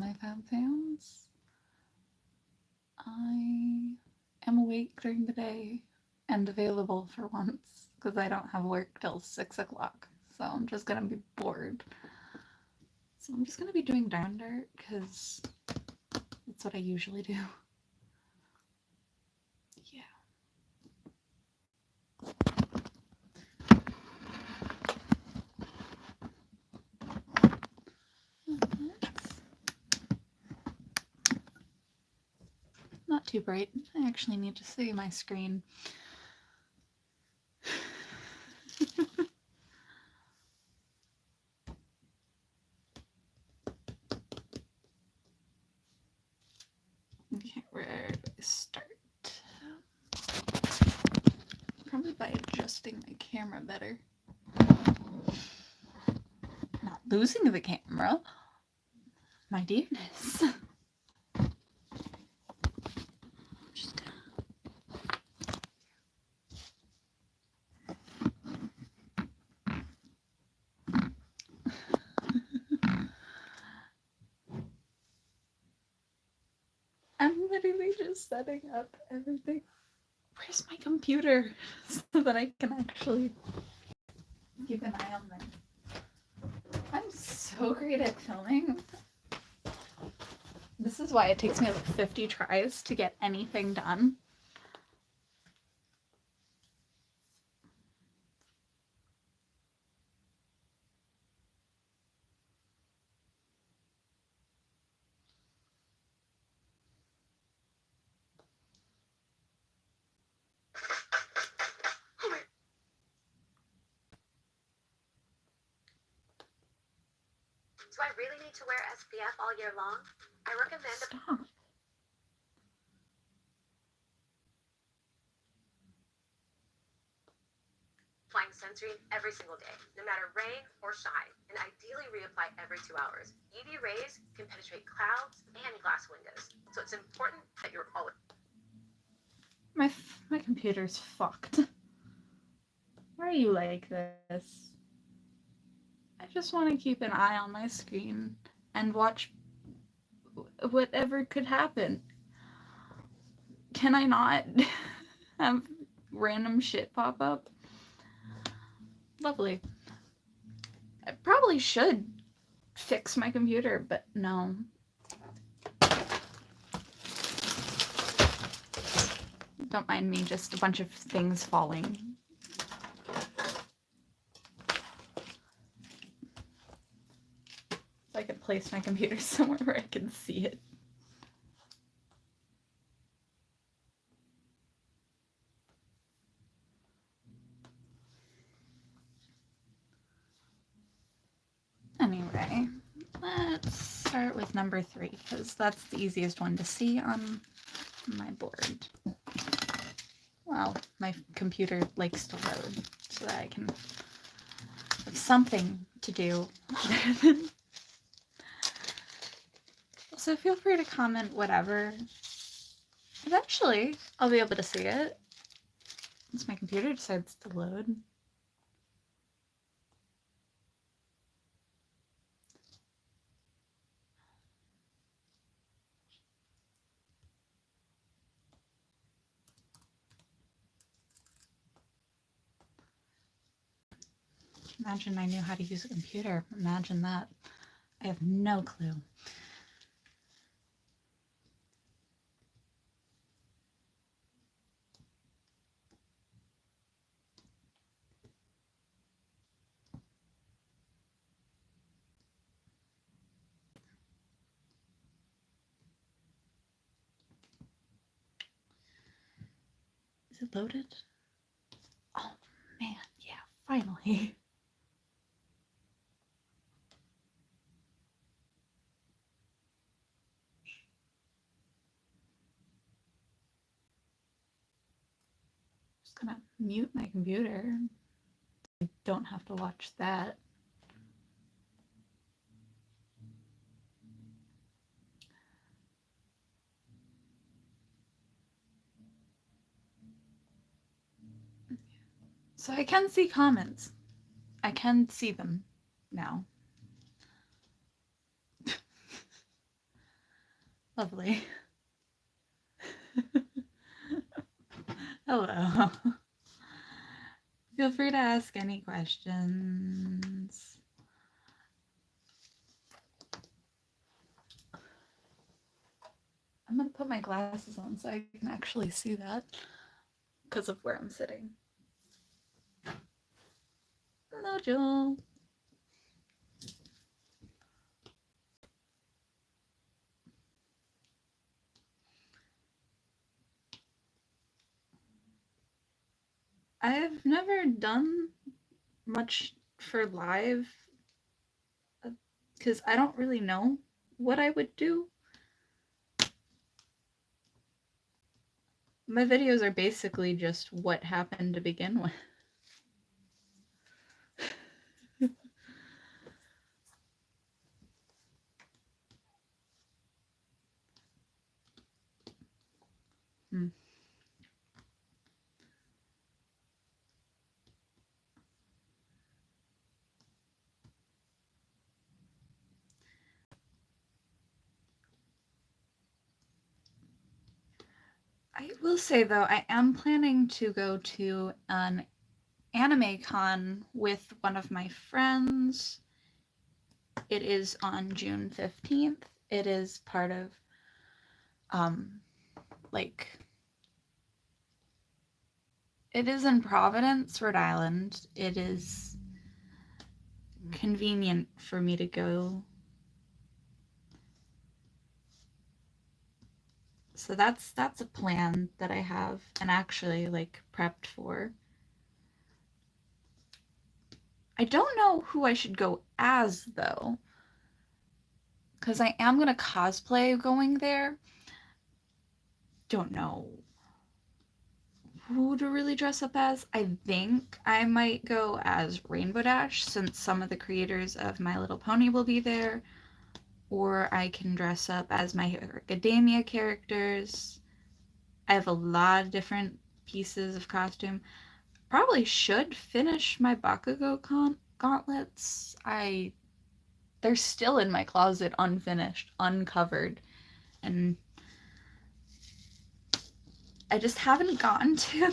my fab fans. I am awake during the day and available for once because I don't have work till 6 o'clock. So I'm just gonna be bored. So I'm just gonna be doing Down Dirt because that's what I usually do. Yeah. Not too bright. I actually need to see my screen. Okay, where do I start? Probably by adjusting my camera better. Not losing the camera. My dearness. Just gonna... I'm literally just setting up everything. Where's my computer so that I can actually keep an eye on them? I'm so great at filming. This is why it takes me like 50 tries to get anything done. Do I really need to wear SPF all year long? I recommend Stop. applying sunscreen every single day, no matter rain or shine, and ideally reapply every 2 hours. UV rays can penetrate clouds and glass windows, so it's important that you're always... My computer's fucked. Why are you like this? I just want to keep an eye on my screen and watch whatever could happen. Can I not have random shit pop up? Lovely. I probably should fix my computer, but no. Don't mind me, just a bunch of things falling. So I could place my computer somewhere where I can see it. Anyway, let's start with number 3, because that's the easiest one to see on my board. Well, my computer likes to load so that I can have something to do. So feel free to comment whatever. Eventually, I'll be able to see it once my computer decides to load. Imagine I knew how to use a computer. Imagine that. I have no clue. Is it loaded? Oh man, yeah, finally. Just gonna mute my computer. I don't have to watch that. So I can see comments. I can see them now. Lovely. Hello. Feel free to ask any questions. I'm gonna put my glasses on so I can actually see that because of where I'm sitting. Hello, Joel. I've never done much for live because I don't really know what I would do. My videos are basically just what happened to begin with. I will say though, I am planning to go to an anime con with one of my friends. It is on June 15th. It is part of like it is in Providence, Rhode Island. It is convenient for me to go. So that's a plan that I have and actually like prepped for. I don't know who I should go as though, because I am gonna cosplay going there. Don't know who to really dress up as. I think I might go as Rainbow Dash since some of the creators of My Little Pony will be there. Or I can dress up as My Hero Academia characters. I have a lot of different pieces of costume. Probably should finish my Bakugo gauntlets. They're still in my closet unfinished, uncovered, and I just haven't gotten to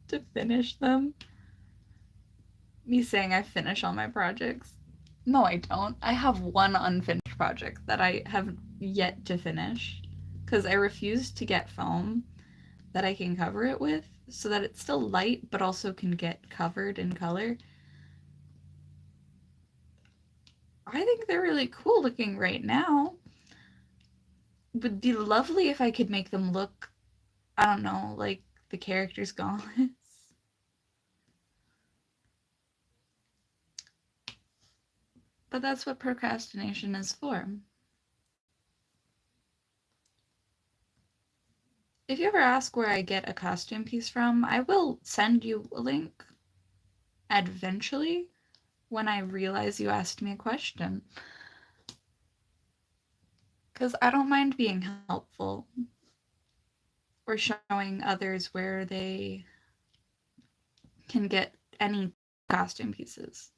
to finish them. Me saying I finish all my projects. No, I don't. I have one unfinished project that I have yet to finish because I refuse to get foam that I can cover it with so that it's still light but also can get covered in color. I think they're really cool looking right now. It would be lovely if I could make them look, I don't know, like the characters' gauntlets. But that's what procrastination is for. If you ever ask where I get a costume piece from, I will send you a link eventually when I realize you asked me a question. Because I don't mind being helpful or showing others where they can get any costume pieces.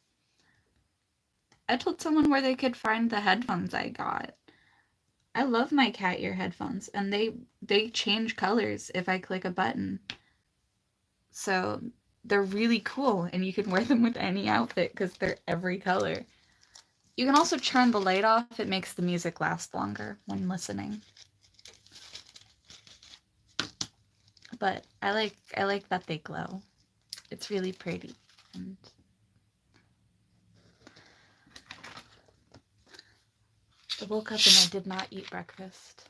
I told someone where they could find the headphones I got. I love my cat ear headphones, and they change colors if I click a button. So they're really cool, and you can wear them with any outfit because they're every color. You can also turn the light off. It makes the music last longer when listening. But I like that they glow. It's really pretty. And I woke up and I did not eat breakfast.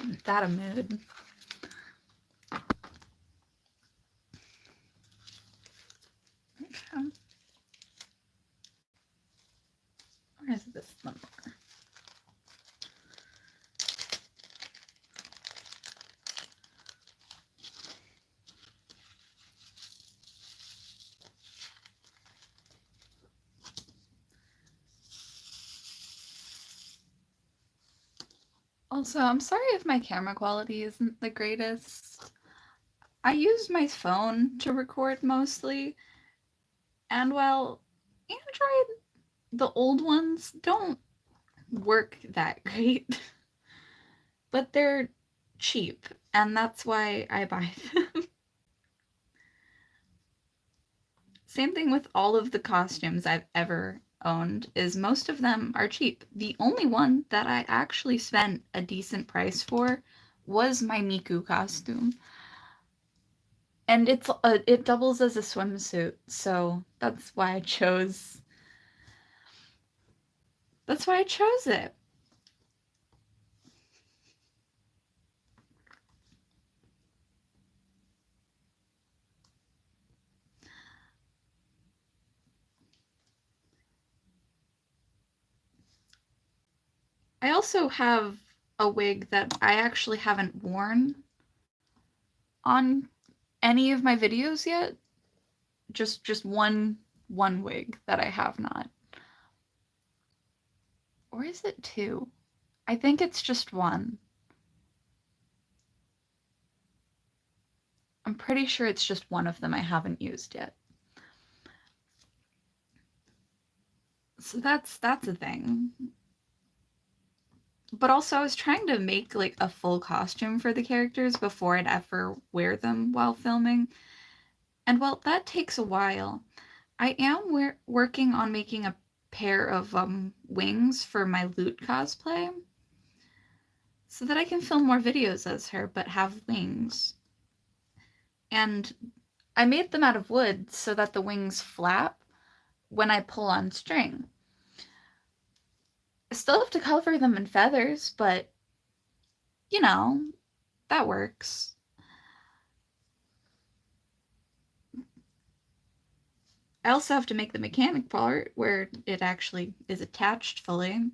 Isn't that a mood? Where is this number? Also, I'm sorry if my camera quality isn't the greatest. I use my phone to record mostly, and while Android The old ones don't work that great, but they're cheap, and that's why I buy them. Same thing with all of the costumes I've ever owned, is most of them are cheap. The only one that I actually spent a decent price for was my Miku costume. And it doubles as a swimsuit, so that's why I chose it. I also have a wig that I actually haven't worn on any of my videos yet. Just one wig that I have not. Or is it two? I think it's just one. I'm pretty sure it's just one of them I haven't used yet. So that's a thing. But also I was trying to make like a full costume for the characters before I'd ever wear them while filming. And well, that takes a while. I am working on making a pair of wings for my Loot cosplay so that I can film more videos as her but have wings. And I made them out of wood so that the wings flap when I pull on string. I still have to cover them in feathers, but you know, that works. I also have to make the mechanic part where it actually is attached fully.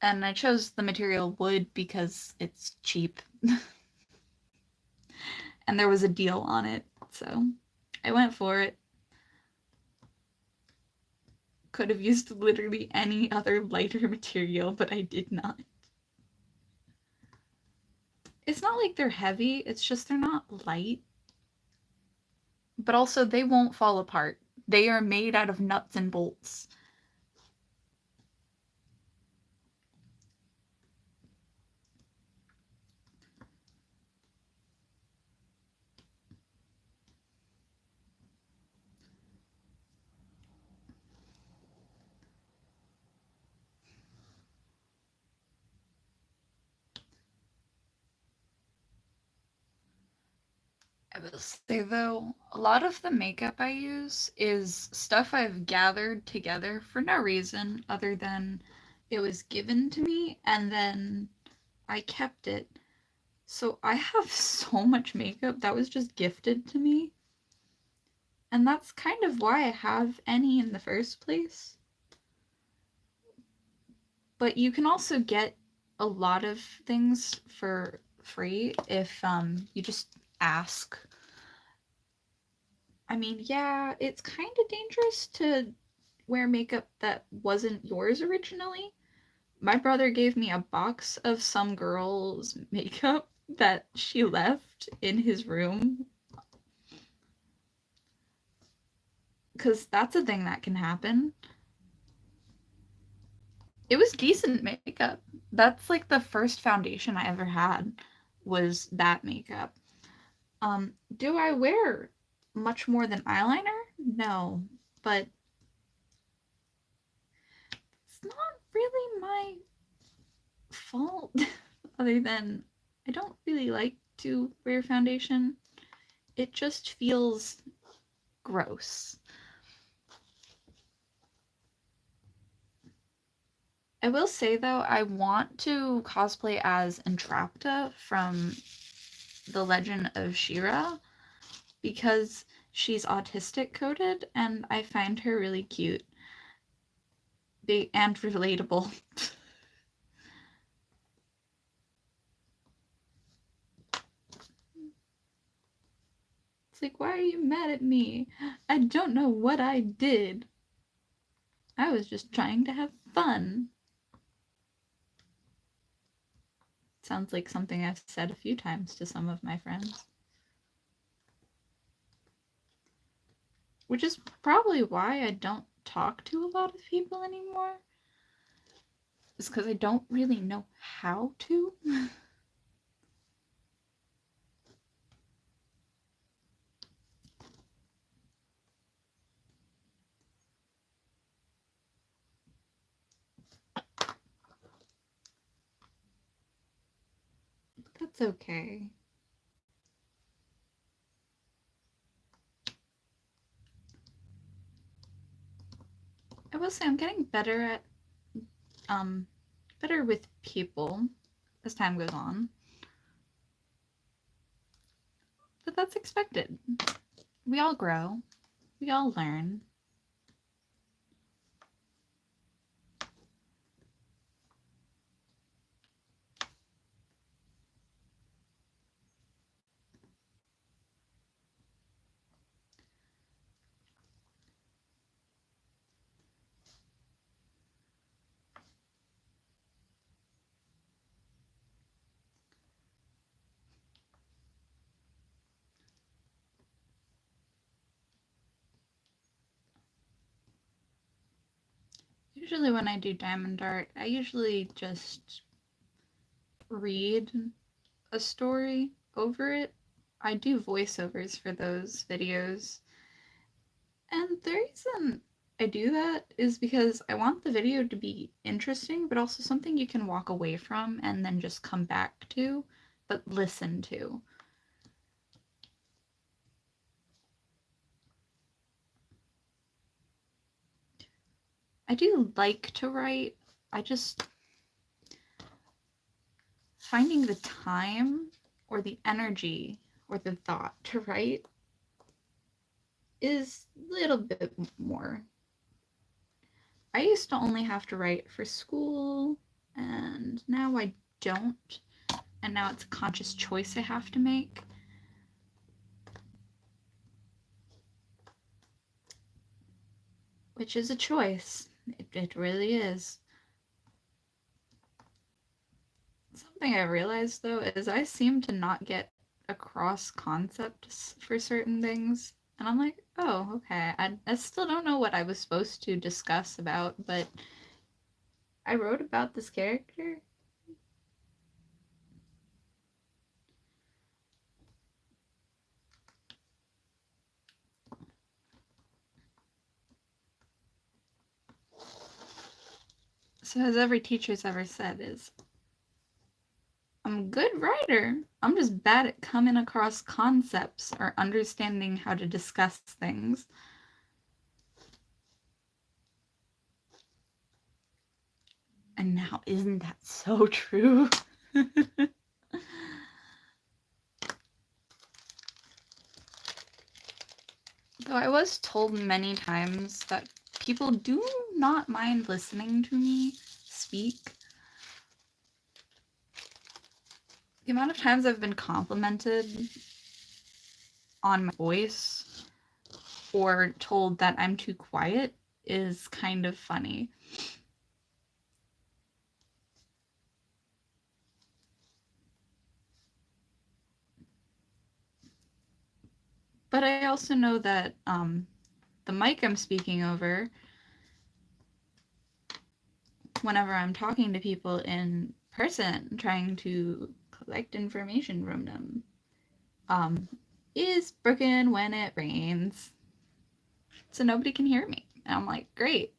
And I chose the material wood because it's cheap. And there was a deal on it, so I went for it. Could have used literally any other lighter material, but I did not. It's not like they're heavy, it's just they're not light. But also, they won't fall apart. They are made out of nuts and bolts. I will say though, a lot of the makeup I use is stuff I've gathered together for no reason other than it was given to me and then I kept it. So I have so much makeup that was just gifted to me. And that's kind of why I have any in the first place. But you can also get a lot of things for free if you just ask. I mean, yeah, it's kind of dangerous to wear makeup that wasn't yours originally. My brother gave me a box of some girl's makeup that she left in his room. Because that's a thing that can happen. It was decent makeup. That's like the first foundation I ever had was that makeup. Do I wear much more than eyeliner? No, but it's not really my fault other than I don't really like to wear foundation. It just feels gross. I will say though, I want to cosplay as Entrapta from The Legend of Shira because she's autistic coded and I find her really cute and relatable. It's like, why are you mad at me? I don't know what I did. I was just trying to have fun. Sounds like something I've said a few times to some of my friends. which is probably why I don't talk to a lot of people anymore. It's because I don't really know how to. But that's okay. I will say I'm getting better at better with people as time goes on. But that's expected. We all grow. We all learn. Usually when I do diamond art, I usually just read a story over it. I do voiceovers for those videos. And the reason I do that is because I want the video to be interesting, but also something you can walk away from and then just come back to, but listen to. I do like to write. I just finding the time or the energy or the thought to write is a little bit more. I used to only have to write for school, and now I don't. And now it's a conscious choice I have to make. Which is a choice. It really is. Something I realized though is I seem to not get across concepts for certain things. And I'm like, oh, okay. I still don't know what I was supposed to discuss about, but I wrote about this character. So as every teacher's ever said is, I'm a good writer. I'm just bad at coming across concepts or understanding how to discuss things. And now, isn't that so true? Though I was told many times that people do not mind listening to me speak. The amount of times I've been complimented on my voice or told that I'm too quiet is kind of funny. But I also know that the mic I'm speaking over, whenever I'm talking to people in person, trying to collect information from them, is broken when it rains. So nobody can hear me. And I'm like, great.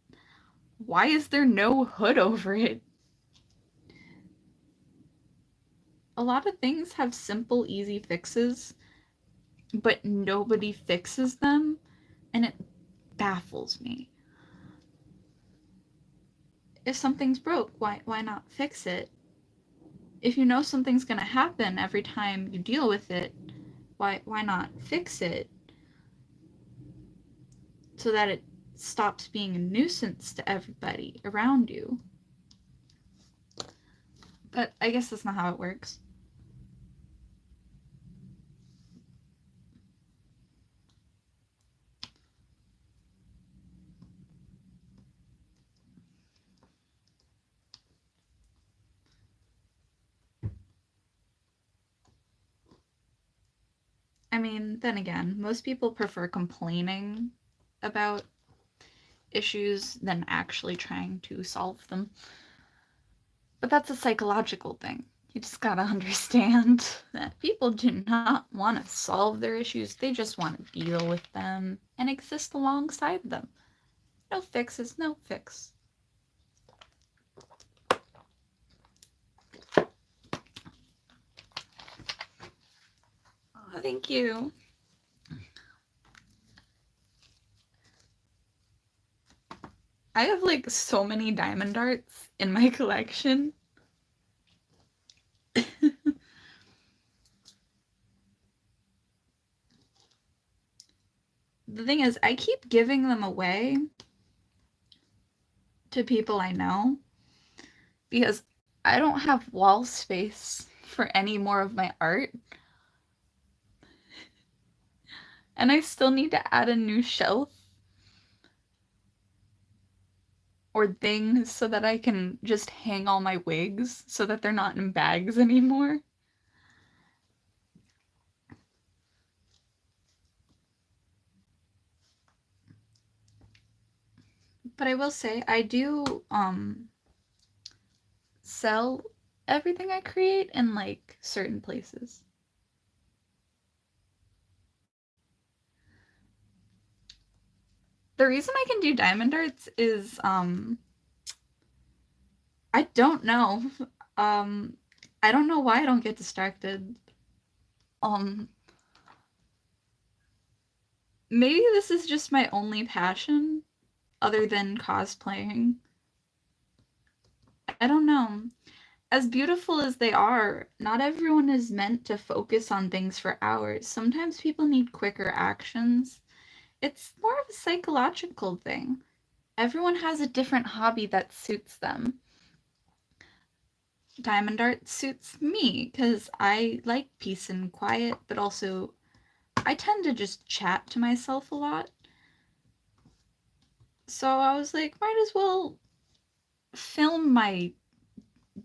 Why is there no hood over it? A lot of things have simple, easy fixes, but nobody fixes them, and it baffles me. If something's broke, why not fix it? If you know something's gonna happen every time you deal with it, why not fix it so that it stops being a nuisance to everybody around you? But I guess that's not how it works. I mean, then again, most people prefer complaining about issues than actually trying to solve them. But that's a psychological thing. You just gotta understand that people do not want to solve their issues, they just want to deal with them and exist alongside them. No fix is no fix. Oh, thank you. I have like so many diamond darts in my collection. The thing is, I keep giving them away to people I know because I don't have wall space for any more of my art. And I still need to add a new shelf or thing so that I can just hang all my wigs so that they're not in bags anymore. But I will say, I do sell everything I create in like certain places. The reason I can do diamond darts is I don't know. I don't know why I don't get distracted. Maybe this is just my only passion other than cosplaying. I don't know. As beautiful as they are, not everyone is meant to focus on things for hours. Sometimes people need quicker actions. It's more of a psychological thing. Everyone has a different hobby that suits them. Diamond art suits me because I like peace and quiet, but also I tend to just chat to myself a lot. So I was like, might as well film my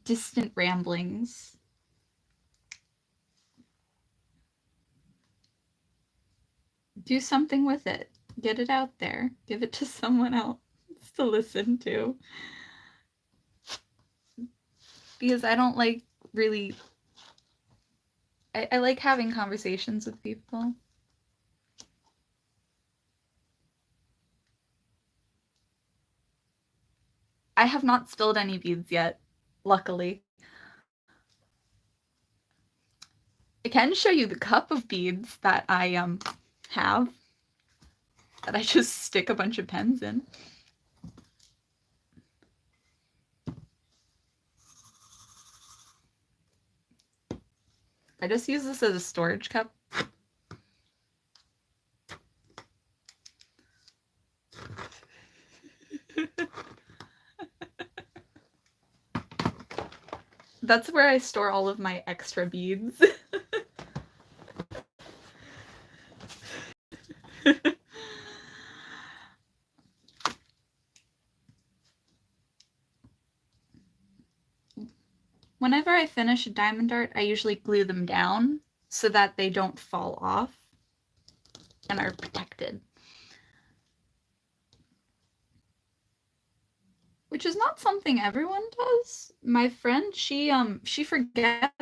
distant ramblings. Do something with it. Get it out there. Give it to someone else to listen to. Because I don't like really... I like having conversations with people. I have not spilled any beads yet, luckily. I can show you the cup of beads that I have, that I just stick a bunch of pens in. I just use this as a storage cup. That's where I store all of my extra beads. Whenever I finish a diamond dart, I usually glue them down so that they don't fall off and are protected. Which is not something everyone does. My friend, she forgets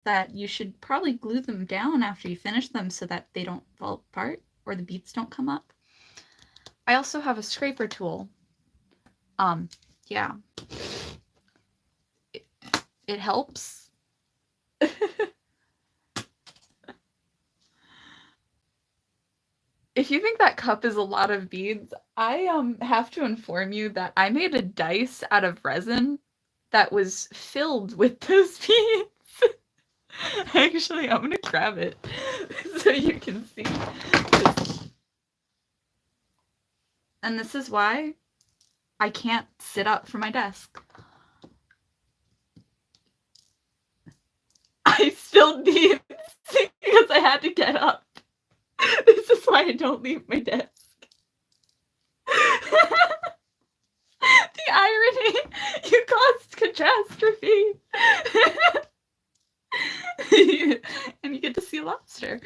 that you should probably glue them down after you finish them so that they don't fall apart or the beads don't come up. I also have a scraper tool. Yeah. It helps. If you think that cup is a lot of beads, I have to inform you that I made a dice out of resin that was filled with those beads. Actually, I'm gonna grab it so you can see. And this is why I can't sit up from my desk. I spilled beads because I had to get up. This is why I don't leave my desk. The irony! You caused catastrophe! And you get to see a lobster.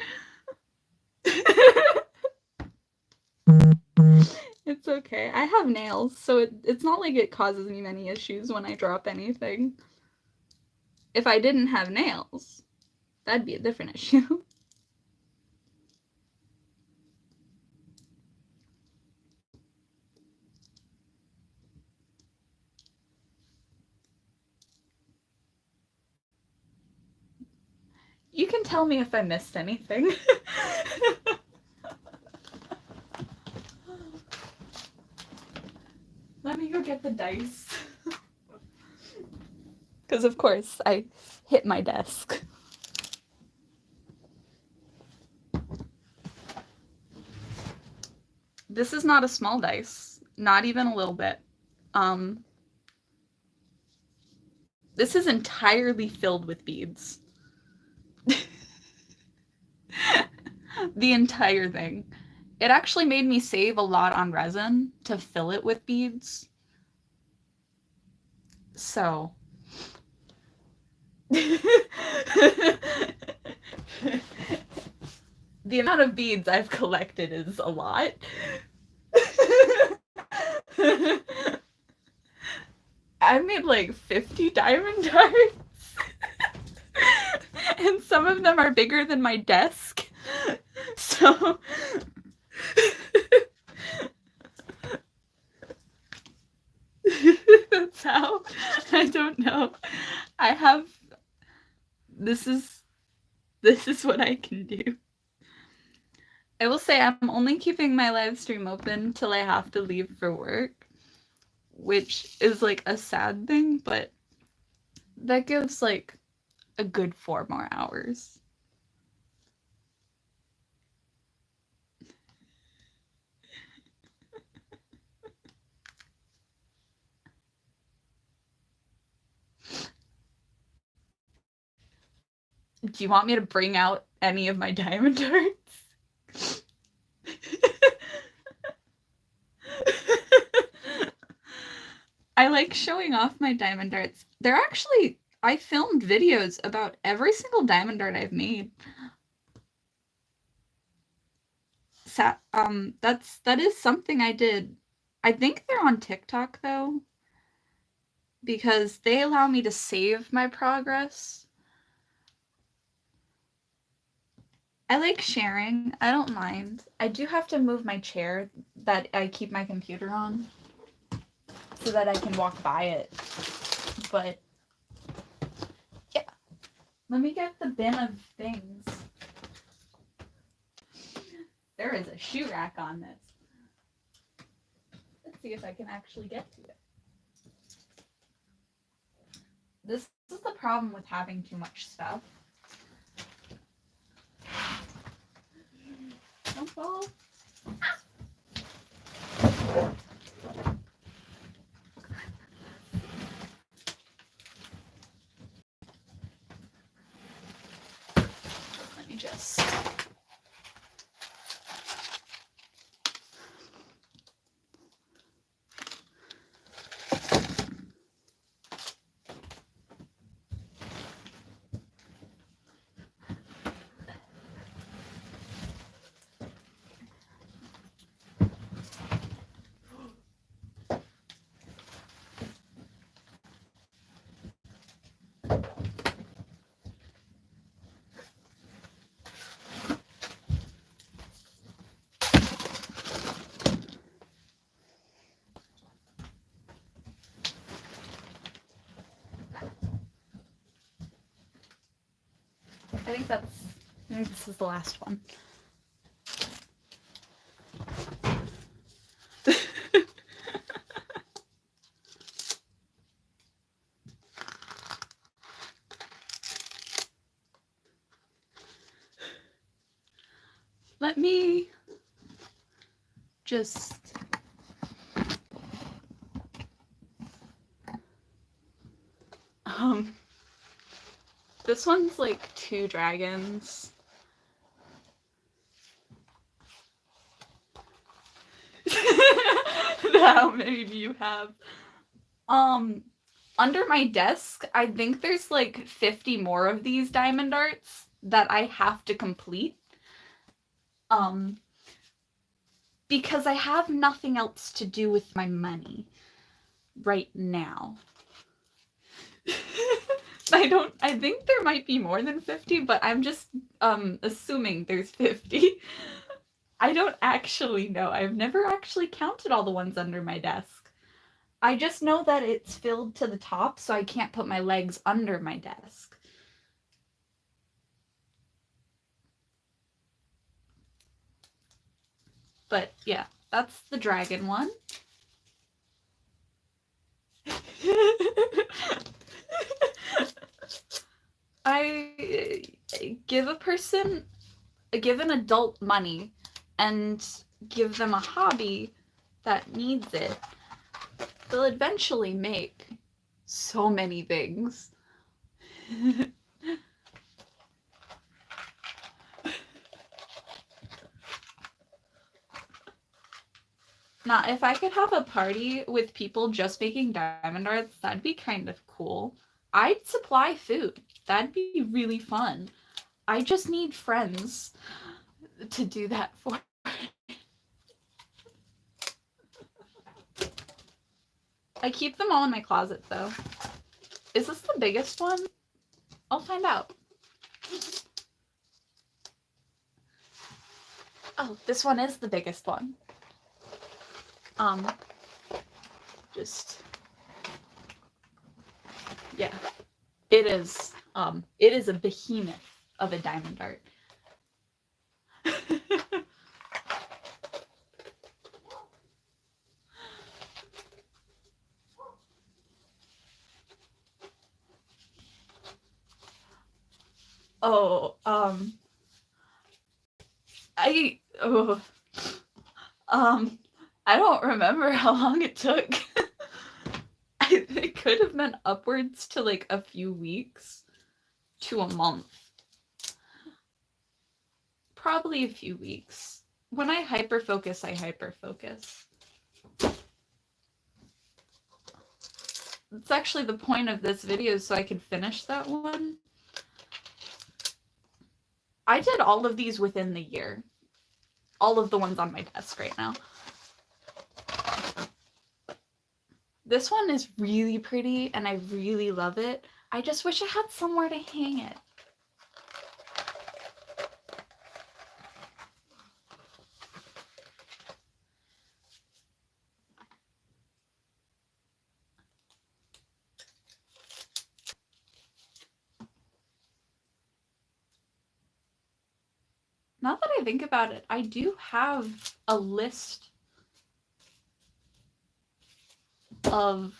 It's okay. I have nails, so it's not like it causes me many issues when I drop anything. If I didn't have nails, that'd be a different issue. You can tell me if I missed anything. Let me go get the dice. Because, of course, I hit my desk. This is not a small dice. Not even a little bit. This is entirely filled with beads. The entire thing. It actually made me save a lot on resin to fill it with beads. So. The amount of beads I've collected is a lot. I made like 50 diamond darts. And some of them are bigger than my desk. So. That's how. I don't know. I have. This is what I can do. I will say I'm only keeping my live stream open till I have to leave for work, which is like a sad thing, but that gives like a good 4 more hours. Do you want me to bring out any of my diamond darts? I like showing off my diamond darts. They're actually, I filmed videos about every single diamond dart I've made. That is something I did. I think they're on TikTok though, because they allow me to save my progress. I like sharing. I don't mind. I do have to move my chair that I keep my computer on so that I can walk by it. But yeah. Let me get the bin of things. There is a shoe rack on this. Let's see if I can actually get to it. This is the problem with having too much stuff. Don't fall. Let me just. I think this is the last one. Let me just this one's like 2 dragons. How many do you have? Under my desk, I think there's like 50 more of these diamond darts that I have to complete. because I have nothing else to do with my money right now. I think there might be more than 50, but I'm just assuming there's 50. I don't actually know. I've never actually counted all the ones under my desk. I just know that it's filled to the top, so I can't put my legs under my desk. But yeah, that's the dragon one. I give an adult money and give them a hobby that needs it, they'll eventually make so many things. Now, if I could have a party with people just making diamond arts, that'd be kind of cool. I'd supply food. That'd be really fun. I just need friends to do that for. I keep them all in my closet, though. Is this the biggest one? I'll find out. Oh, this one is the biggest one. Just... yeah. It is a behemoth of a diamond art. Oh, I don't remember how long it took. It could have been upwards to like a few weeks to a month. Probably a few weeks. When I hyperfocus, I hyperfocus. It's actually the point of this video, so I can finish that one. I did all of these within the year. All of the ones on my desk right now. This one is really pretty, and I really love it. I just wish I had somewhere to hang it. Now that I think about it, I do have a list of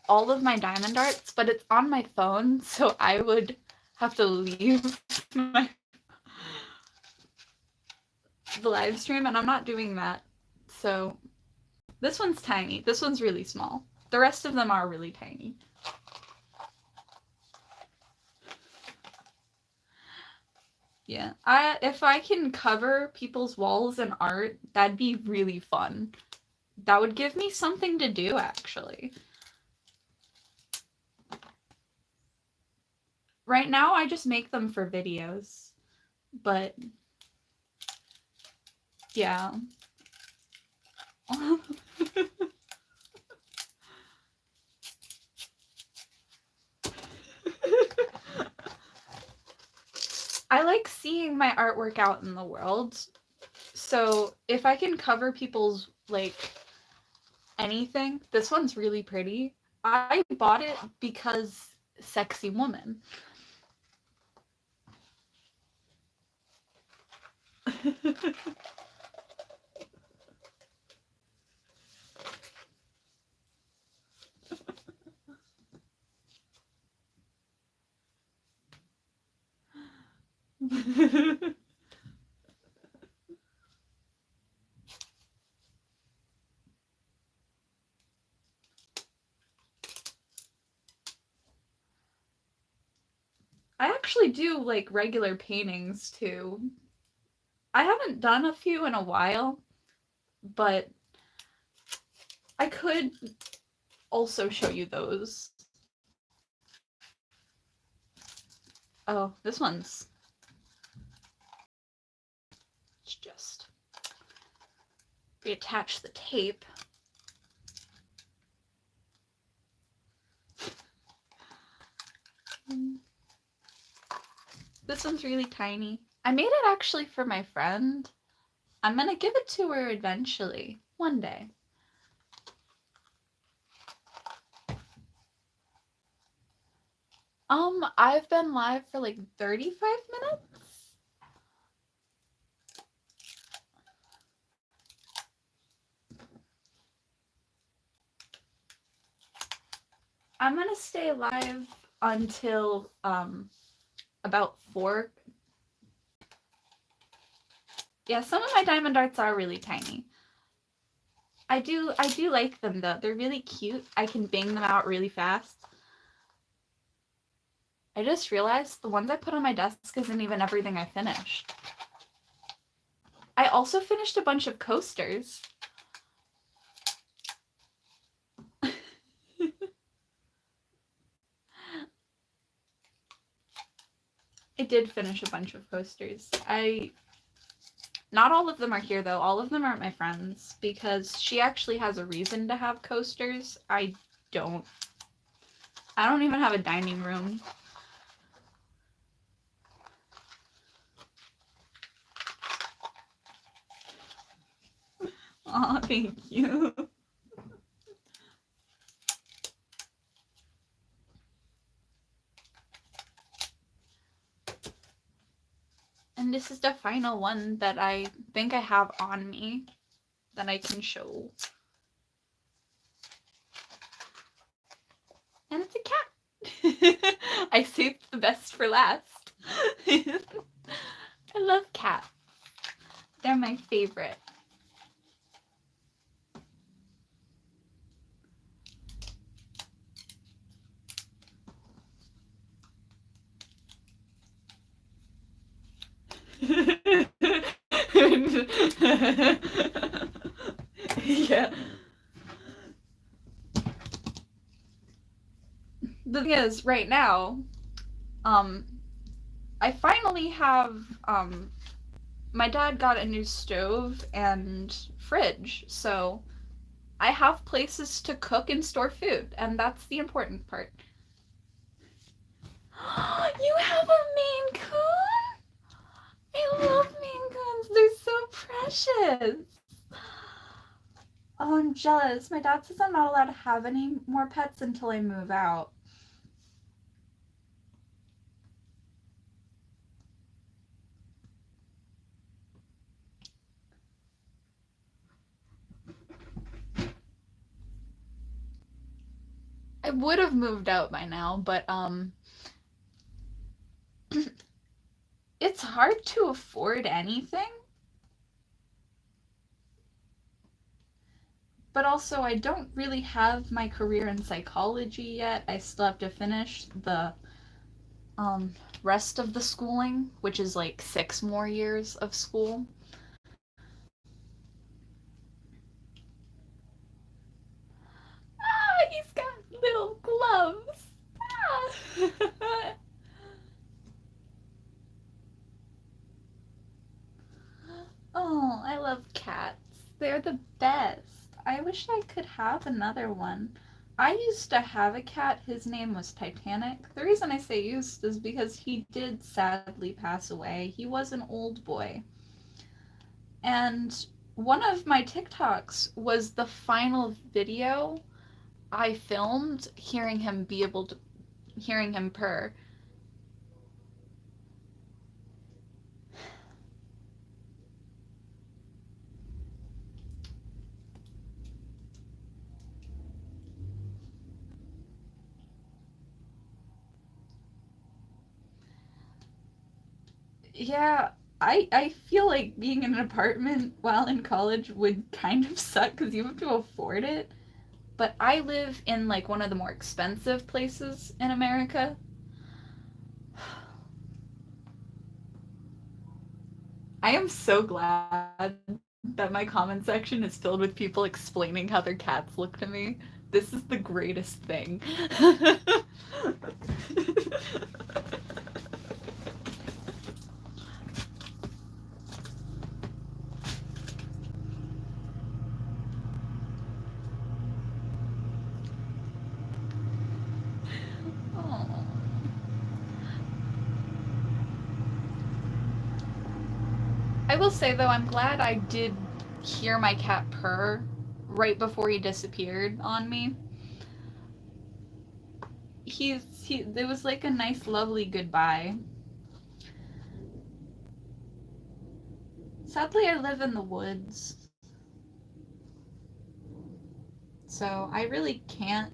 all of my diamond arts, but it's on my phone, so I would have to leave the live stream, and I'm not doing that. So this one's tiny. This one's really small. The rest of them are really tiny. Yeah, if I can cover people's walls in art, that'd be really fun. That would give me something to do, actually. Right now, I just make them for videos, but yeah. I like seeing my artwork out in the world, so if I can cover people's, like, anything, this one's really pretty. I bought it because sexy woman. I actually do like regular paintings too. I haven't done a few in a while, but I could also show you those. Oh, this one's... it's just... reattach the tape. This one's really tiny. I made it actually for my friend. I'm gonna give it to her eventually, one day. I've been live for like 35 minutes. I'm gonna stay live until about 4. Yeah, some of my diamond darts are really tiny. I do like them though. They're really cute. I can bang them out really fast. I just realized the ones I put on my desk isn't even everything I finished. I also finished a bunch of coasters. I did finish a bunch of coasters. Not all of them are here though. All of them aren't my friends because she actually has a reason to have coasters. I don't even have a dining room. Aw, thank you. And this is the final one that I think I have on me that I can show. And it's a cat. I saved the best for last. I love cats. They're my favorite. Yeah. The thing is, right now, I finally have, my dad got a new stove and fridge, so I have places to cook and store food, and that's the important part. You have a Maine Coon? I love Maine Coons. They're so precious. Oh, I'm jealous. My dad says I'm not allowed to have any more pets until I move out. I would have moved out by now, but it's hard to afford anything. But also, I don't really have my career in psychology yet. I still have to finish the rest of the schooling, which is like 6 more years of school. Ah, he's got little gloves. Ah. Oh, I love cats. They're the best. I wish I could have another one. I used to have a cat. His name was Titanic. The reason I say used is because he did sadly pass away. He was an old boy. And one of my TikToks was the final video I filmed hearing him purr. Yeah, I feel like being in an apartment while in college would kind of suck because you have to afford it. But I live in like one of the more expensive places in America. I am so glad that my comment section is filled with people explaining how their cats look to me. This is the greatest thing. I will say though, I'm glad I did hear my cat purr right before he disappeared on me. It was like a nice, lovely goodbye. Sadly, I live in the woods, so I really can't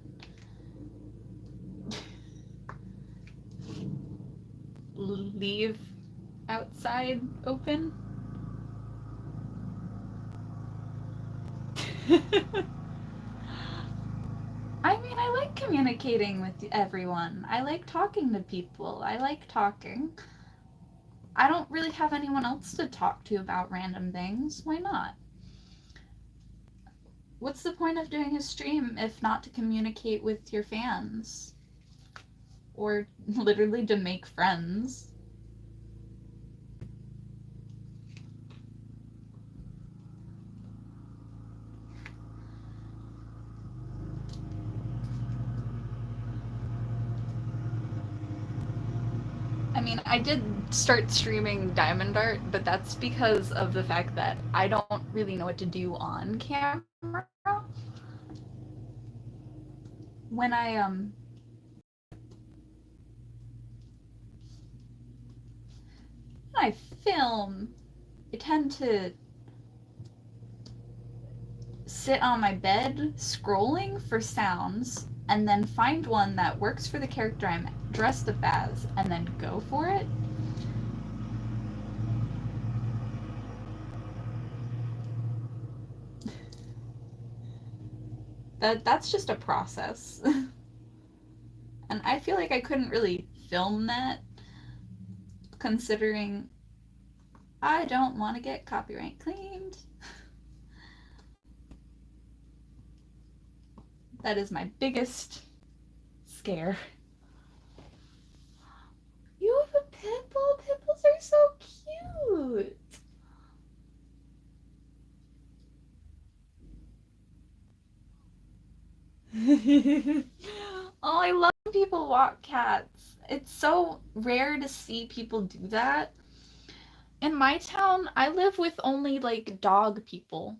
leave outside open. I mean, I like communicating with everyone. I like talking to people. I like talking. I don't really have anyone else to talk to about random things. Why not? What's the point of doing a stream if not to communicate with your fans? Or literally to make friends? I mean, I did start streaming Diamond Art, but that's because of the fact that I don't really know what to do on camera. When I film, I tend to sit on my bed scrolling for sounds and then find one that works for the character I'm dressed up as and then go for it. That's just a process. And I feel like I couldn't really film that considering I don't want to get copyright claimed. That is my biggest scare. You have a pit bull? Pit bulls are so cute. Oh, I love when people walk cats. It's so rare to see people do that. In my town, I live with only like dog people.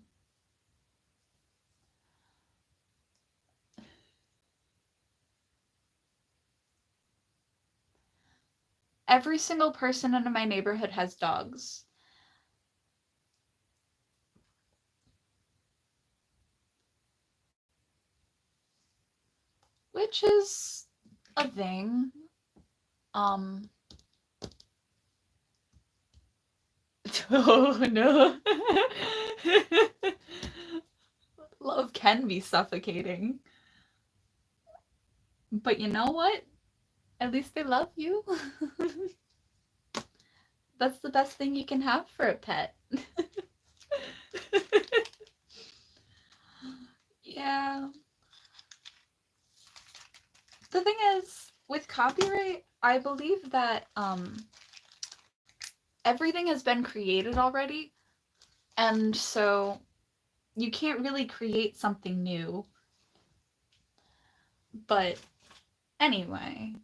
Every single person in my neighborhood has dogs. Which is a thing. Um Oh no. Love can be suffocating. But you know what? At least they love you. That's the best thing you can have for a pet. Yeah. The thing is, with copyright, I believe that everything has been created already, and so you can't really create something new. But anyway.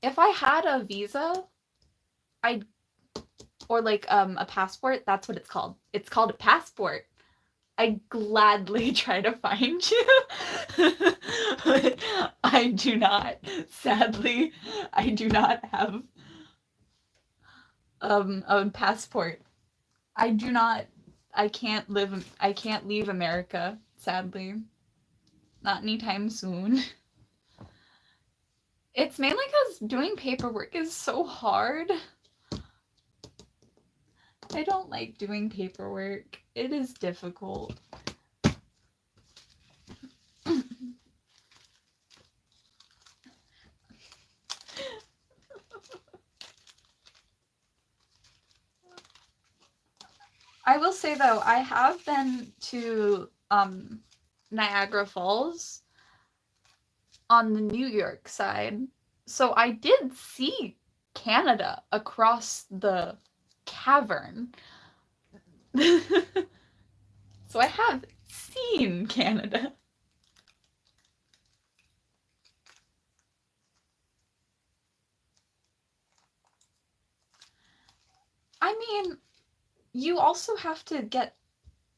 If I had a visa, I'd or like a passport, that's what it's called. It's called a passport. I'd gladly try to find you. But I do not. Sadly, I do not have a passport. I do not. I can't leave America, sadly. Not anytime soon. It's mainly because doing paperwork is so hard. I don't like doing paperwork. It is difficult. I will say though, I have been to Niagara Falls on the New York side. So I did see Canada across the cavern. So I have seen Canada. mean, you also have to get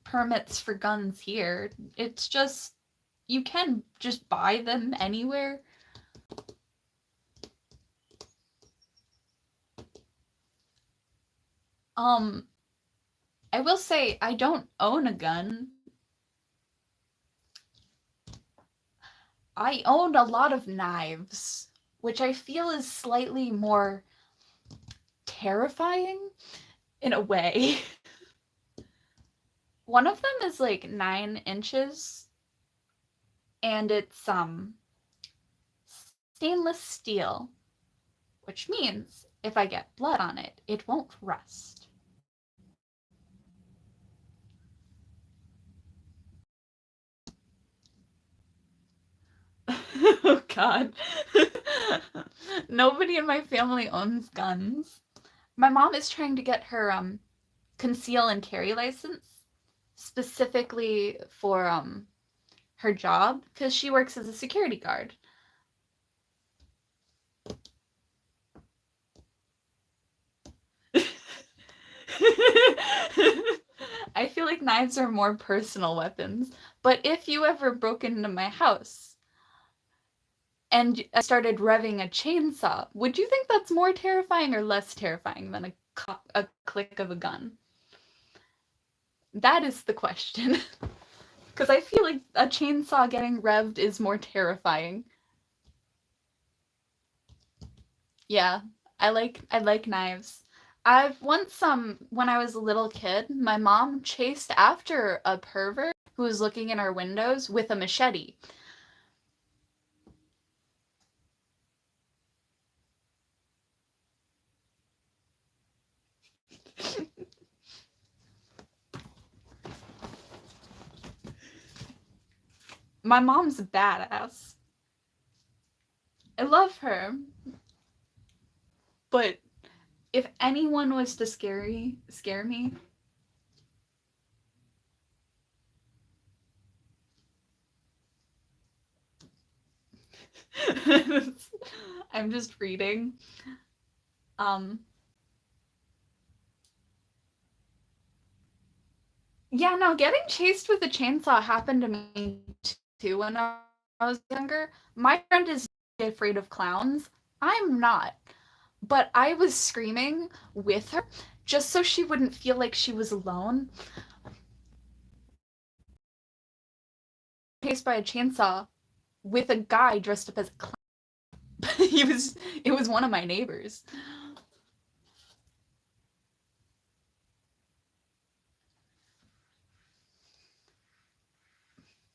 permits for guns here. It's just, you can just buy them anywhere. I will say I don't own a gun. I own a lot of knives, which I feel is slightly more terrifying in a way. One of them is like 9 inches, and it's stainless steel, which means if I get blood on it, it won't rust. Oh god. Nobody in my family owns guns. My mom is trying to get her conceal and carry license specifically for her job because she works as a security guard. I feel like knives are more personal weapons, but if you ever broke into my house and I started revving a chainsaw, would you think that's more terrifying or less terrifying than a click of a gun? That is the question. Because I feel like a chainsaw getting revved is more terrifying. Yeah, I like knives. I've once when I was a little kid, my mom chased after a pervert who was looking in our windows with a machete. My mom's a badass. I love her. But if anyone was to scare me, I'm just reading. Yeah, no, getting chased with a chainsaw happened to me too when I was younger. My friend is afraid of clowns. I'm not. But I was screaming with her just so she wouldn't feel like she was alone. Chased by a chainsaw with a guy dressed up as a clown. It was one of my neighbors.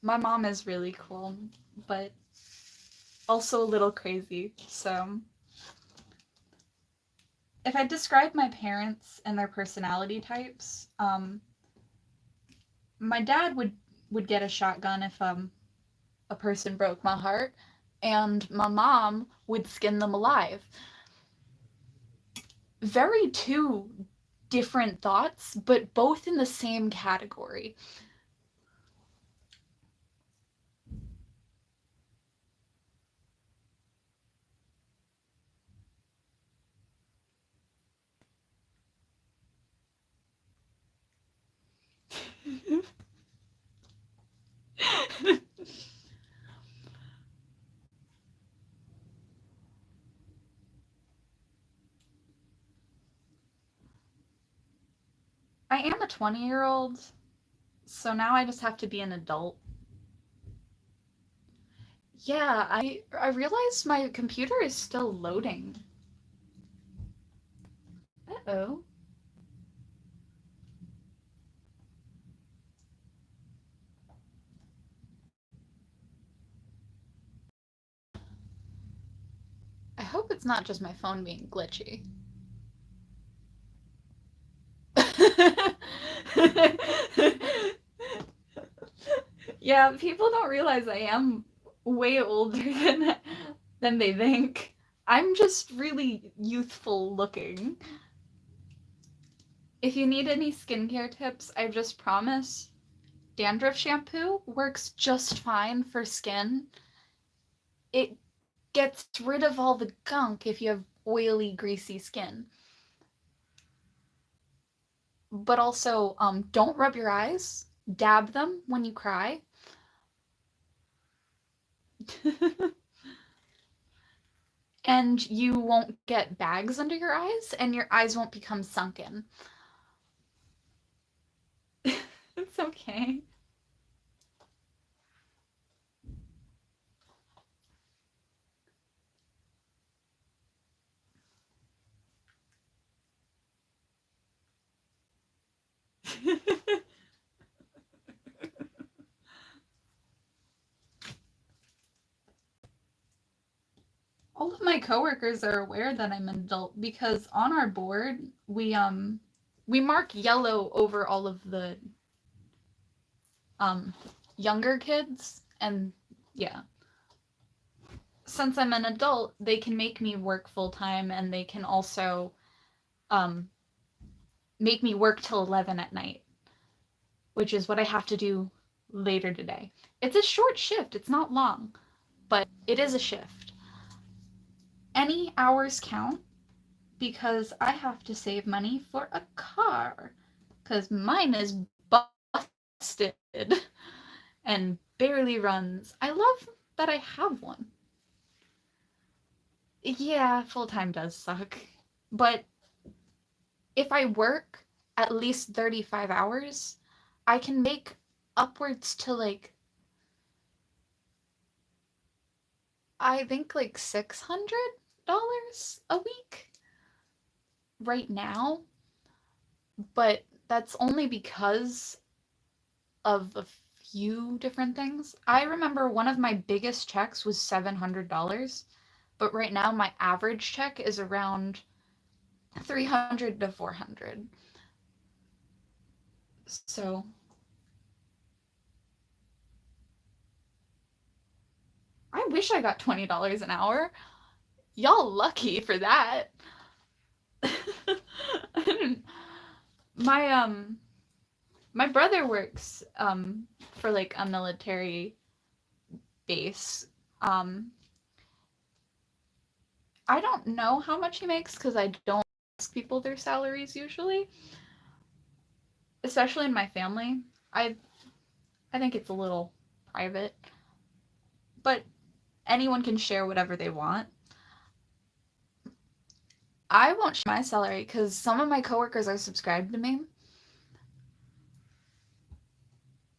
My mom is really cool, but also a little crazy. So, if I describe my parents and their personality types, my dad would get a shotgun if a person broke my heart, and my mom would skin them alive. Very two different thoughts, but both in the same category. I am a 20-year-old, so now I just have to be an adult. Yeah, I realized my computer is still loading. Uh-oh. I hope it's not just my phone being glitchy. Yeah, people don't realize I am way older than they think. I'm just really youthful looking. If you need any skincare tips, I just promise dandruff shampoo works just fine for skin. It gets rid of all the gunk if you have oily, greasy skin. but also don't rub your eyes. Dab them when you cry. And you won't get bags under your eyes, and your eyes won't become sunken. It's okay. All of my coworkers are aware that I'm an adult because on our board we mark yellow over all of the um younger kids, and yeah. Since I'm an adult, they can make me work full time, and they can also um make me work till 11 at night, which is what I have to do later today. It's a short shift, it's not long, but it is a shift. Any hours count because I have to save money for a car because mine is busted and barely runs. I love that I have one. Yeah, full time does suck. But if I work at least 35 hours, I can make upwards to like, I think like $600 a week right now. But that's only because of a few different things. I remember one of my biggest checks was $700, but right now my average check is around 300 to 400. So I wish I got $20 an hour. Y'all lucky for that. my my brother works for like a military base. I don't know how much he makes because I don't ask people their salaries usually, especially in my family. I I think it's a little private, but anyone can share whatever they want. I won't share my salary because some of my coworkers are subscribed to me,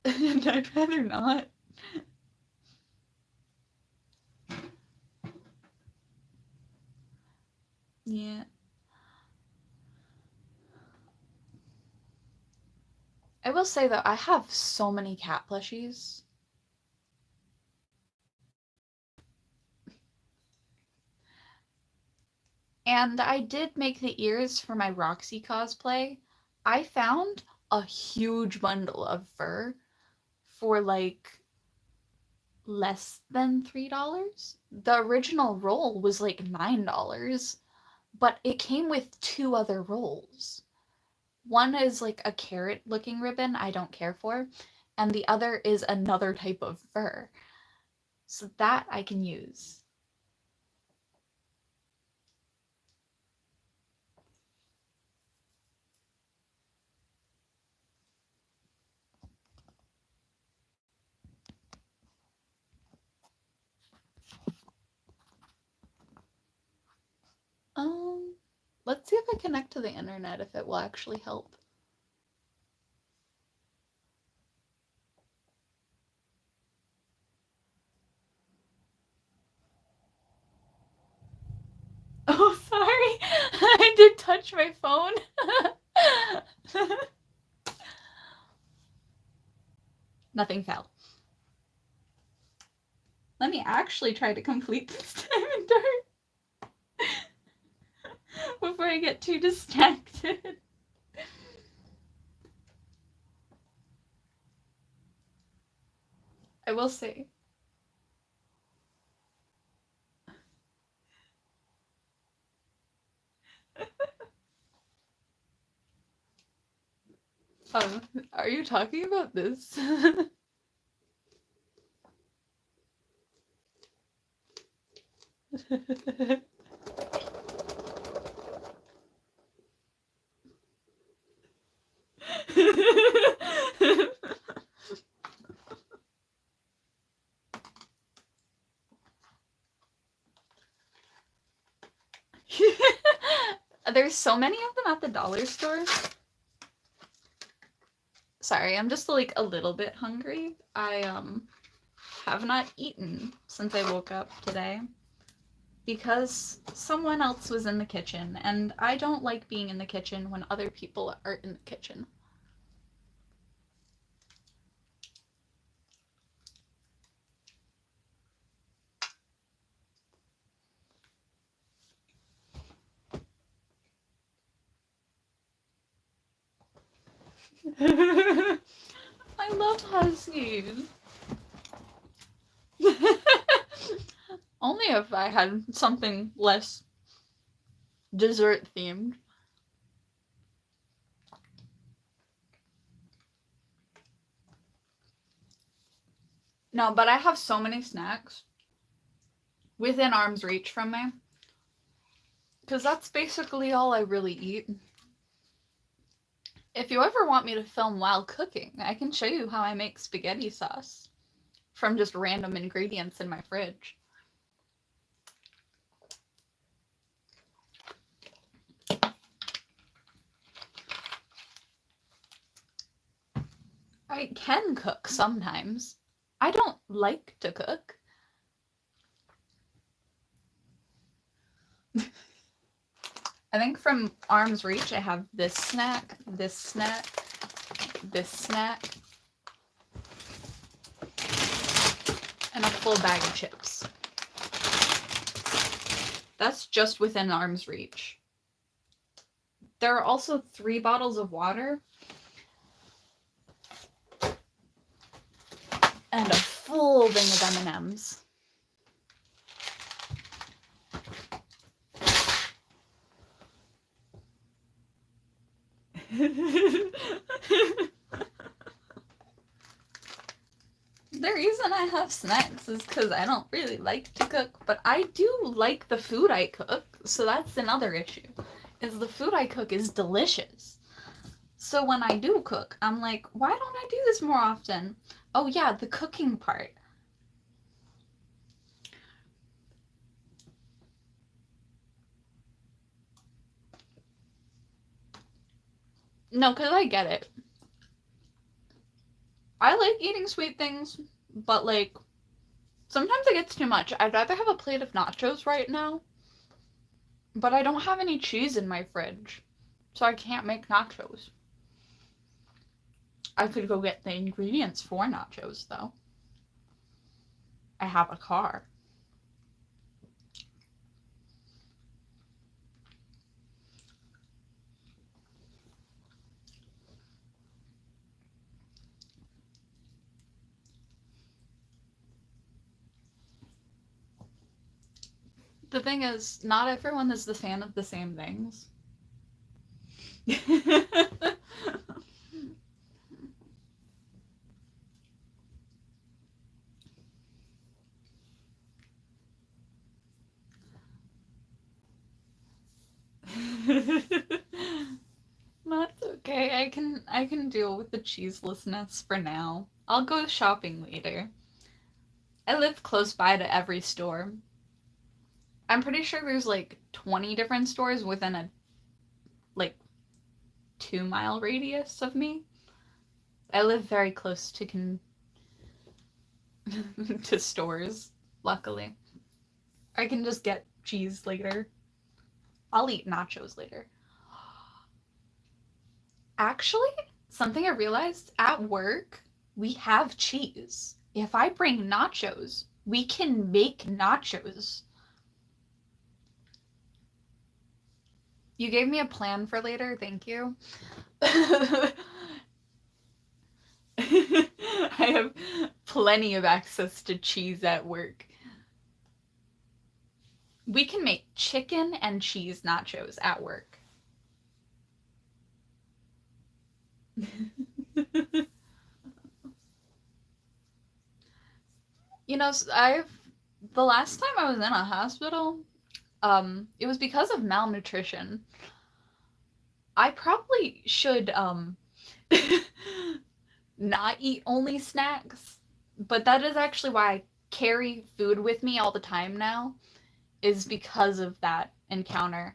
and I'd rather not. Yeah. I will say though, I have so many cat plushies. And I did make the ears for my Roxy cosplay. I found a huge bundle of fur for like less than $3. The original roll was like $9, but it came with two other rolls. One is like a carrot looking ribbon I don't care for, and the other is another type of fur. So that I can use. Um, let's see if I connect to the internet if it will actually help. Oh, sorry. I did touch my phone. Nothing fell. Let me actually try to complete this diamond dart before I get too distracted. I will say. Are you talking about this? There's so many of them at the dollar store. Sorry, I'm just like a little bit hungry. I have not eaten since I woke up today because someone else was in the kitchen, and I don't like being in the kitchen when other people are in the kitchen. I love huskies. Only if I had something less dessert themed. No, but I have so many snacks within arm's reach from me. Because that's basically all I really eat. If you ever want me to film while cooking, I can show you how I make spaghetti sauce from just random ingredients in my fridge. I can cook sometimes. I don't like to cook. I think from arm's reach, I have this snack, this snack, this snack, and a full bag of chips. That's just within arm's reach. There are also 3 bottles of water and a full thing of M&Ms. The reason I have snacks is because I don't really like to cook, but I do like the food I cook, so that's another issue, is the food I cook is delicious. So when I do cook, I'm like, why don't I do this more often? Oh yeah, the cooking part. No, because I get it. I like eating sweet things, but like, sometimes it gets too much. I'd rather have a plate of nachos right now, but I don't have any cheese in my fridge, so I can't make nachos. I could go get the ingredients for nachos, though. I have a car. The thing is, not everyone is the fan of the same things. That's okay. I can deal with the cheeselessness for now. I'll go shopping later. I live close by to every store. I'm pretty sure there's like 20 different stores within a like 2-mile radius of me. I live very close to to stores, luckily. I can just get cheese later. I'll eat nachos later. Actually, something I realized at work, we have cheese. If I bring nachos, we can make nachos. You gave me a plan for later, thank you. I have plenty of access to cheese at work. We can make chicken and cheese nachos at work. You know, the last time I was in a hospital, it was because of malnutrition. I probably should not eat only snacks, but that is actually why I carry food with me all the time now, is because of that encounter.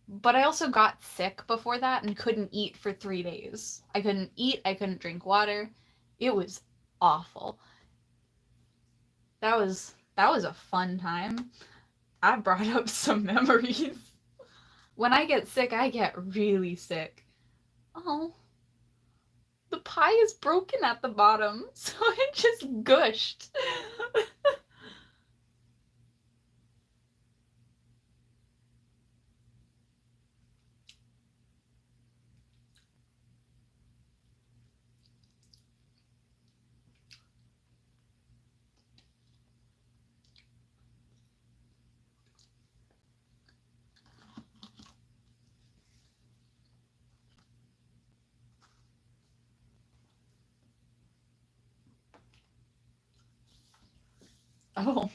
But I also got sick before that and couldn't eat for 3 days. I couldn't eat, I couldn't drink water. It was awful. That was a fun time. I brought up some memories. When I get sick, I get really sick. Oh, the pie is broken at the bottom, so it just gushed. Oh.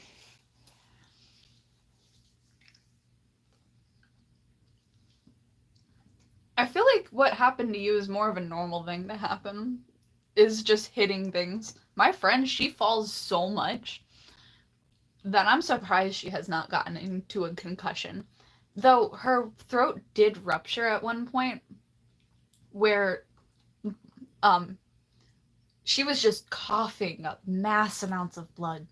I feel like what happened to you is more of a normal thing to happen. Is just hitting things. My friend, she falls so much that I'm surprised she has not gotten into a concussion. Though her throat did rupture at one point where she was just coughing up mass amounts of blood.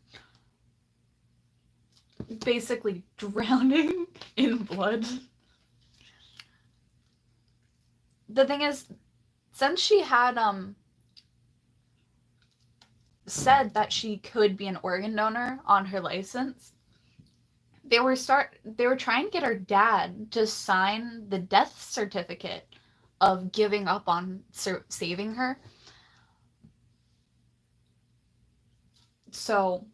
Basically drowning in blood. The thing is, since she had said that she could be an organ donor on her license, they were trying to get her dad to sign the death certificate of giving up on saving her. So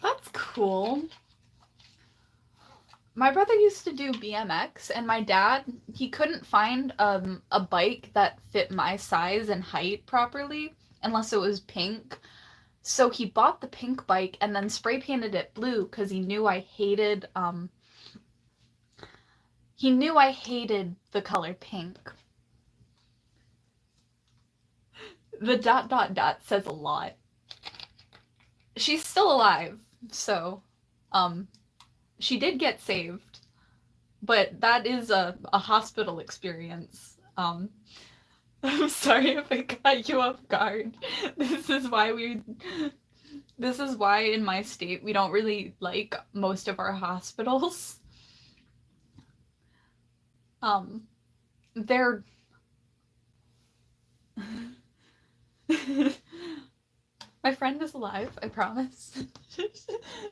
that's cool. My brother used to do BMX, and my dad, he couldn't find a bike that fit my size and height properly unless it was pink. So he bought the pink bike and then spray painted it blue because he knew I hated the color pink. The ... says a lot. She's still alive, so she did get saved, but that is a hospital experience. I'm sorry if I got you off guard. This is why in my state we don't really like most of our hospitals. They're my friend is alive, I promise.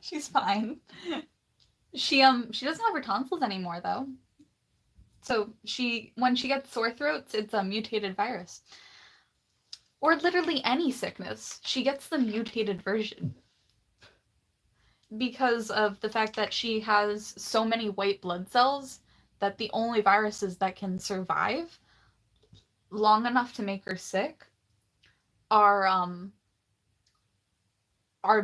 She's fine. She doesn't have her tonsils anymore though. So when she gets sore throats, it's a mutated virus. Or literally any sickness, she gets the mutated version. Because of the fact that she has so many white blood cells that the only viruses that can survive long enough to make her sick are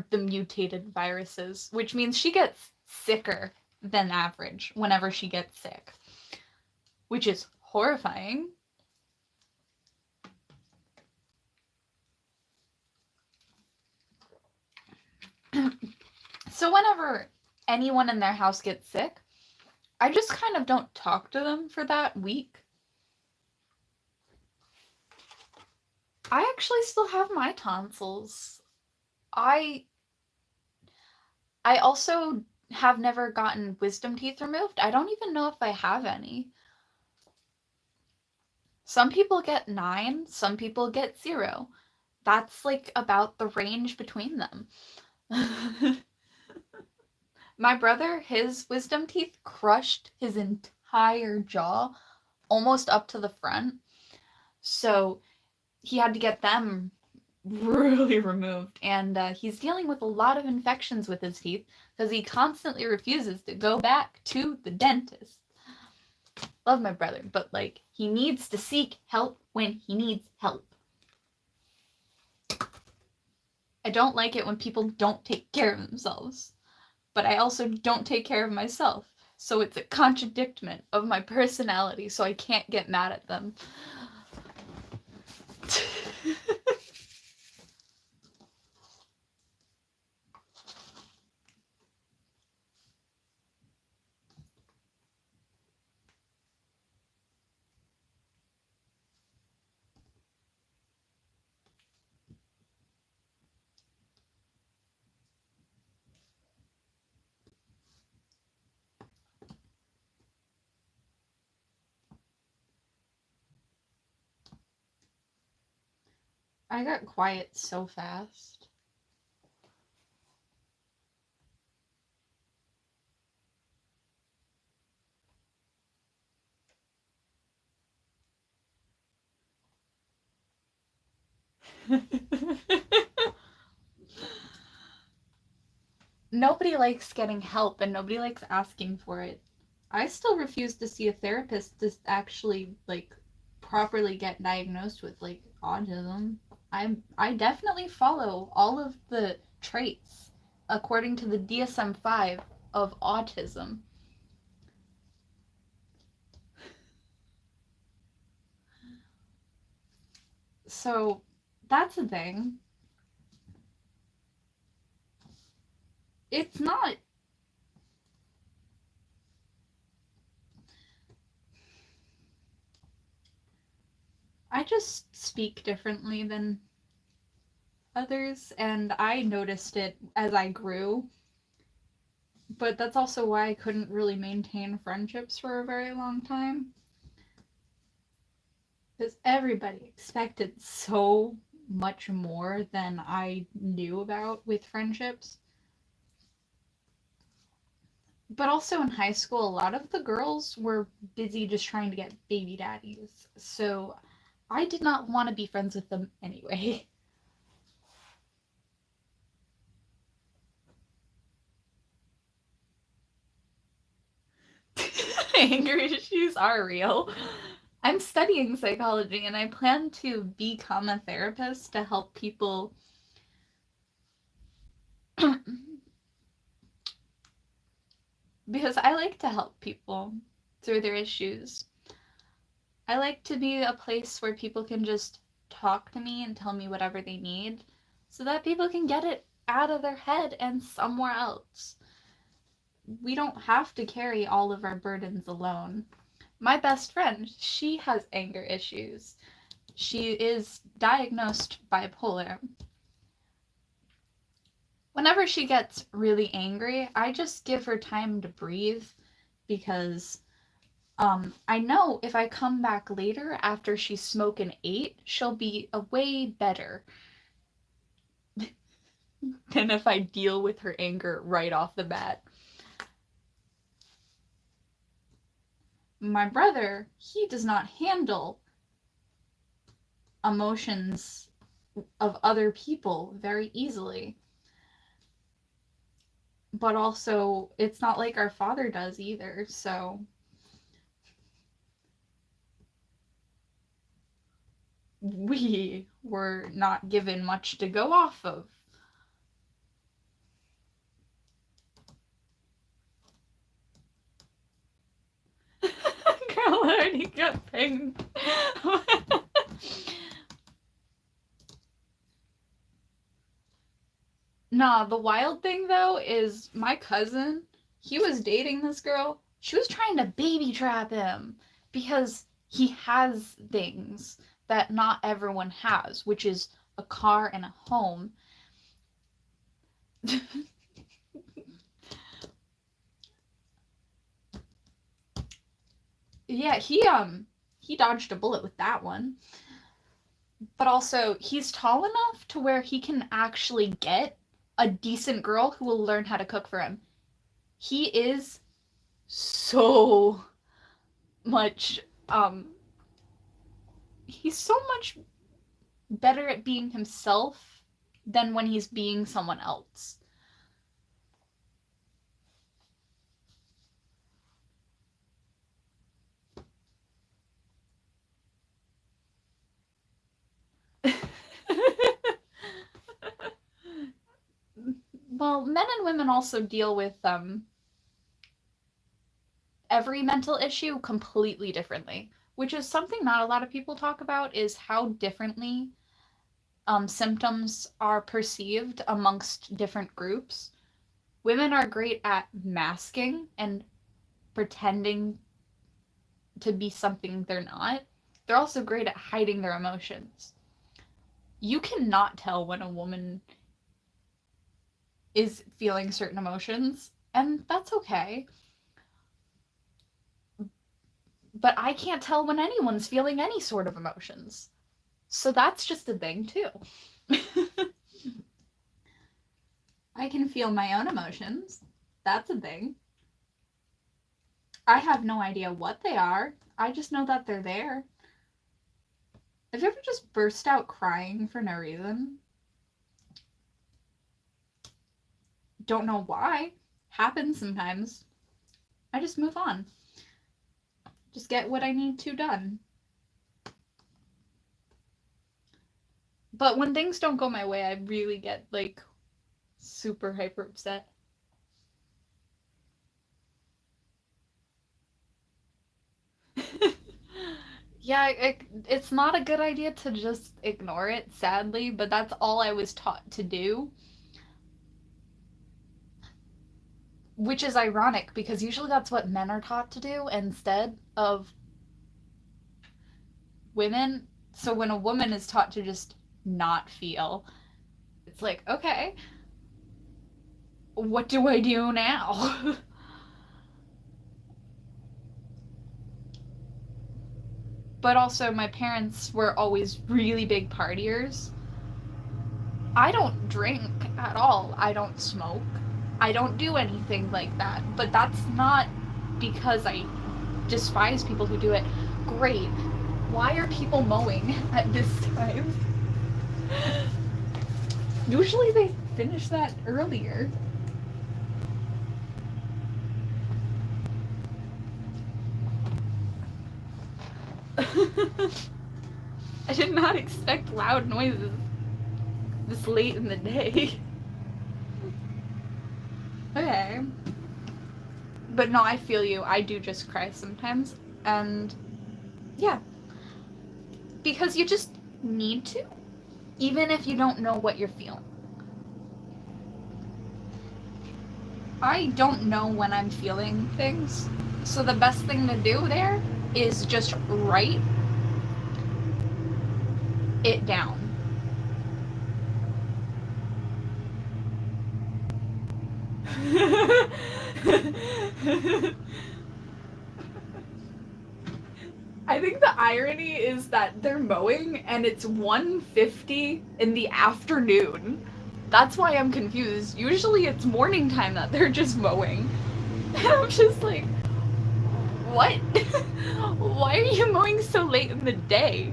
the mutated viruses, which means she gets sicker than average whenever she gets sick, which is horrifying. So whenever anyone in their house gets sick, I just kind of don't talk to them for that week. I actually still have my tonsils. I also have never gotten wisdom teeth removed. I don't even know if I have any. Some people get 9, some people get 0. That's like about the range between them. My brother, his wisdom teeth crushed his entire jaw almost up to the front. So he had to get them really removed. And he's dealing with a lot of infections with his teeth because he constantly refuses to go back to the dentist. Love my brother, but like, he needs to seek help when he needs help. I don't like it when people don't take care of themselves. But I also don't take care of myself. So it's a contradiction of my personality, so I can't get mad at them. I got quiet so fast. Nobody likes getting help and nobody likes asking for it. I still refuse to see a therapist to actually like properly get diagnosed with like autism. I definitely follow all of the traits according to the DSM-5 of autism. So that's a thing. It's not. I just speak differently than others, and I noticed it as I grew. But that's also why I couldn't really maintain friendships for a very long time. Because everybody expected so much more than I knew about with friendships. But also in high school, a lot of the girls were busy just trying to get baby daddies. So I did not want to be friends with them anyway. Anger issues are real. I'm studying psychology and I plan to become a therapist to help people because I like to help people through their issues. I like to be a place where people can just talk to me and tell me whatever they need so that people can get it out of their head and somewhere else. We don't have to carry all of our burdens alone. My best friend, she has anger issues. She is diagnosed bipolar. Whenever she gets really angry, I just give her time to breathe because I know if I come back later after she's smoking 8, she'll be a way better than if I deal with her anger right off the bat. My brother, he does not handle emotions of other people very easily. But also, it's not like our father does either, so we were not given much to go off of. Girl already got pinged. Nah, the wild thing though is my cousin, he was dating this girl. She was trying to baby trap him because he has things that not everyone has, which is a car and a home. Yeah, he dodged a bullet with that one. But also, he's tall enough to where he can actually get a decent girl who will learn how to cook for him. He is so much he's so much better at being himself than when he's being someone else. Well, men and women also deal with every mental issue completely differently, which is something not a lot of people talk about is how differently symptoms are perceived amongst different groups. Women are great at masking and pretending to be something they're not. They're also great at hiding their emotions. You cannot tell when a woman is feeling certain emotions, and that's okay. But I can't tell when anyone's feeling any sort of emotions. So that's just a thing too. I can feel my own emotions. That's a thing. I have no idea what they are. I just know that they're there. Have you ever just burst out crying for no reason? Don't know why. Happens sometimes. I just move on. Just get what I need to done. But when things don't go my way, I really get like super hyper upset. Yeah, it's not a good idea to just ignore it, sadly, but that's all I was taught to do. Which is ironic because usually that's what men are taught to do instead of women. So when a woman is taught to just not feel, it's like, okay, what do I do now? But also, my parents were always really big partiers. I don't drink at all. I don't smoke. I don't do anything like that. But that's not because I despise people who do it. Great. Why are people mowing at this time? Usually they finish that earlier. I did not expect loud noises this late in the day. Okay. But no, I feel you. I do just cry sometimes. And yeah. Because you just need to. Even if you don't know what you're feeling. I don't know when I'm feeling things. So the best thing to do there is just write it down. I think the irony is that they're mowing and it's 1:50 in the afternoon. That's why I'm confused. Usually it's morning time that they're just mowing. And I'm just like, what? Why are you mowing so late in the day?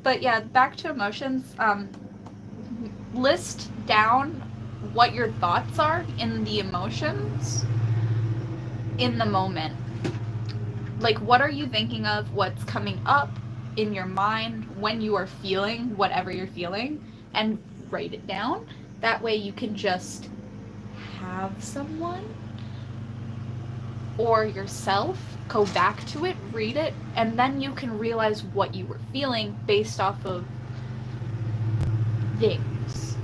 But yeah, back to emotions. List down what your thoughts are in the emotions in the moment. Like, what are you thinking of? What's coming up in your mind when you are feeling whatever you're feeling? And write it down. That way you can just have someone or yourself go back to it, read it, and then you can realize what you were feeling based off of things.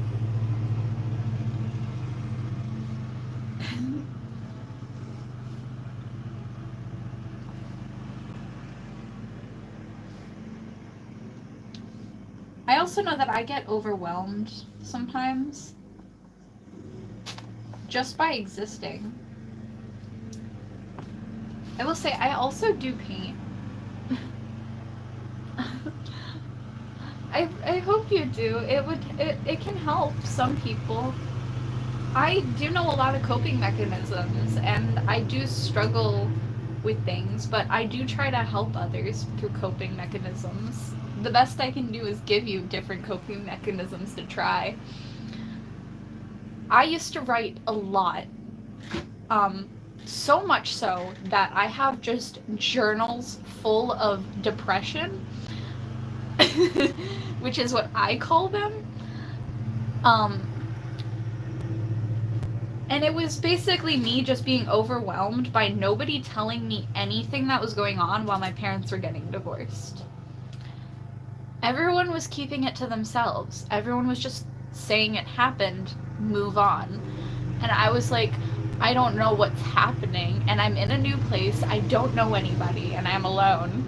I also know that I get overwhelmed sometimes just by existing. I will say I also do paint. I hope you do. It can help some people. I do know a lot of coping mechanisms and I do struggle with things, but I do try to help others through coping mechanisms. The best I can do is give you different coping mechanisms to try. I used to write a lot. So much so that I have just journals full of depression, which is what I call them. And it was basically me just being overwhelmed by nobody telling me anything that was going on while my parents were getting divorced. Everyone was keeping it to themselves. Everyone was just saying it happened, move on. And I was like, I don't know what's happening, and I'm in a new place, I don't know anybody, and I'm alone.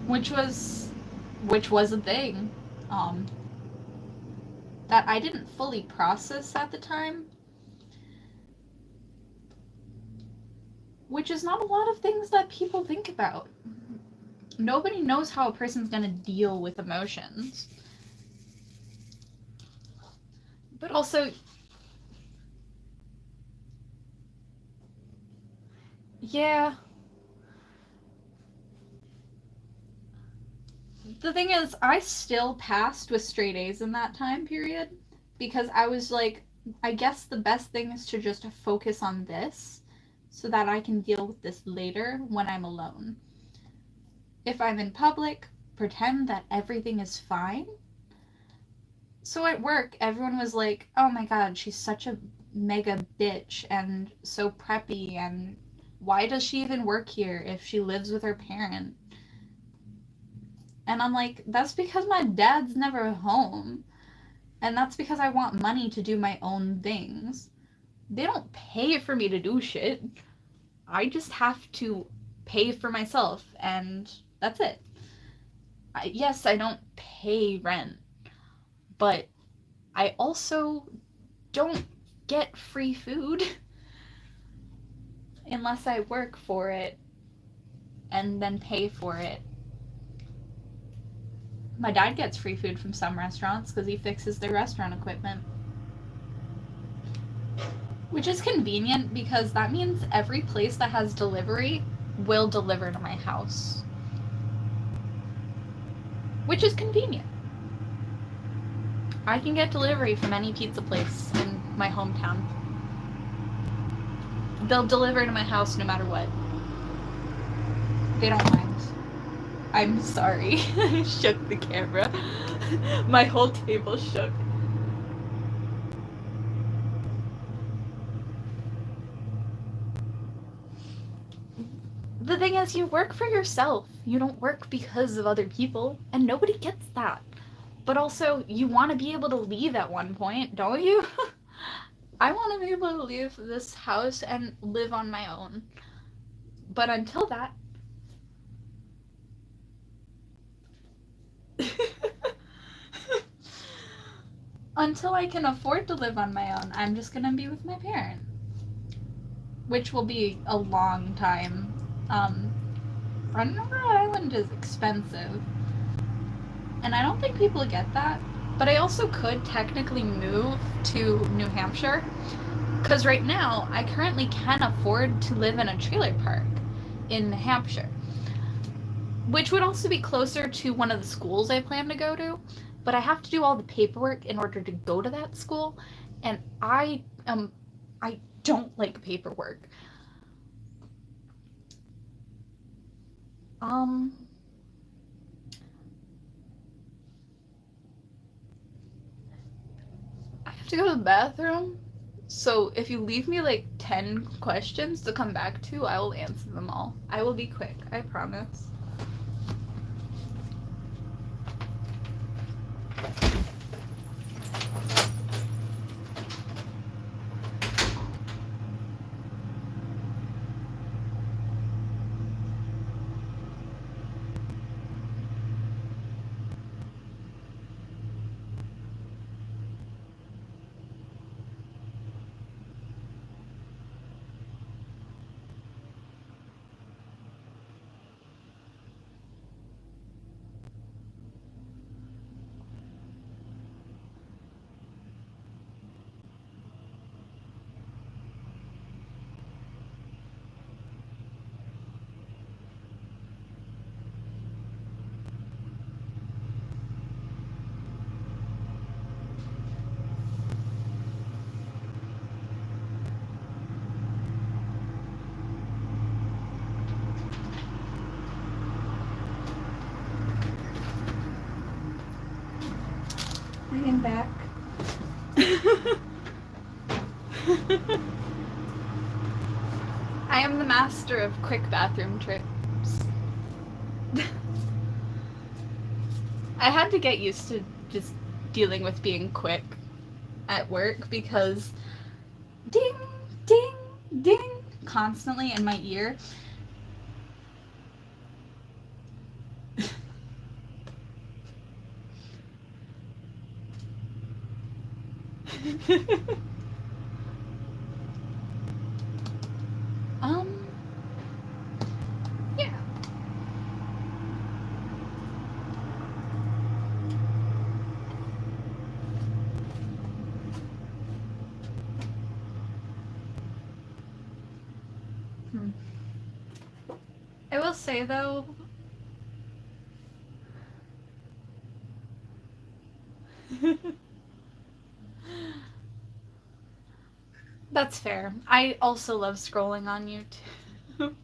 Which was a thing. That I didn't fully process at the time. which is not a lot of things that people think about. Nobody knows how a person's gonna deal with emotions. But also, yeah. The thing is, I still passed with straight A's in that time period because I was like, I guess the best thing is to just focus on this so that I can deal with this later when I'm alone. If I'm in public, pretend that everything is fine. So at work, everyone was like, oh my god, she's such a mega bitch and so preppy, and why does she even work here if she lives with her parent? And I'm like, that's because my dad's never home. And that's because I want money to do my own things. They don't pay for me to do shit. I just have to pay for myself, and that's it. Yes, I don't pay rent, but I also don't get free food unless I work for it and then pay for it. My dad gets free food from some restaurants because he fixes their restaurant equipment. Which is convenient because that means every place that has delivery will deliver to my house. Which is convenient. I can get delivery from any pizza place in my hometown. They'll deliver to my house no matter what. They don't mind. I'm sorry. I shook the camera. My whole table shook. The thing is, you work for yourself. You don't work because of other people, and nobody gets that. But also, you want to be able to leave at one point, don't you? I want to be able to leave this house and live on my own. But until that... until I can afford to live on my own, I'm just going to be with my parent. Which will be a long time. Running over Island is expensive. And I don't think people get that. But I also could technically move to New Hampshire. Because right now, I currently can afford to live in a trailer park in New Hampshire. Which would also be closer to one of the schools I plan to go to. But I have to do all the paperwork in order to go to that school. And I don't like paperwork. I have to go to the bathroom. So if you leave me like 10 questions to come back to, I will answer them all. I will be quick, I promise. I am back. I am the master of quick bathroom trips. I had to get used to just dealing with being quick at work because ding, ding, ding constantly in my ear. um I will say though, that's fair. I also love scrolling on YouTube.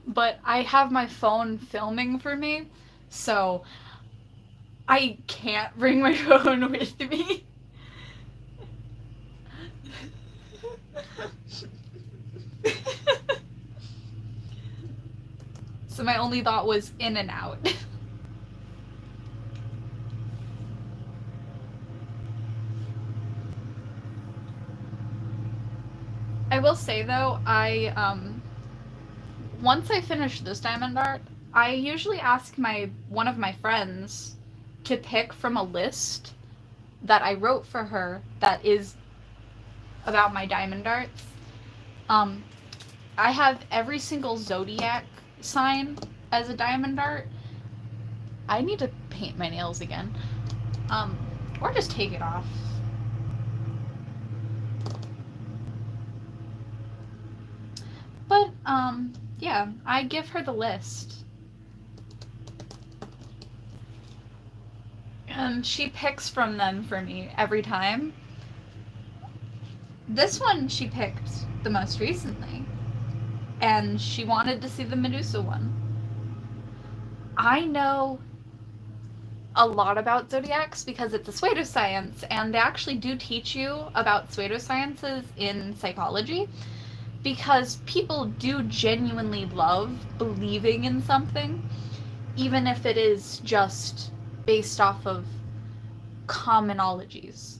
But I have my phone filming for me, so I can't bring my phone with me. So my only thought was in and out. I will say though, once I finish this diamond art, I usually ask one of my friends to pick from a list that I wrote for her that is about my diamond arts. Um, I have every single zodiac sign as a diamond art. I need to paint my nails again. Um, or just take it off. But, yeah, I give her the list. And she picks from them for me every time. This one she picked the most recently. And she wanted to see the Medusa one. I know a lot about zodiacs because it's a pseudoscience, and they actually do teach you about pseudosciences in psychology because people do genuinely love believing in something, even if it is just based off of commonologies.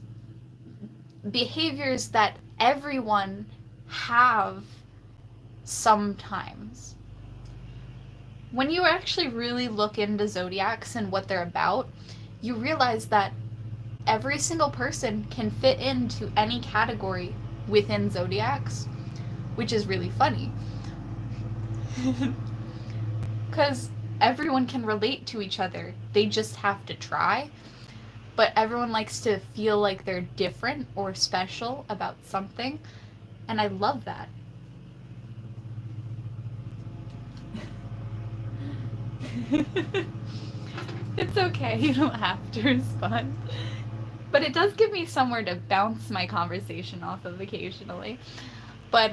Behaviors that everyone have sometimes. When you actually really look into zodiacs and what they're about, you realize that every single person can fit into any category within zodiacs, which is really funny. Because everyone can relate to each other. They just have to try. But everyone likes to feel like they're different or special about something. And I love that. It's okay, you don't have to respond. But it does give me somewhere to bounce my conversation off of occasionally. But,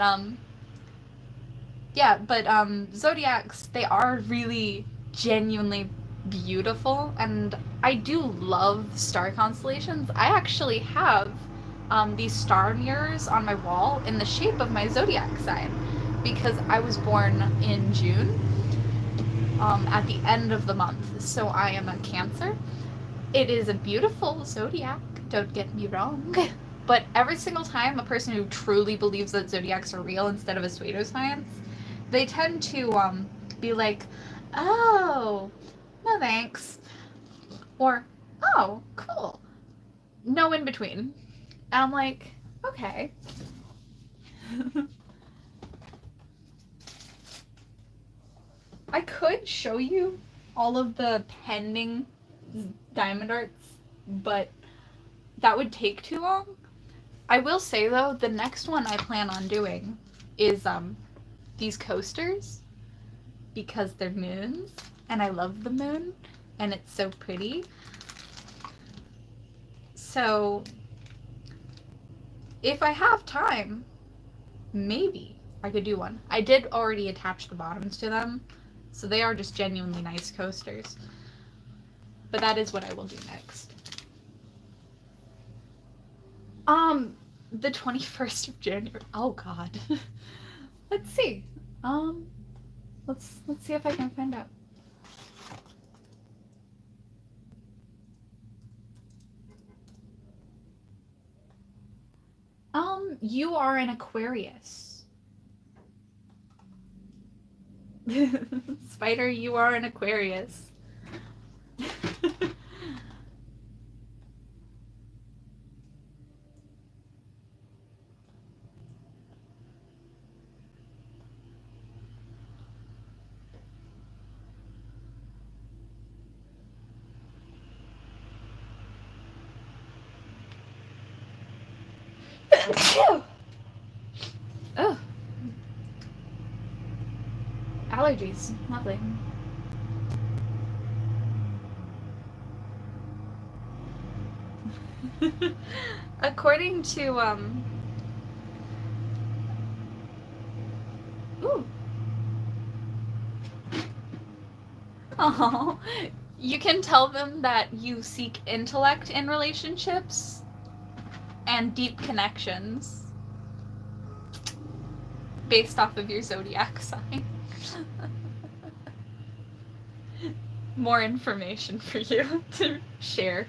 yeah, but, zodiacs, they are really genuinely beautiful, and I do love star constellations. I actually have, these star mirrors on my wall in the shape of my zodiac sign, because I was born in June, at the end of the month, so I am a Cancer. It is a beautiful zodiac, don't get me wrong. But every single time a person who truly believes that zodiacs are real instead of a pseudoscience, they tend to be like, oh, no thanks. Or, oh, cool. No in between. And I'm like, okay. I could show you all of the pending diamond arts, but that would take too long. I will say though, the next one I plan on doing is these coasters because they're moons and I love the moon and it's so pretty. So if I have time, maybe I could do one. I did already attach the bottoms to them, so they are just genuinely nice coasters. But that is what I will do next. The 21st of January. Oh God. Let's see. Let's see if I can find out. You are an Aquarius. Spider, you are an Aquarius. Oh. Allergies. Lovely. According to, Ooh. Oh, you can tell them that you seek intellect in relationships and deep connections based off of your zodiac sign. More information for you to share.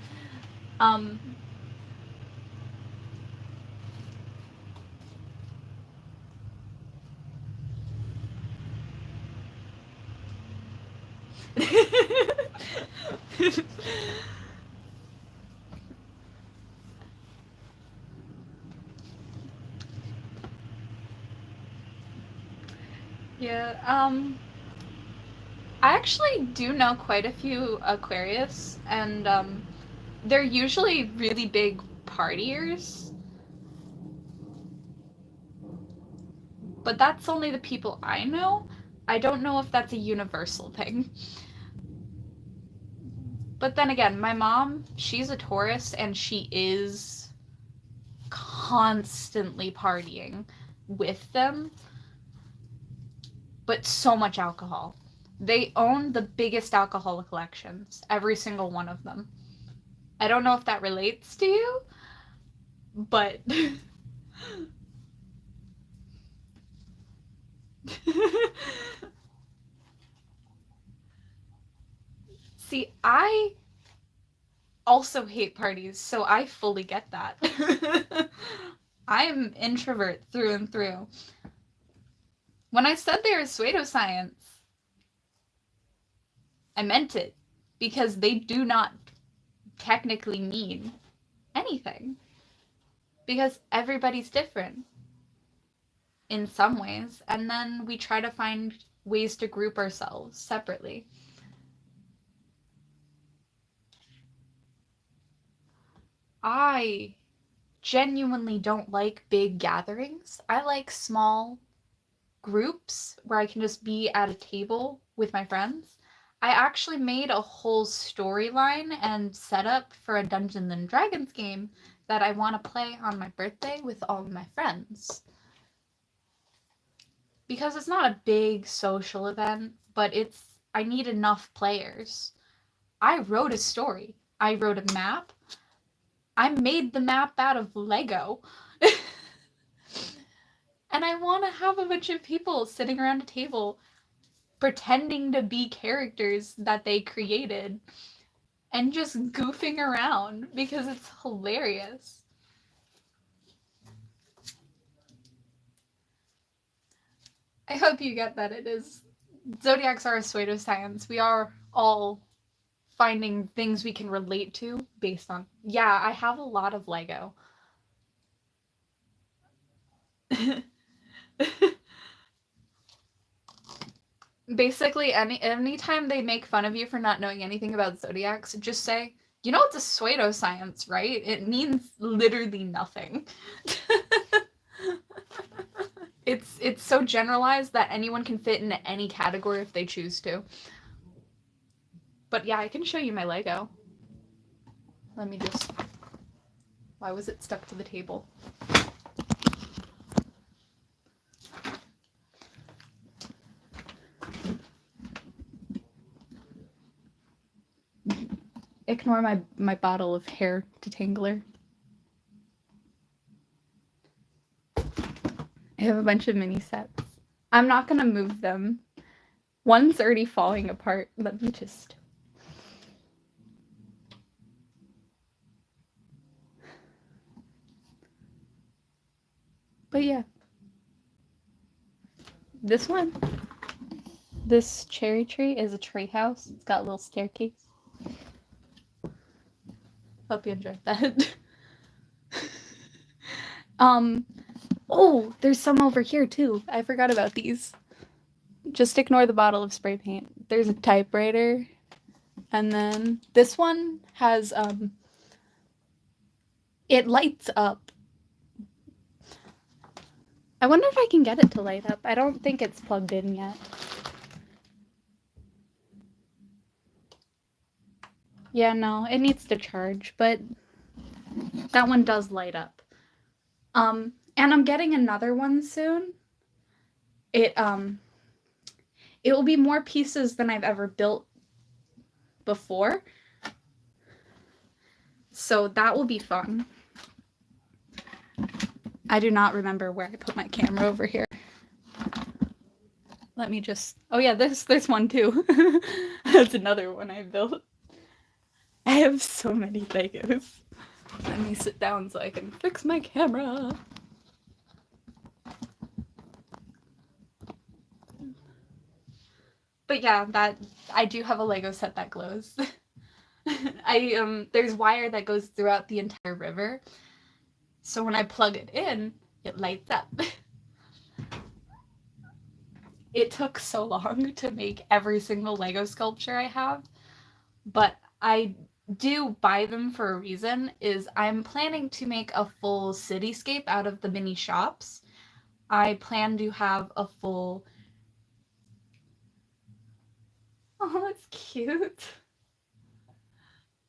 Yeah, I actually do know quite a few Aquarius, and they're usually really big partiers. But that's only the people I know. I don't know if that's a universal thing. But then again, my mom, she's a Taurus, and she is constantly partying with them, but so much alcohol. They own the biggest alcohol collections, every single one of them. I don't know if that relates to you, but see, I also hate parties, so I fully get that. I'm introvert through and through. When I said they are pseudoscience, I meant it, because they do not technically mean anything. Because everybody's different in some ways, and then we try to find ways to group ourselves separately. I genuinely don't like big gatherings. I like small groups where I can just be at a table with my friends. I actually made a whole storyline and setup for a Dungeons and Dragons game that I want to play on my birthday with all of my friends. Because it's not a big social event, but I need enough players. I wrote a story. I wrote a map. I made the map out of Lego. And I want to have a bunch of people sitting around a table pretending to be characters that they created and just goofing around because it's hilarious. I hope you get that it is. Zodiacs are a pseudoscience. We are all finding things we can relate to based on. Yeah, I have a lot of Lego. Basically, anytime they make fun of you for not knowing anything about zodiacs, just say, you know, it's a pseudoscience, right? It means literally nothing. It's so generalized that anyone can fit into any category if they choose to. But yeah, I can show you my Lego. Let me just... Why was it stuck to the table? Ignore my bottle of hair detangler. I have a bunch of mini sets. I'm not gonna move them. One's already falling apart. Let me just... But yeah. This one. This cherry tree is a tree house. It's got a little staircase. Hope you enjoyed that. Oh, there's some over here too. I forgot about these. Just ignore the bottle of spray paint. There's a typewriter. And then this one has, it lights up. I wonder if I can get it to light up. I don't think it's plugged in yet. Yeah, no, it needs to charge, but that one does light up. And I'm getting another one soon. It it will be more pieces than I've ever built before. So that will be fun. I do not remember where I put my camera over here. Let me just. Oh yeah, there's one too. That's another one I built. I have so many Legos. Let me sit down so I can fix my camera. But yeah, that I do have a Lego set that glows. There's wire that goes throughout the entire river. So when I plug it in, it lights up. It took so long to make every single Lego sculpture I have, but I do buy them for a reason. Is I'm planning to make a full cityscape out of the mini shops. I plan to have a full. Oh, that's cute.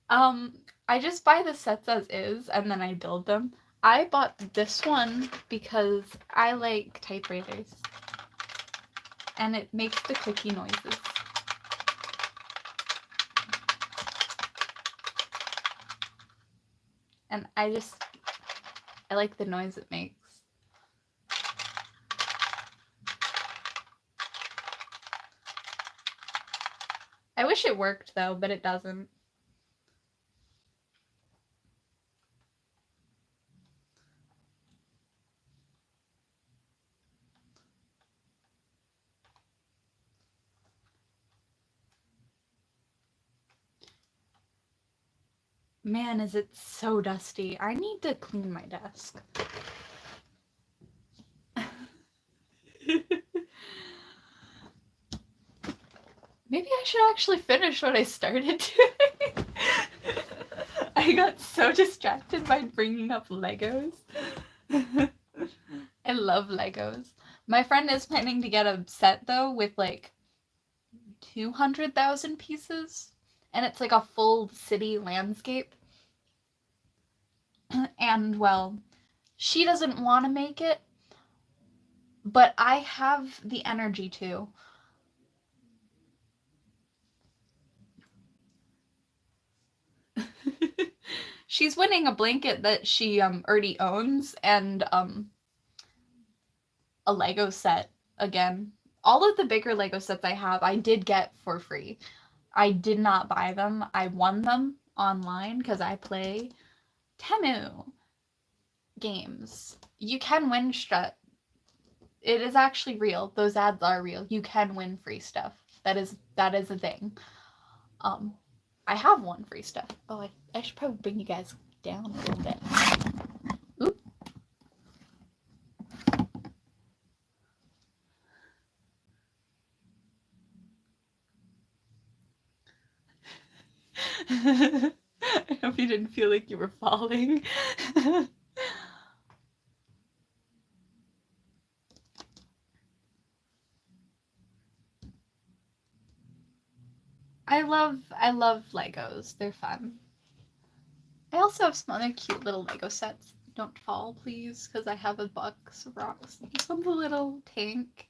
Um, I just buy the sets as is and then I build them. I bought this one because I like typewriters. And it makes the clicky noises. And I like the noise it makes. I wish it worked though, but it doesn't. Man, is it so dusty. I need to clean my desk. Maybe I should actually finish what I started doing. I got so distracted by bringing up Legos. I love Legos. My friend is planning to get a set though with like 200,000 pieces, and it's like a full city landscape. And well, she doesn't want to make it, but I have the energy to. She's winning a blanket that she already owns and a Lego set again. All of the bigger Lego sets I have, I did get for free. I did not buy them. I won them online because I play Temu games. You can win stuff. It is actually real. Those ads are real. You can win free stuff. That is a thing. I have won free stuff. Oh, I should probably bring you guys down a little bit. Oop. I hope you didn't feel like you were falling. I love Legos. They're fun. I also have some other cute little Lego sets. Don't fall, please, because I have a box of rocks. This one's a little tank.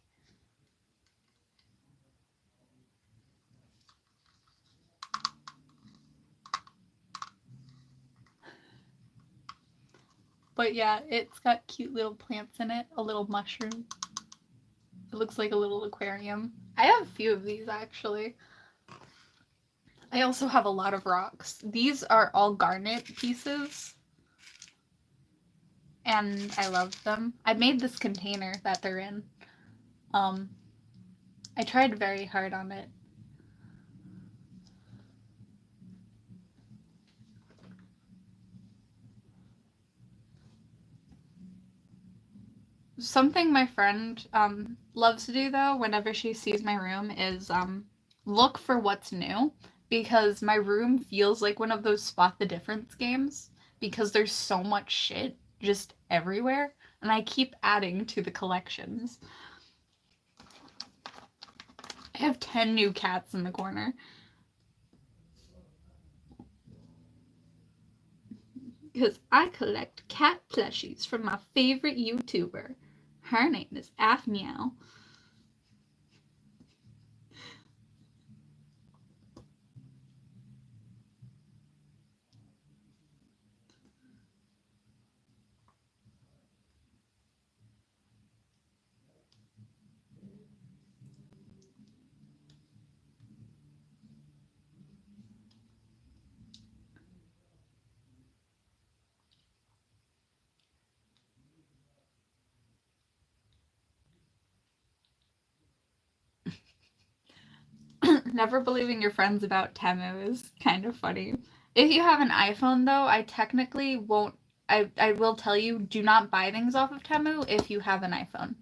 But yeah, it's got cute little plants in it. A little mushroom. It looks like a little aquarium. I have a few of these actually. I also have a lot of rocks. These are all garnet pieces. And I love them. I made this container that they're in. I tried very hard on it. Something my friend loves to do though, whenever she sees my room, is look for what's new, because my room feels like one of those spot the difference games because there's so much shit just everywhere, and I keep adding to the collections. I have 10 new cats in the corner. Because I collect cat plushies from my favorite YouTuber. Her name is Meow. Never believing your friends about Temu is kind of funny. If you have an iPhone, though, I technically won't. I will tell you, do not buy things off of Temu if you have an iPhone.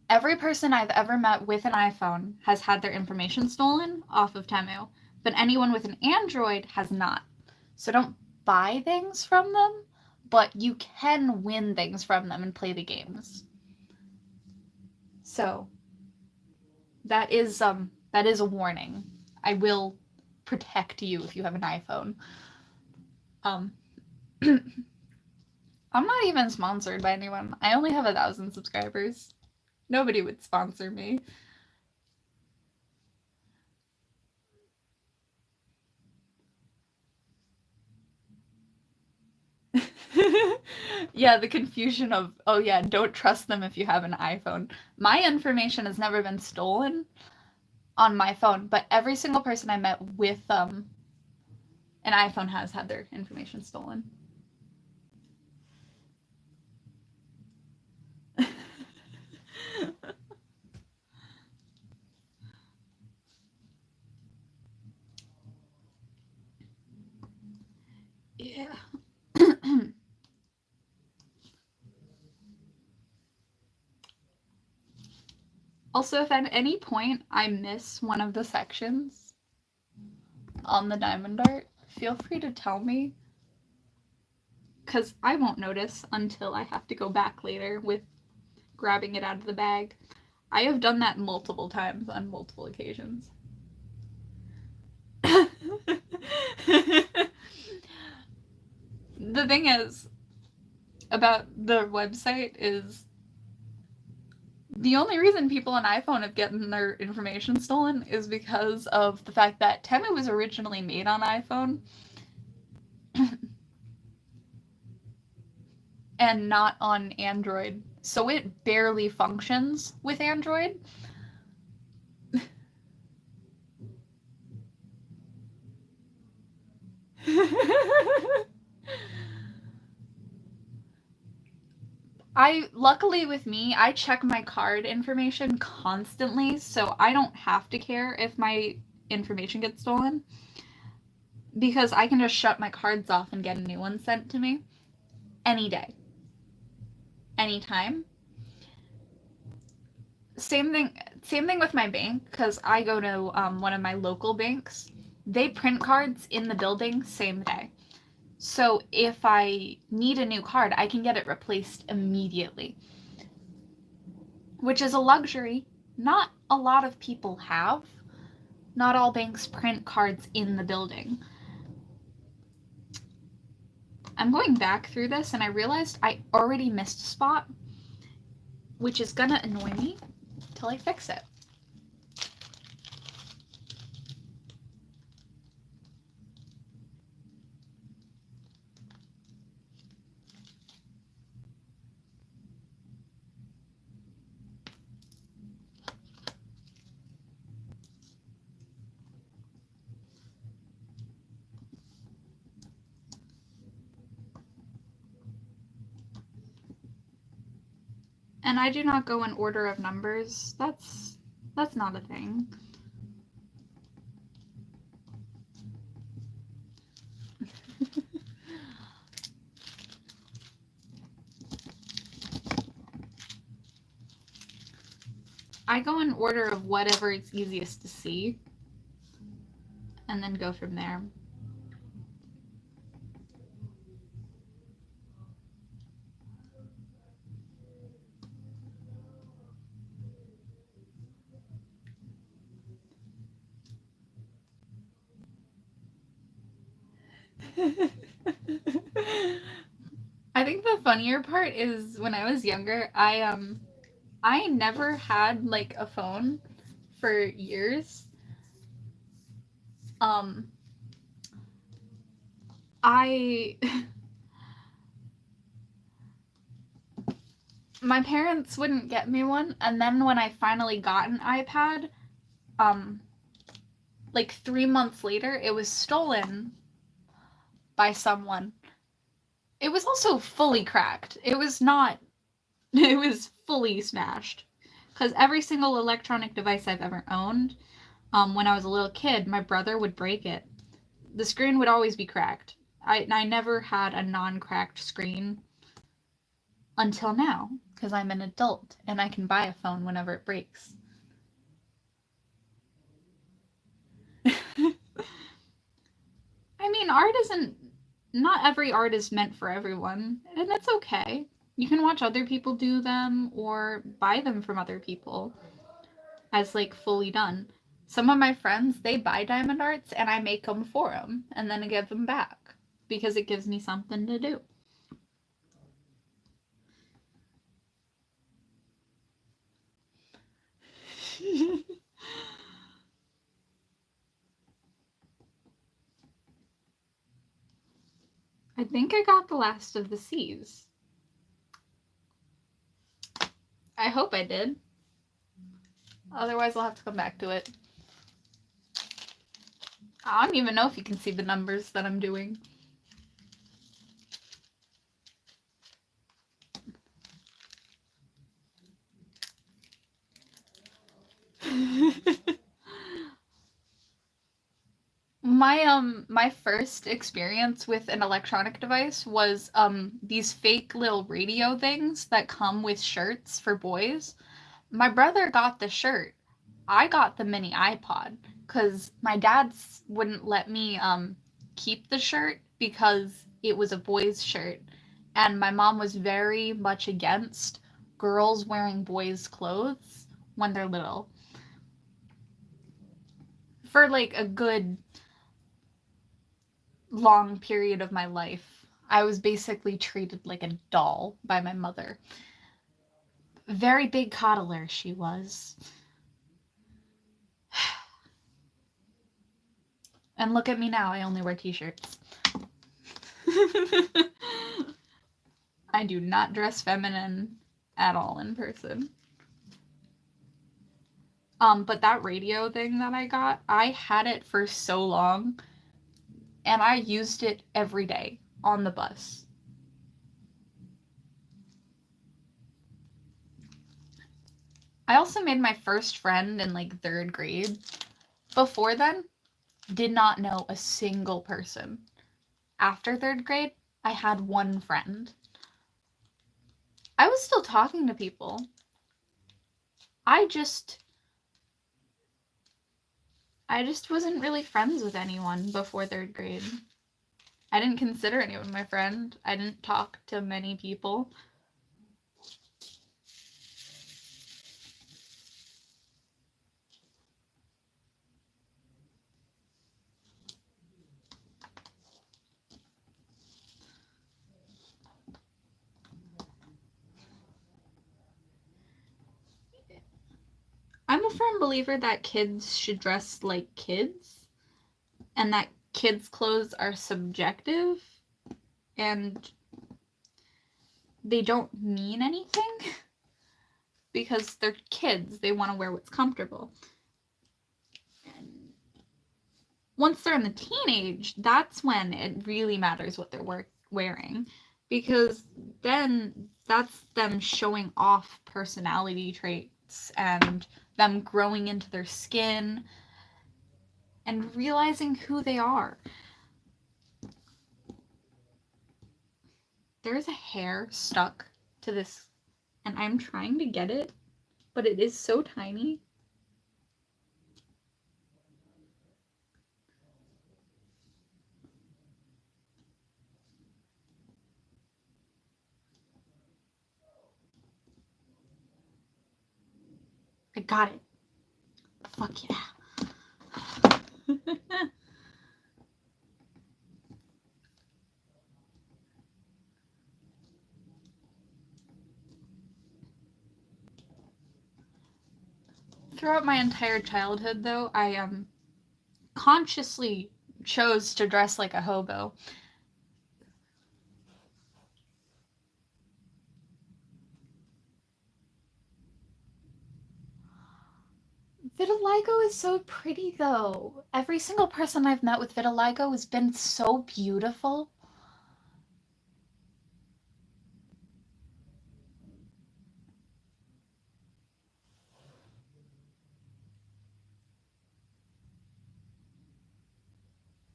Every person I've ever met with an iPhone has had their information stolen off of Temu, but anyone with an Android has not. So don't buy things from them, but you can win things from them and play the games. So that is a warning. I will protect you if you have an iPhone. I'm not even sponsored by anyone. I only have 1,000 subscribers. Nobody would sponsor me. Yeah, the confusion of, oh yeah, don't trust them if you have an iPhone. My information has never been stolen on my phone, but every single person I met with an iPhone has had their information stolen. Yeah. Also, if at any point I miss one of the sections on the diamond art, feel free to tell me, because I won't notice until I have to go back later with grabbing it out of the bag. I have done that multiple times on multiple occasions. The thing is about the website is the only reason people on iPhone have gotten their information stolen is because of the fact that Temu was originally made on iPhone and not on Android. So it barely functions with Android. Luckily with me, I check my card information constantly, so I don't have to care if my information gets stolen because I can just shut my cards off and get a new one sent to me any day, anytime. Same thing with my bank, because I go to one of my local banks. They print cards in the building same day. So if I need a new card, I can get it replaced immediately, which is a luxury not a lot of people have. Not all banks print cards in the building. I'm going back through this and I realized I already missed a spot, which is gonna annoy me till I fix it. And I do not go in order of numbers. That's not a thing. I go in order of whatever is easiest to see and then go from there. the funnier part is when I was younger, I never had like a phone for years. Um I my parents wouldn't get me one, and then when I finally got an iPad, um like 3 months later it was stolen by someone. It was also fully cracked. It was not it was fully smashed. Cuz every single electronic device I've ever owned, when I was a little kid, my brother would break it. The screen would always be cracked. I never had a non-cracked screen until now, because I'm an adult and I can buy a phone whenever it breaks. I mean, art isn't. Not every art is meant for everyone, and that's okay. You can watch other people do them or buy them from other people as like fully done. Some of my friends, they buy diamond arts and I make them for them and then I give them back because it gives me something to do. I think I got the last of the C's. I hope I did. Otherwise, I'll have to come back to it. I don't even know if you can see the numbers that I'm doing. My first experience with an electronic device was these fake little radio things that come with shirts for boys. My brother got the shirt. I got the mini iPod cuz my dad wouldn't let me keep the shirt because it was a boy's shirt and my mom was very much against girls wearing boys' clothes when they're little. For like a good long period of my life, I was basically treated like a doll by my mother. Very big coddler she was. And look at me now, I only wear t-shirts. I do not dress feminine at all in person. But that radio thing that I got, I had it for so long, and I used it every day on the bus. I also made my first friend in like 3rd grade. Before then, did not know a single person. After 3rd grade, I had one friend. I was still talking to people. I just wasn't really friends with anyone before 3rd grade. I didn't consider anyone my friend. I didn't talk to many people. I'm a firm believer that kids should dress like kids and that kids' clothes are subjective and they don't mean anything because they're kids. They want to wear what's comfortable. And once they're in the teenage, that's when it really matters what they're wearing because then that's them showing off personality traits and them growing into their skin and realizing who they are. There's a hair stuck to this, and I'm trying to get it, but it is so tiny. I got it. Fuck yeah. throughout my entire childhood, though, I consciously chose to dress like a hobo. Vitiligo is so pretty, though. Every single person I've met with vitiligo has been so beautiful.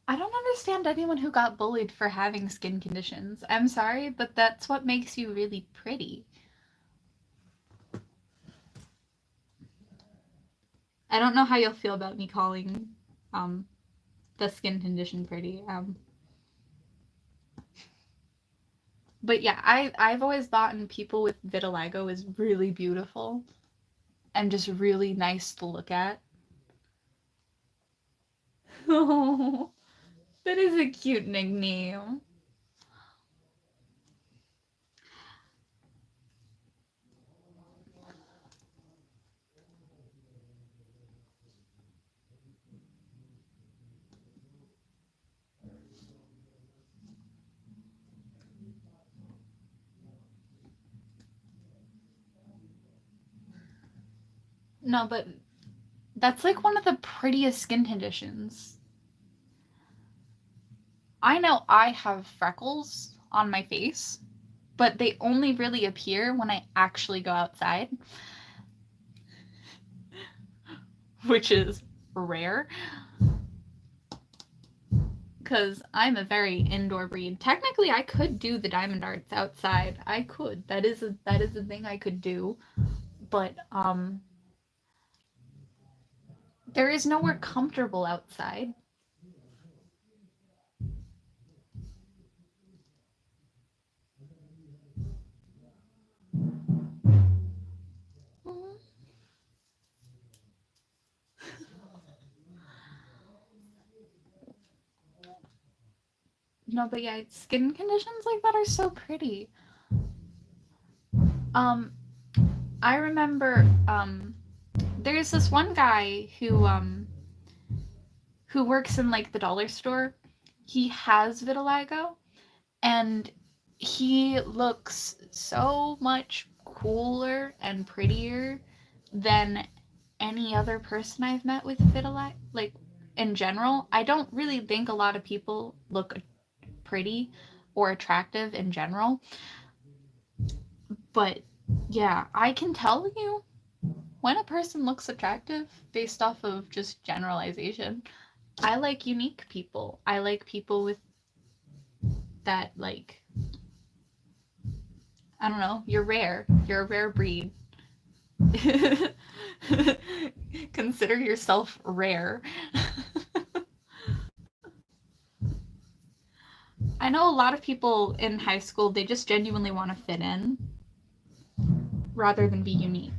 I don't understand anyone who got bullied for having skin conditions. I'm sorry, but that's what makes you really pretty. I don't know how you'll feel about me calling the skin condition pretty. But yeah, I've always thought people with vitiligo is really beautiful and just really nice to look at. Oh, that is a cute nickname. No, but that's like one of the prettiest skin conditions. I know I have freckles on my face, but they only really appear when I actually go outside, which is rare. Because I'm a very indoor breed. Technically, I could do the diamond arts outside. I could. That is a thing I could do. But there is nowhere comfortable outside. No, but yeah, skin conditions like that are so pretty. I remember there's this one guy who works in like the dollar store. He has vitiligo, and he looks so much cooler and prettier than any other person I've met with vitiligo. Like in general, I don't really think a lot of people look pretty or attractive in general. But yeah, I can tell you when a person looks attractive based off of just generalization. I like unique people. I like people with that, like, I don't know, you're rare. You're a rare breed. Consider yourself rare. I know a lot of people in high school, they just genuinely want to fit in rather than be unique.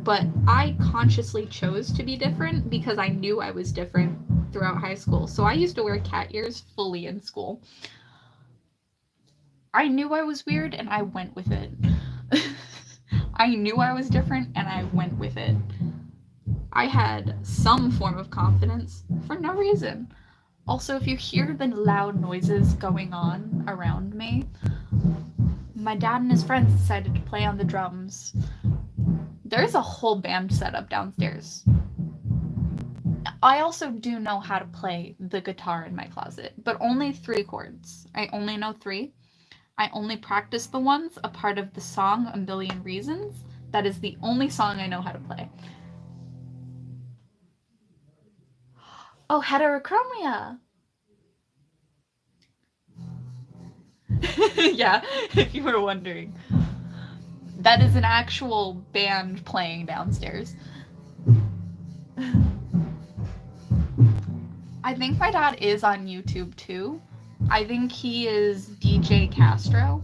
But I consciously chose to be different because I knew I was different throughout high school. So I used to wear cat ears fully in school. I knew I was weird and I went with it. I knew I was different and I went with it. I had some form of confidence for no reason. Also, if you hear the loud noises going on around me, my dad and his friends decided to play on the drums. There's a whole band set up downstairs. I also do know how to play the guitar in my closet, but only 3 chords. I only know 3. I only practice the ones a part of the song A Million Reasons. That is the only song I know how to play. Oh, heterochromia! Yeah, if you were wondering. That is an actual band playing downstairs. I think my dad is on YouTube too. I think he is DJ Castro.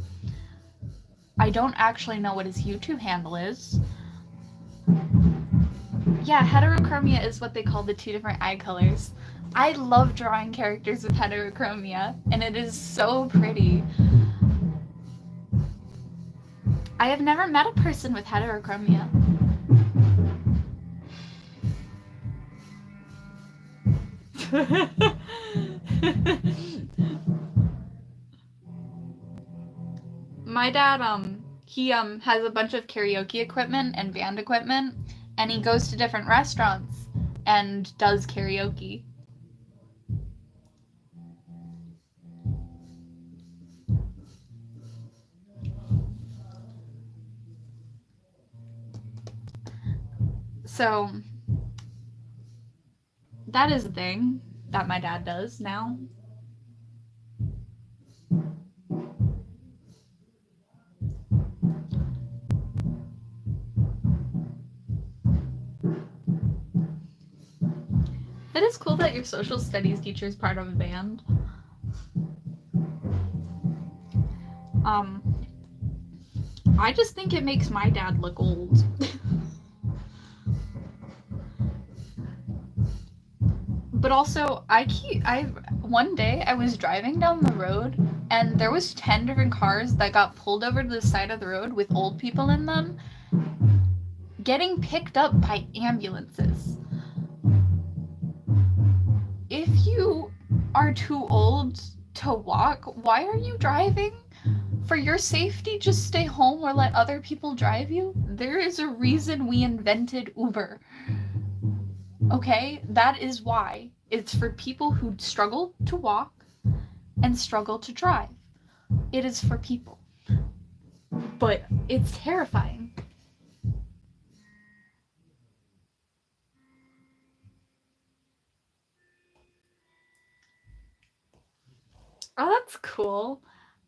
I don't actually know what his YouTube handle is. Yeah, heterochromia is what they call the 2 different eye colors. I love drawing characters with heterochromia, and it is so pretty. I have never met a person with heterochromia. My dad, he has a bunch of karaoke equipment and band equipment, and he goes to different restaurants and does karaoke. So that is a thing that my dad does now. It is cool that your social studies teacher is part of a band. Um, I just think it makes my dad look old. But also, one day I was driving down the road and there was 10 different cars that got pulled over to the side of the road with old people in them getting picked up by ambulances. If you are too old to walk, why are you driving? For your safety, just stay home or let other people drive you. There is a reason we invented Uber. Okay? That is why. It's for people who struggle to walk and struggle to drive. It is for people. But it's terrifying. Oh, that's cool.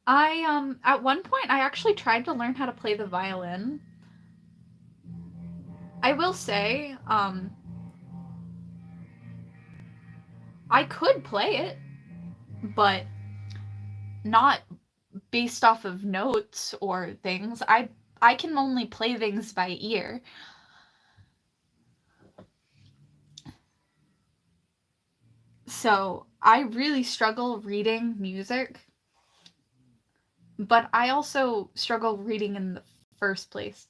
I at one point I actually tried to learn how to play the violin. I will say, I could play it, but not based off of notes or things. I can only play things by ear. So, I really struggle reading music, but I also struggle reading in the first place.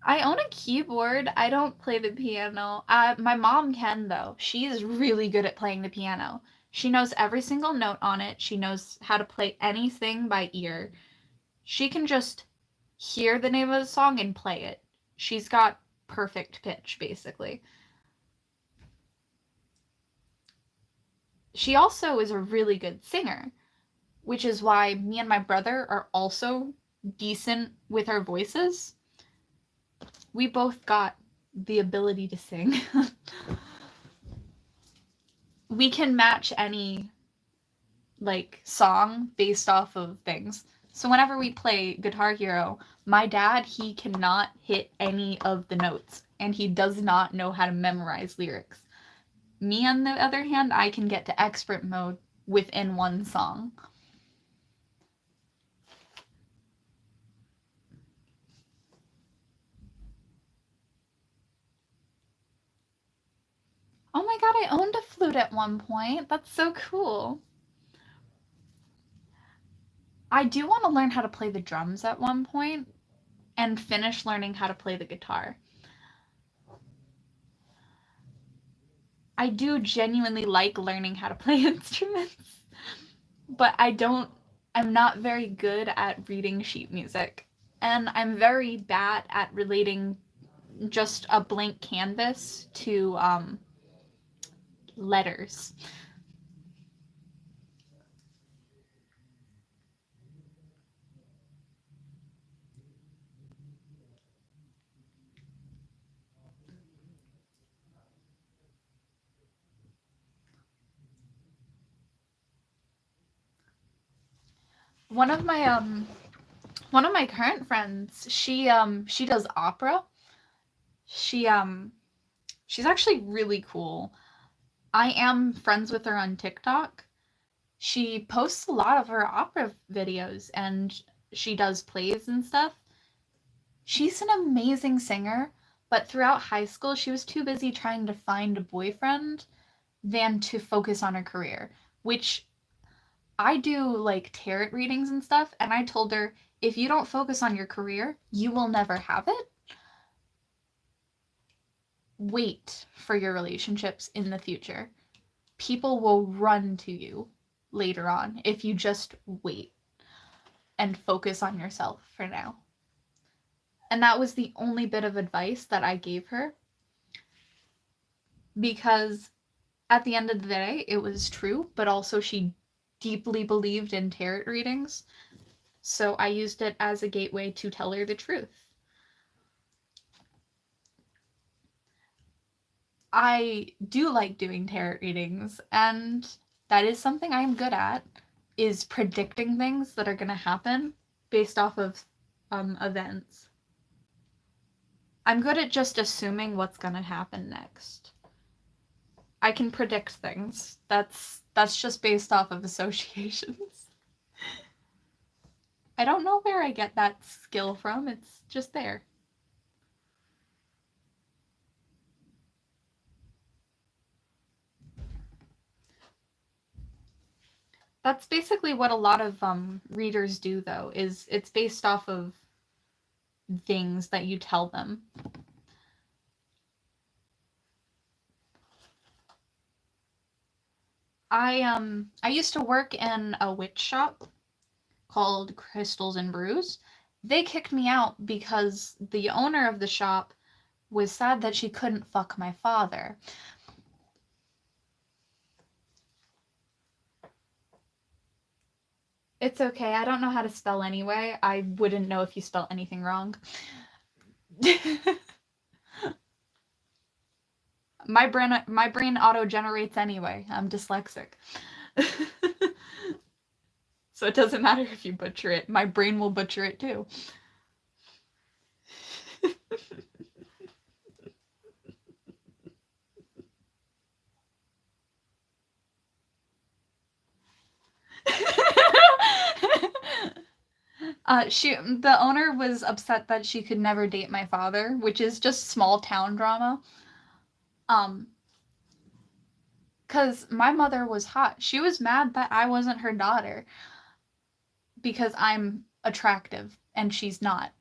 I own a keyboard. I don't play the piano. My mom can, though. She is really good at playing the piano. She knows every single note on it. She knows how to play anything by ear. She can just hear the name of the song and play it. She's got perfect pitch, basically. She also is a really good singer, which is why me and my brother are also decent with our voices. We both got the ability to sing. We can match any like song based off of things. So whenever we play Guitar Hero, my dad, he cannot hit any of the notes and he does not know how to memorize lyrics. Me, on the other hand, I can get to expert mode within one song. Oh my god, I owned a flute at one point. That's so cool. I do want to learn how to play the drums at one point and finish learning how to play the guitar. I do genuinely like learning how to play instruments, but I'm not very good at reading sheet music. And I'm very bad at relating just a blank canvas to letters. One of my one of my current friends, she does opera. She's actually really cool. I am friends with her on TikTok. She posts a lot of her opera videos and she does plays and stuff. She's an amazing singer, but throughout high school, she was too busy trying to find a boyfriend than to focus on her career, which I do like tarot readings and stuff, and I told her if you don't focus on your career, you will never have it. wait for your relationships in the future. People will run to you later on if you just wait and focus on yourself for now. And that was the only bit of advice that I gave her, because at the end of the day, it was true, but also she deeply believed in tarot readings. So I used it as a gateway to tell her the truth. I do like doing tarot readings, and that is something I'm good at, is predicting things that are going to happen based off of events. I'm good at just assuming what's going to happen next. I can predict things. That's just based off of associations. I don't know where I get that skill from. It's just there. That's basically what a lot of readers do, though, is it's based off of things that you tell them. I used to work in a witch shop called Crystals and Brews. They kicked me out because the owner of the shop was sad that she couldn't fuck my father. It's okay. I don't know how to spell anyway. I wouldn't know if you spell anything wrong. My brain auto-generates anyway. I'm dyslexic. So it doesn't matter if you butcher it. My brain will butcher it too. The owner was upset that she could never date my father, which is just small town drama. Cause my mother was hot. She was mad that I wasn't her daughter because I'm attractive and she's not.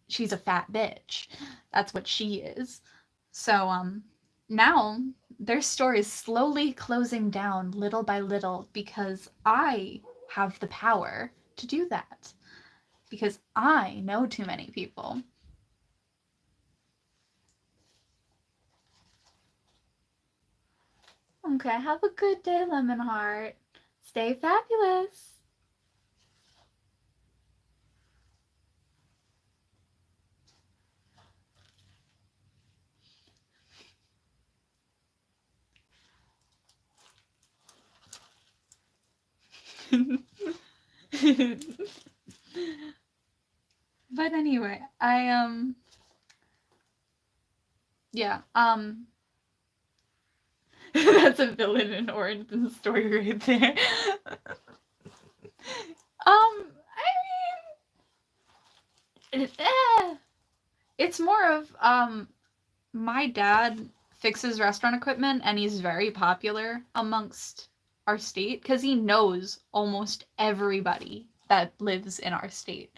She's a fat bitch. That's what she is. So now their store is slowly closing down little by little because I have the power to do that. Because I know too many people. Okay, have a good day, Lemonheart. Stay fabulous. But anyway, yeah, that's a villain in origin story right there. I mean, it's more of my dad fixes restaurant equipment and he's very popular amongst our state because he knows almost everybody that lives in our state.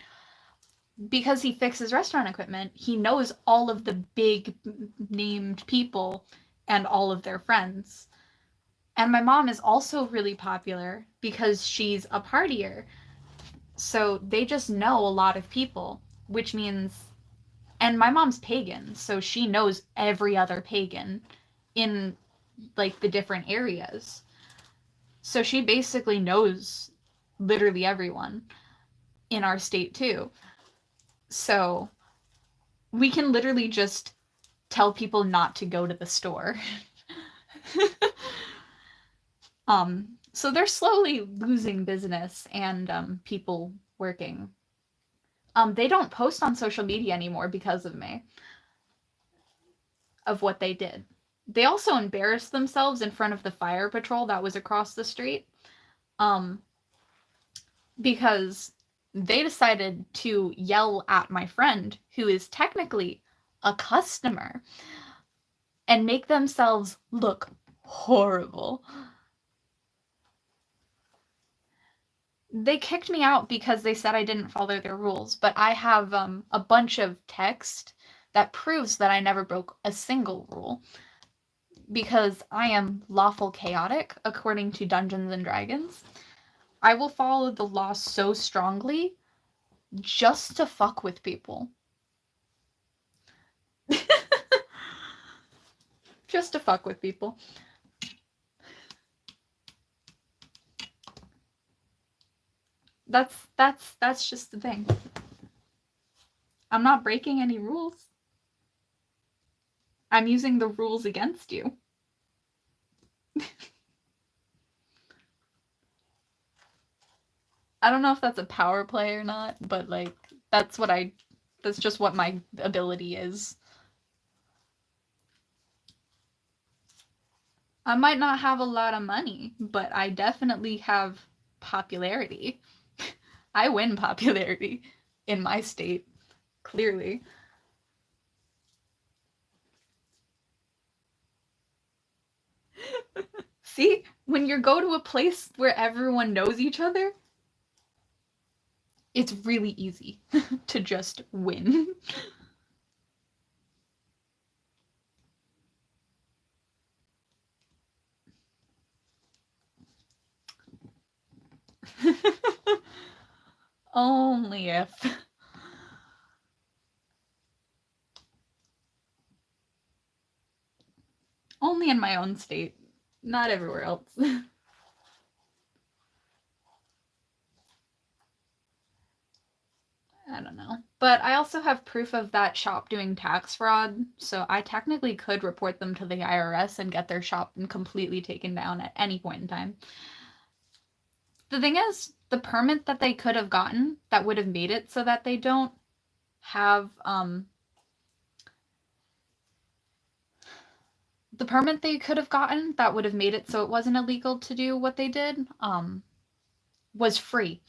Because he fixes restaurant equipment, he knows all of the big named people and all of their friends. And my mom is also really popular because she's a partier. So they just know a lot of people, which means, and my mom's pagan, so she knows every other pagan in like the different areas. So she basically knows literally everyone in our state too. So we can literally just tell people not to go to the store. So they're slowly losing business and people working. They don't post on social media anymore because of me, of what they did. They also embarrassed themselves in front of the fire patrol that was across the street, because they decided to yell at my friend, who is technically a customer, and make themselves look horrible. They kicked me out because they said I didn't follow their rules, but I have a bunch of text that proves that I never broke a single rule. Because I am lawful chaotic, according to Dungeons and Dragons. I will follow the law so strongly just to fuck with people. Just to fuck with people. That's just the thing. I'm not breaking any rules. I'm using the rules against you. I don't know if that's a power play or not, but like that's just what my ability is. I might not have a lot of money, but I definitely have popularity. I win popularity in my state, clearly. See, when you go to a place where everyone knows each other, it's really easy to just win. Only if. Only in my own state, not everywhere else. I don't know. But I also have proof of that shop doing tax fraud, so I technically could report them to the IRS and get their shop completely taken down at any point in time. The thing is, the permit that they could have gotten that would have made it so that they don't have, the permit they could have gotten that would have made it so it wasn't illegal to do what they did, was free.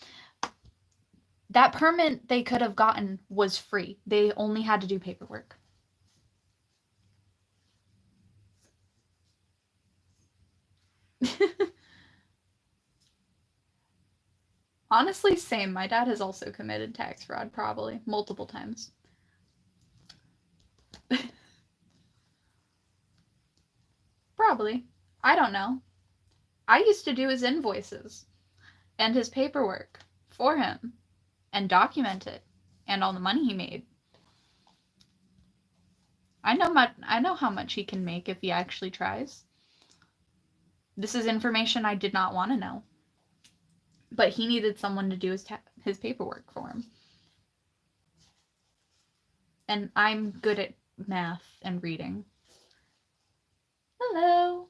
That permit they could have gotten was free. They only had to do paperwork. Honestly, same. My dad has also committed tax fraud, probably multiple times. Probably. I don't know. I used to do his invoices and his paperwork for him and document it and all the money he made. I know how much he can make if he actually tries. This is information I did not want to know. But he needed someone to do his paperwork for him. And I'm good at math and reading. Hello.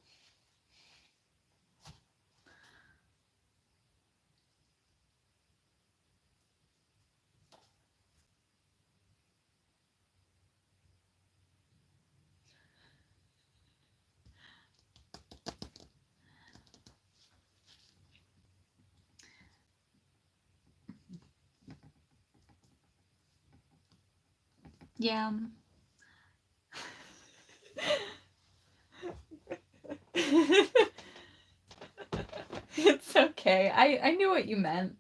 Yeah. It's okay. I knew what you meant.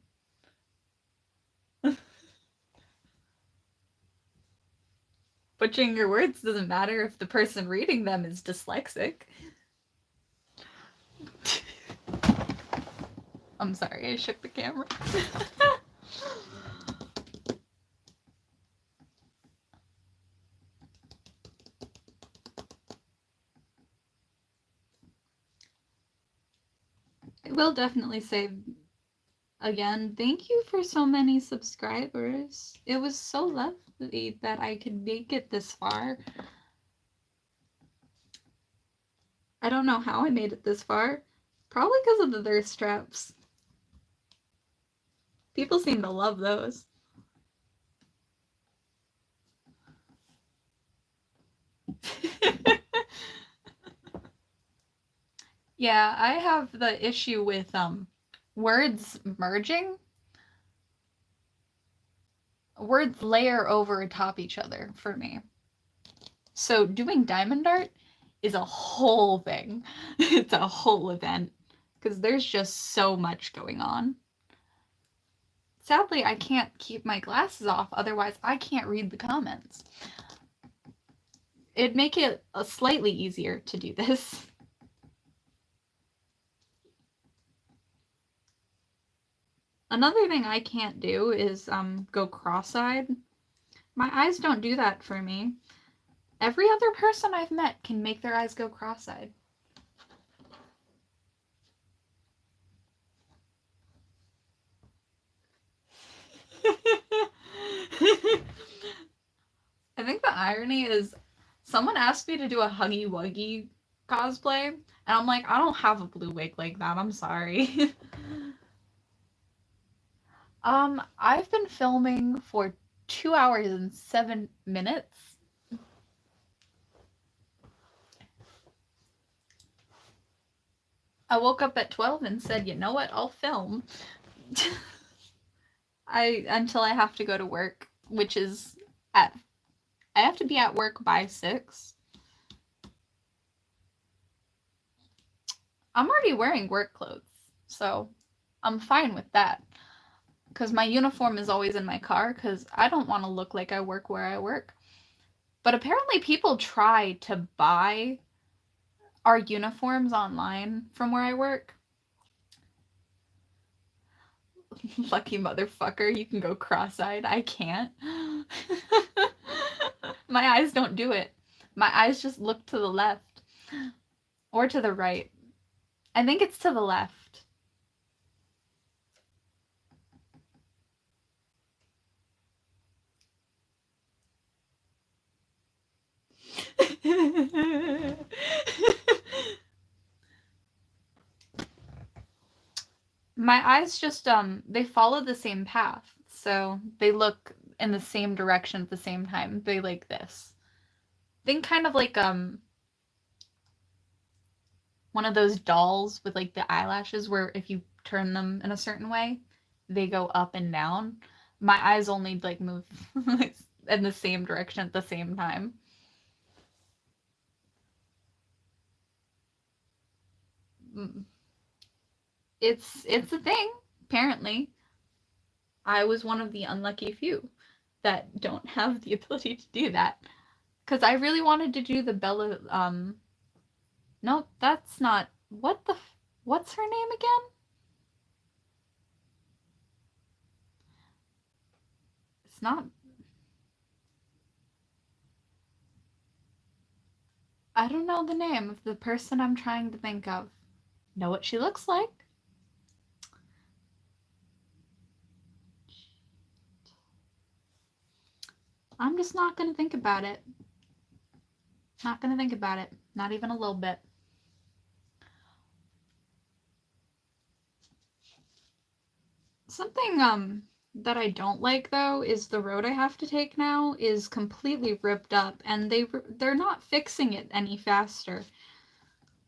Butchering your words doesn't matter if the person reading them is dyslexic. I'm sorry, I shook the camera. I will definitely say again, thank you for so many subscribers. It was so lovely that I could make it this far. I don't know how I made it this far. Probably because of the thirst traps. People seem to love those. Yeah, I have the issue with words merging. Words layer over atop each other for me. So doing diamond art is a whole thing. It's a whole event because there's just so much going on. Sadly, I can't keep my glasses off, otherwise I can't read the comments. It'd make it slightly easier to do this. Another thing I can't do is go cross-eyed. My eyes don't do that for me. Every other person I've met can make their eyes go cross-eyed. I think the irony is someone asked me to do a Huggy Wuggy cosplay, and I'm like, I don't have a blue wig like that. I'm sorry. I've been filming for 2 hours and 7 minutes. I woke up at 12 and said, you know what, I'll film. Until I have to go to work, which is I have to be at work by 6. I'm already wearing work clothes, so I'm fine with that. Because my uniform is always in my car, because I don't want to look like I work where I work. But apparently people try to buy our uniforms online from where I work. Lucky motherfucker, you can go cross-eyed. I can't. My eyes don't do it. My eyes just look to the left. Or to the right. I think it's to the left. My eyes just they follow the same path, so they look in the same direction at the same time. They like this. Think kind of like one of those dolls with like the eyelashes where if you turn them in a certain way, they go up and down. My eyes only like move in the same direction at the same time. It's a thing, apparently. I was one of the unlucky few that don't have the ability to do that. Because I really wanted to do the Bella, no, that's not, what's her name again? It's not, I don't know the name of the person I'm trying to think of. Know what she looks like. I'm just not gonna think about it. Not gonna think about it. Not even a little bit. Something that I don't like though is the road I have to take now is completely ripped up, and they're not fixing it any faster.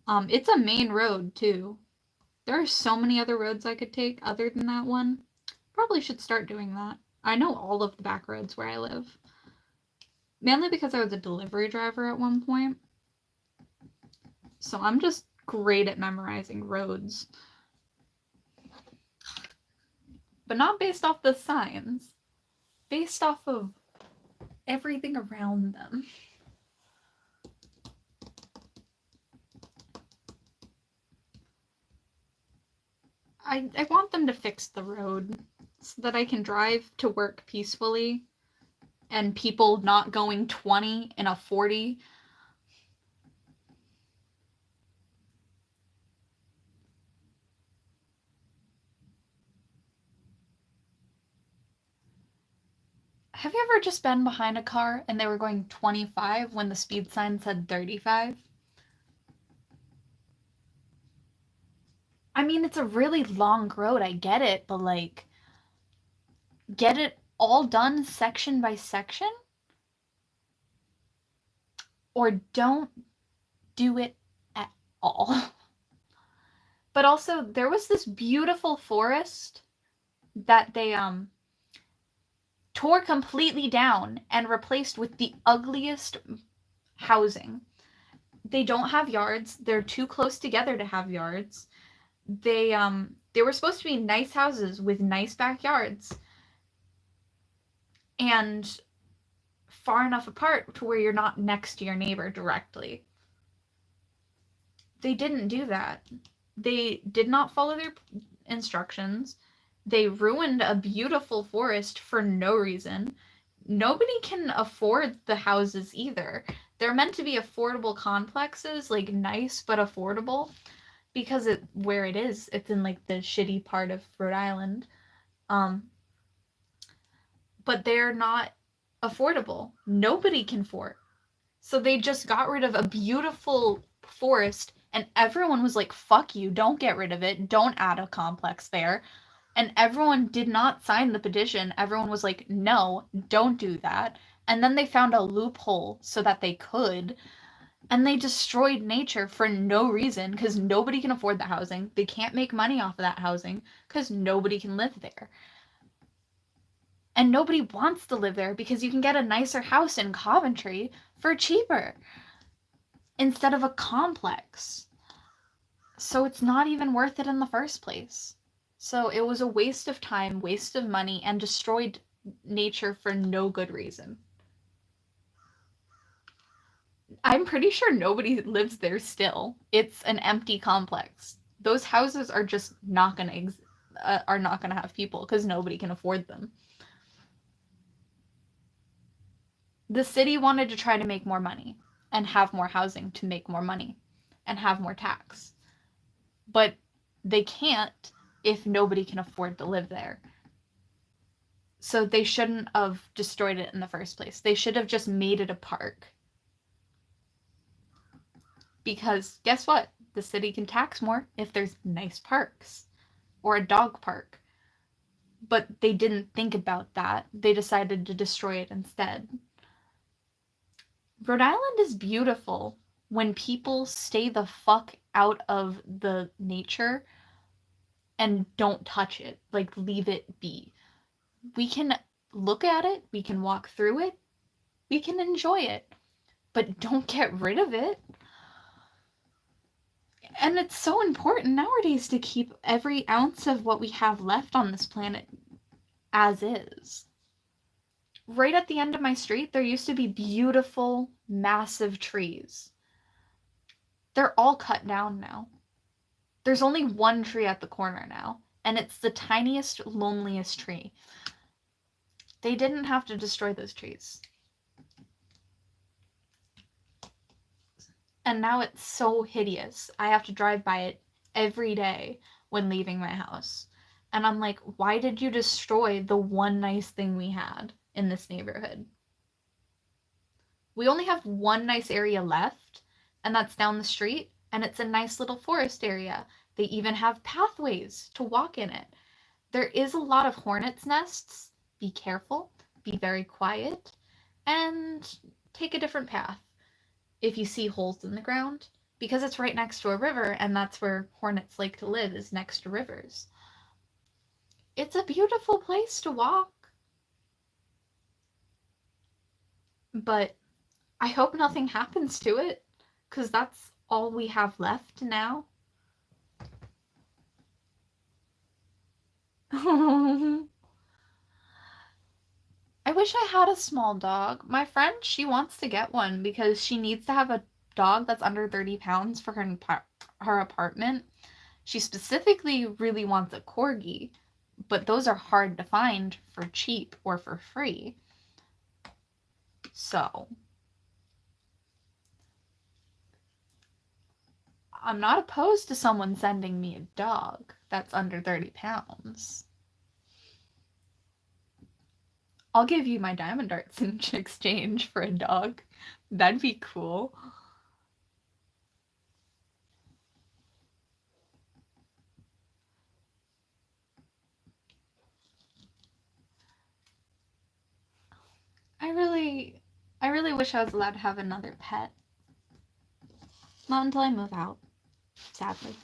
It's a main road too. There are so many other roads I could take other than that one. Probably should start doing that. I know all of the back roads where I live. Mainly because I was a delivery driver at one point. So I'm just great at memorizing roads. But not based off the signs. Based off of everything around them. I want them to fix the road so that I can drive to work peacefully and people not going 20 in a 40. Have you ever just been behind a car and they were going 25 when the speed sign said 35? I mean, it's a really long road, I get it, but like, get it all done section by section? Or don't do it at all. But also, there was this beautiful forest that they tore completely down and replaced with the ugliest housing. They don't have yards. They're too close together to have yards. They were supposed to be nice houses with nice backyards. And far enough apart to where you're not next to your neighbor directly. They didn't do that. They did not follow their instructions. They ruined a beautiful forest for no reason. Nobody can afford the houses either. They're meant to be affordable complexes, like nice but affordable, because where it is, it's in like the shitty part of Rhode Island. But they're not affordable. Nobody can afford. So they just got rid of a beautiful forest, and everyone was like, fuck you, don't get rid of it, don't add a complex there. And everyone did not sign the petition. Everyone was like, no, don't do that. And then they found a loophole so that they could. And they destroyed nature for no reason because nobody can afford the housing. They can't make money off of that housing because nobody can live there. And nobody wants to live there because you can get a nicer house in Coventry for cheaper instead of a complex. So it's not even worth it in the first place. So it was a waste of time, waste of money, and destroyed nature for no good reason. I'm pretty sure nobody lives there still. It's an empty complex. Those houses are just not gonna have people because nobody can afford them. The city wanted to try to make more money and have more housing to make more money and have more tax. But they can't if nobody can afford to live there. So they shouldn't have destroyed it in the first place. They should have just made it a park. Because guess what? The city can tax more if there's nice parks or a dog park. But they didn't think about that. They decided to destroy it instead. Rhode Island is beautiful when people stay the fuck out of the nature and don't touch it. Like, leave it be. We can look at it, we can walk through it, we can enjoy it, but don't get rid of it. And it's so important nowadays to keep every ounce of what we have left on this planet as is. Right at the end of my street, there used to be beautiful, massive trees. They're all cut down now. There's only one tree at the corner now, and it's the tiniest, loneliest tree. They didn't have to destroy those trees. And now it's so hideous. I have to drive by it every day when leaving my house. And I'm like, why did you destroy the one nice thing we had in this neighborhood? We only have one nice area left, and that's down the street, and it's a nice little forest area. They even have pathways to walk in it. There is a lot of hornets' nests. Be careful, be very quiet, and take a different path if you see holes in the ground, because it's right next to a river, and that's where hornets like to live, is next to rivers. It's a beautiful place to walk. But I hope nothing happens to it, because that's all we have left now. I wish I had a small dog. My friend, she wants to get one because she needs to have a dog that's under 30 pounds for her apartment. She specifically really wants a corgi, but those are hard to find for cheap or for free. So, I'm not opposed to someone sending me a dog that's under 30 pounds. I'll give you my diamond darts in exchange for a dog. That'd be cool. I really wish I was allowed to have another pet. Not until I move out, sadly.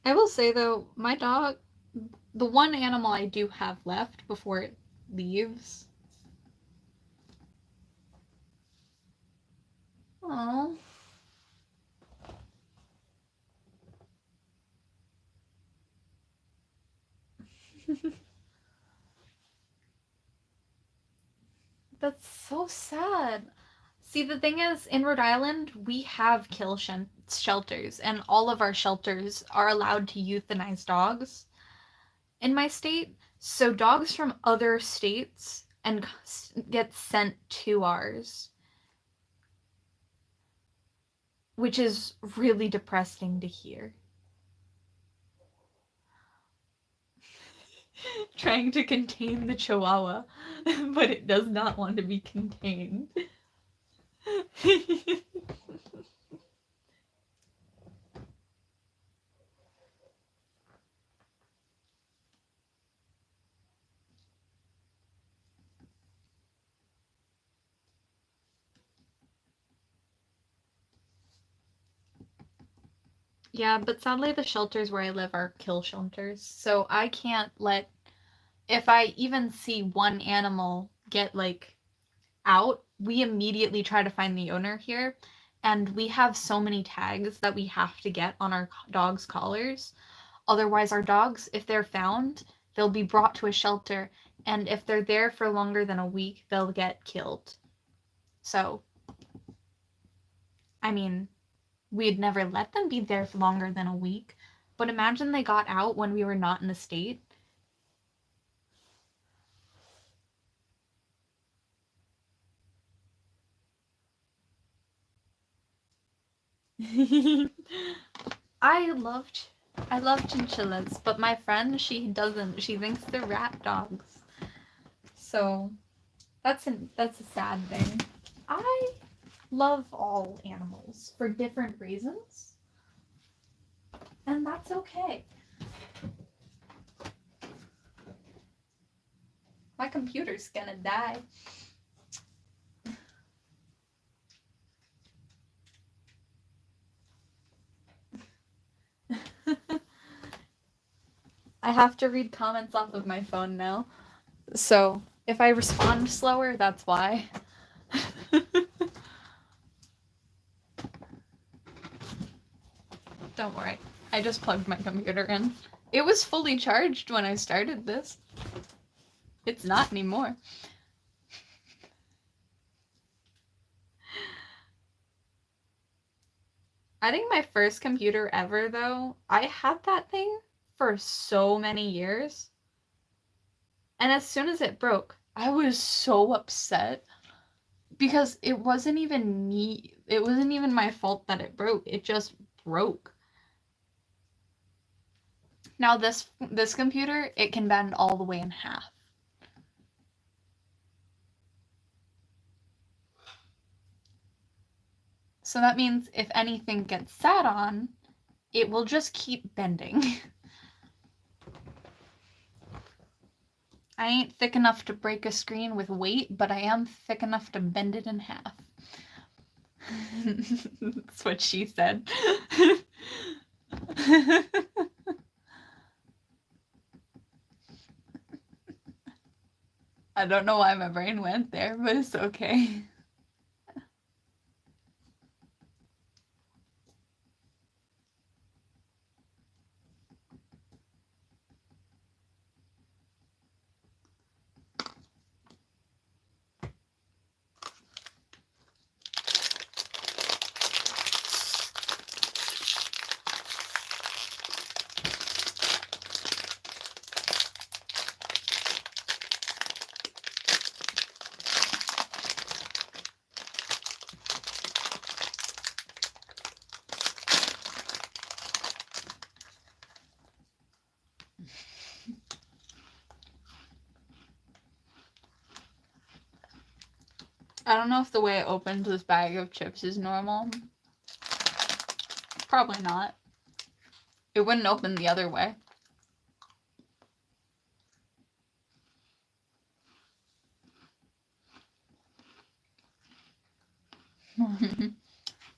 I will say though, my dog, the one animal I do have left before it leaves. Oh. That's so sad. See, the thing is, in Rhode Island, we have shelters, and all of our shelters are allowed to euthanize dogs in my state. So dogs from other states and get sent to ours, which is really depressing to hear. Trying to contain the Chihuahua, but it does not want to be contained. Yeah, but sadly the shelters where I live are kill shelters, so I can't let, if I even see one animal get like out, we immediately try to find the owner here, and we have so many tags that we have to get on our dogs' collars. Otherwise, our dogs, if they're found, they'll be brought to a shelter, and if they're there for longer than a week, they'll get killed. So, I mean, we'd never let them be there for longer than a week, but imagine they got out when we were not in the state. I loved I love chinchillas, but my friend, she doesn't. She thinks they're rat dogs. So that's a sad thing. I love all animals for different reasons, and that's okay. My computer's gonna die. I have to read comments off of my phone now. So if I respond slower, that's why. Don't worry. I just plugged my computer in. It was fully charged when I started this. It's not anymore. I think my first computer ever, though, I had that thing for so many years. And as soon as it broke, I was so upset because it wasn't even me. It wasn't even my fault that it broke. It just broke. Now this computer, it can bend all the way in half. So that means if anything gets sat on, it will just keep bending. I ain't thick enough to break a screen with weight, but I am thick enough to bend it in half. That's what she said. I don't know why my brain went there, but it's okay. I don't know if the way I opened this bag of chips is normal. Probably not. It wouldn't open the other way.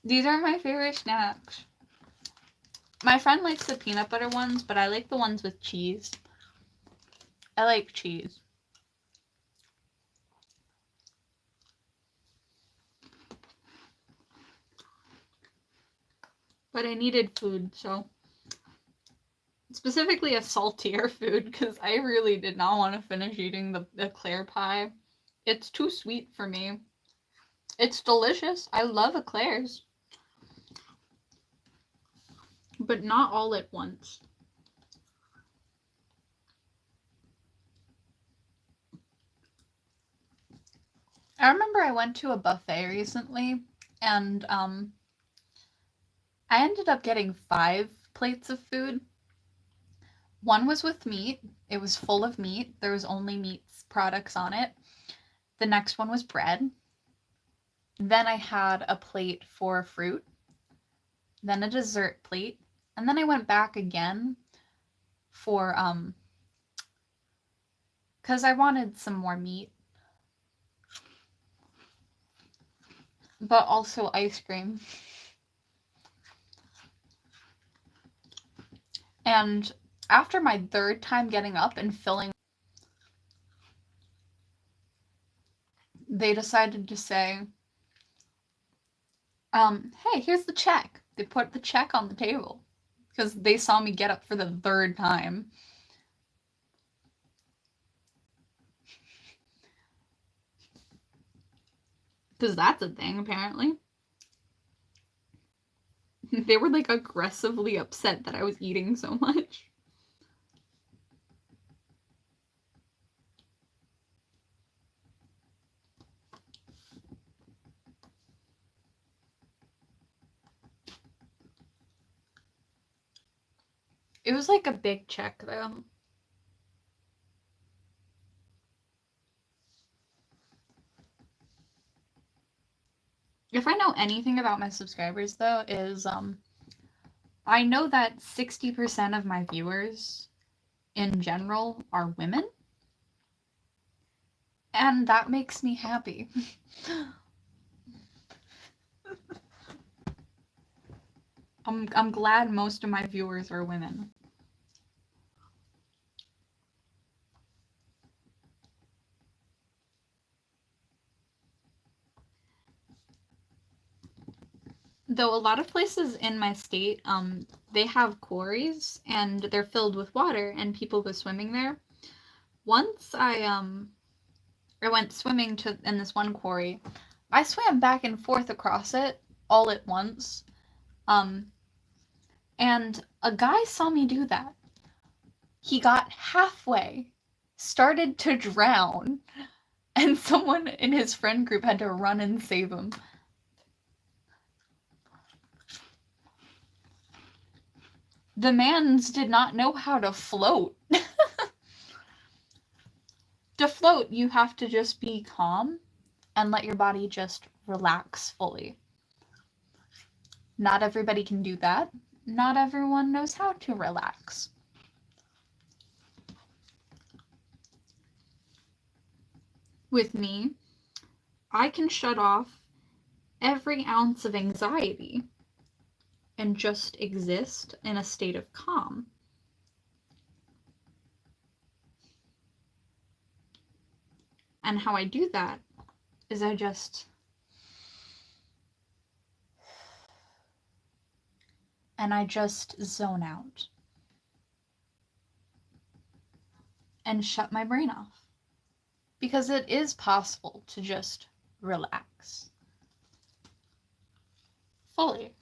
These are my favorite snacks. My friend likes the peanut butter ones, but I like the ones with cheese. I like cheese. But I needed food, so specifically a saltier food, because I really did not want to finish eating the eclair pie. It's too sweet for me. It's delicious. I love eclairs. But not all at once. I remember I went to a buffet recently, and I ended up getting 5 plates of food. One was with meat. It was full of meat. There was only meat products on it. The next one was bread. Then I had a plate for fruit. Then a dessert plate. And then I went back again for because I wanted some more meat. But also ice cream. And after my 3rd time getting up and filling, they decided to say, hey, here's the check. They put the check on the table because they saw me get up for the 3rd time. Because that's a thing, apparently. They were like aggressively upset that I was eating so much. It was like a big check, though. If I know anything about my subscribers, though, is I know that 60% of my viewers in general are women. And that makes me happy. I'm glad most of my viewers are women. Though a lot of places in my state, they have quarries and they're filled with water and people go swimming there. Once I went swimming in this one quarry. I swam back and forth across it all at once. And a guy saw me do that. He got halfway, started to drown, and someone in his friend group had to run and save him. The mans did not know how to float. To float, you have to just be calm and let your body just relax fully. Not everybody can do that. Not everyone knows how to relax. With me, I can shut off every ounce of anxiety and just exist in a state of calm. And how I do that is I just zone out and shut my brain off. Because it is possible to just relax fully.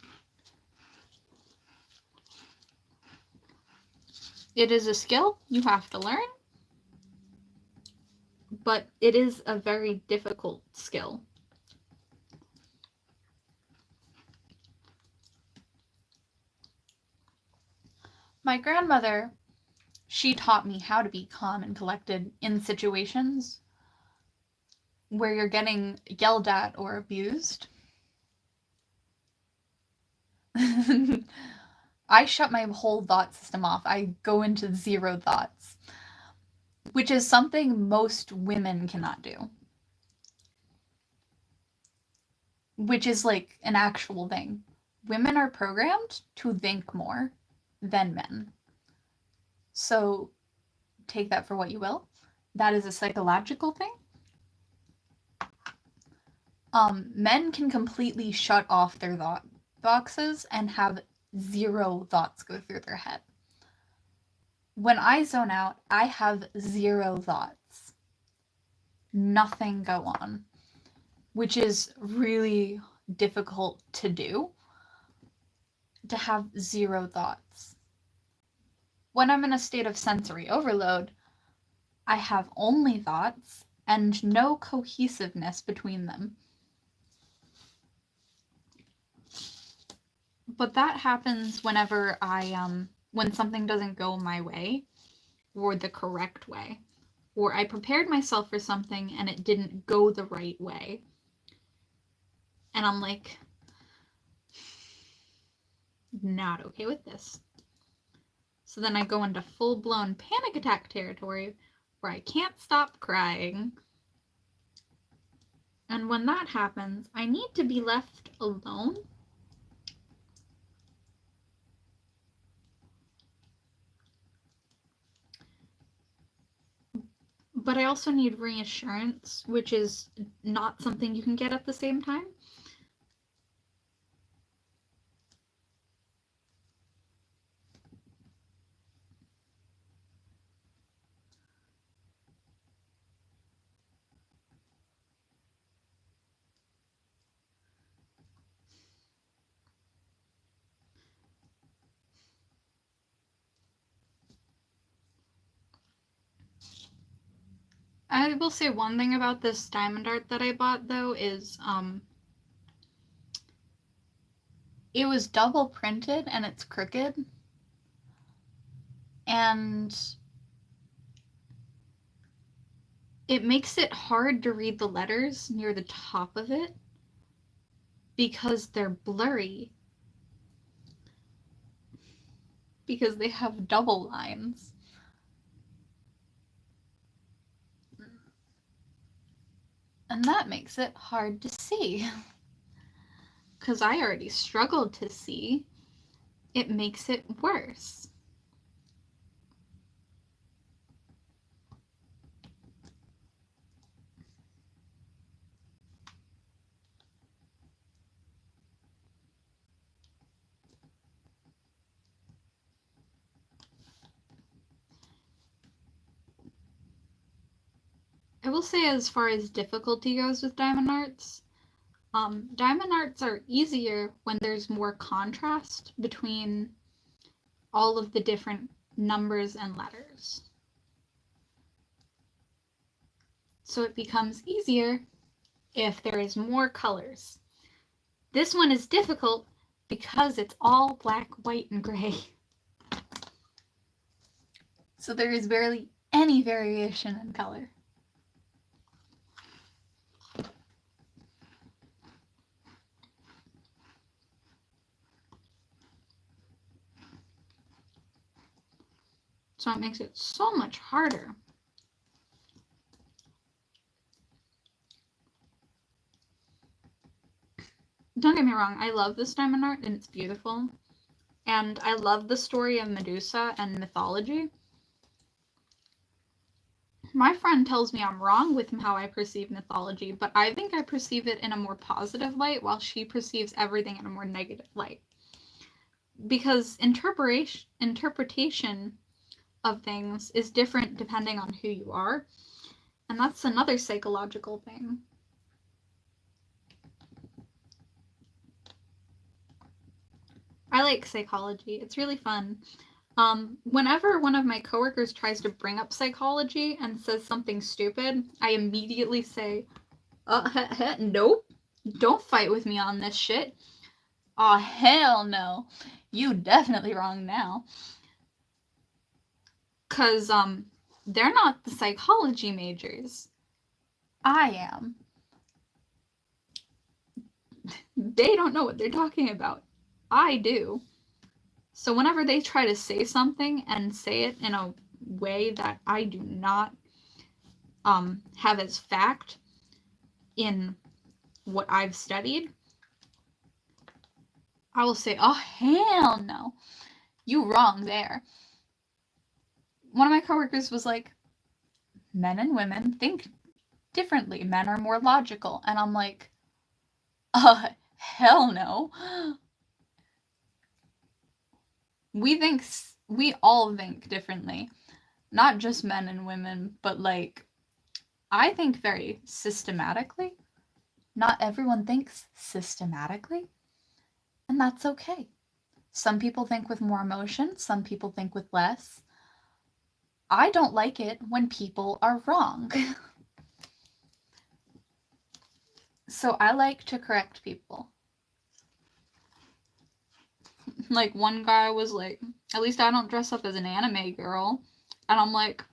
It is a skill you have to learn, but it is a very difficult skill. My grandmother, she taught me how to be calm and collected in situations where you're getting yelled at or abused. I shut my whole thought system off. I go into 0 thoughts, which is something most women cannot do. Which is like an actual thing. Women are programmed to think more than men. So take that for what you will. that is a psychological thing. Men can completely shut off their thought boxes and have 0 thoughts go through their head. When I zone out, I have 0 thoughts. Nothing go on, which is really difficult to do, to have 0 thoughts. When I'm in a state of sensory overload, I have only thoughts and no cohesiveness between them. But that happens whenever when something doesn't go my way or the correct way, or I prepared myself for something and it didn't go the right way. And I'm like, not okay with this. So then I go into full-blown panic attack territory where I can't stop crying. And when that happens, I need to be left alone. But I also need reassurance, which is not something you can get at the same time. I will say one thing about this diamond art that I bought, though, is it was double printed and it's crooked. And it makes it hard to read the letters near the top of it because they're blurry. Because they have double lines. And that makes it hard to see. Because I already struggled to see, it makes it worse. I will say, as far as difficulty goes with diamond arts are easier when there's more contrast between all of the different numbers and letters. So it becomes easier if there is more colors. This one is difficult because it's all black, white, and gray. So there is barely any variation in color. So it makes it so much harder. Don't get me wrong, I love this diamond art and it's beautiful. And I love the story of Medusa and mythology. My friend tells me I'm wrong with how I perceive mythology, but I think I perceive it in a more positive light while she perceives everything in a more negative light. Because interpretation of things is different depending on who you are, and that's another psychological thing. I like psychology. It's really fun. Whenever one of my coworkers tries to bring up psychology and says something stupid, I immediately say, nope, don't fight with me on this shit. Aw, hell no. You definitely wrong now. 'Cause, they're not the psychology majors. I am. They don't know what they're talking about. I do. So whenever they try to say something and say it in a way that I do not have as fact in what I've studied, I will say, oh, hell no. You wrong there. One of my coworkers was like, men and women think differently. Men are more logical. And I'm like, hell no. We all think differently. Not just men and women, but like, I think very systematically. Not everyone thinks systematically, and that's okay. Some people think with more emotion, some people think with less. I don't like it when people are wrong. So I like to correct people. Like, one guy was like, at least I don't dress up as an anime girl. And I'm like,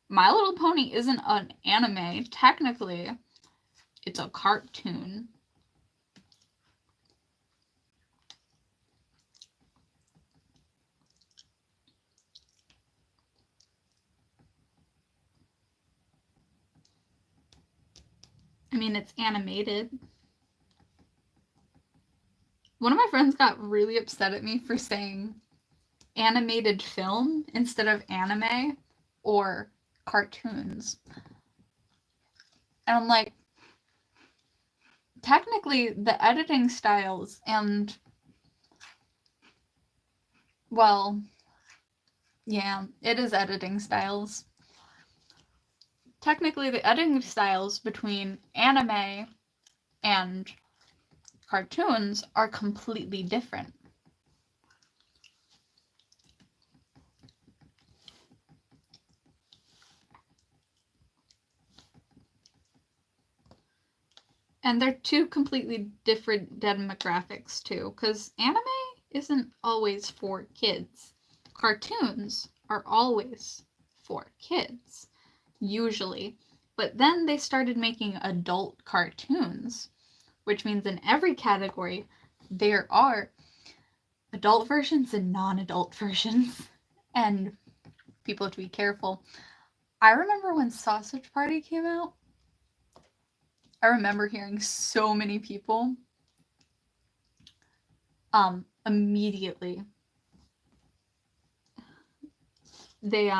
My Little Pony isn't an anime. Technically, it's a cartoon. I mean, it's animated. One of my friends got really upset at me for saying animated film instead of anime or cartoons. And I'm like, technically, the editing styles and, well, yeah, it is editing styles. Technically, the editing styles between anime and cartoons are completely different. And they're two completely different demographics, too, because anime isn't always for kids. Cartoons are always for kids, usually. But then they started making adult cartoons, which means in every category there are adult versions and non-adult versions. And people have to be careful. I remember when Sausage Party came out, I remember hearing so many people immediately they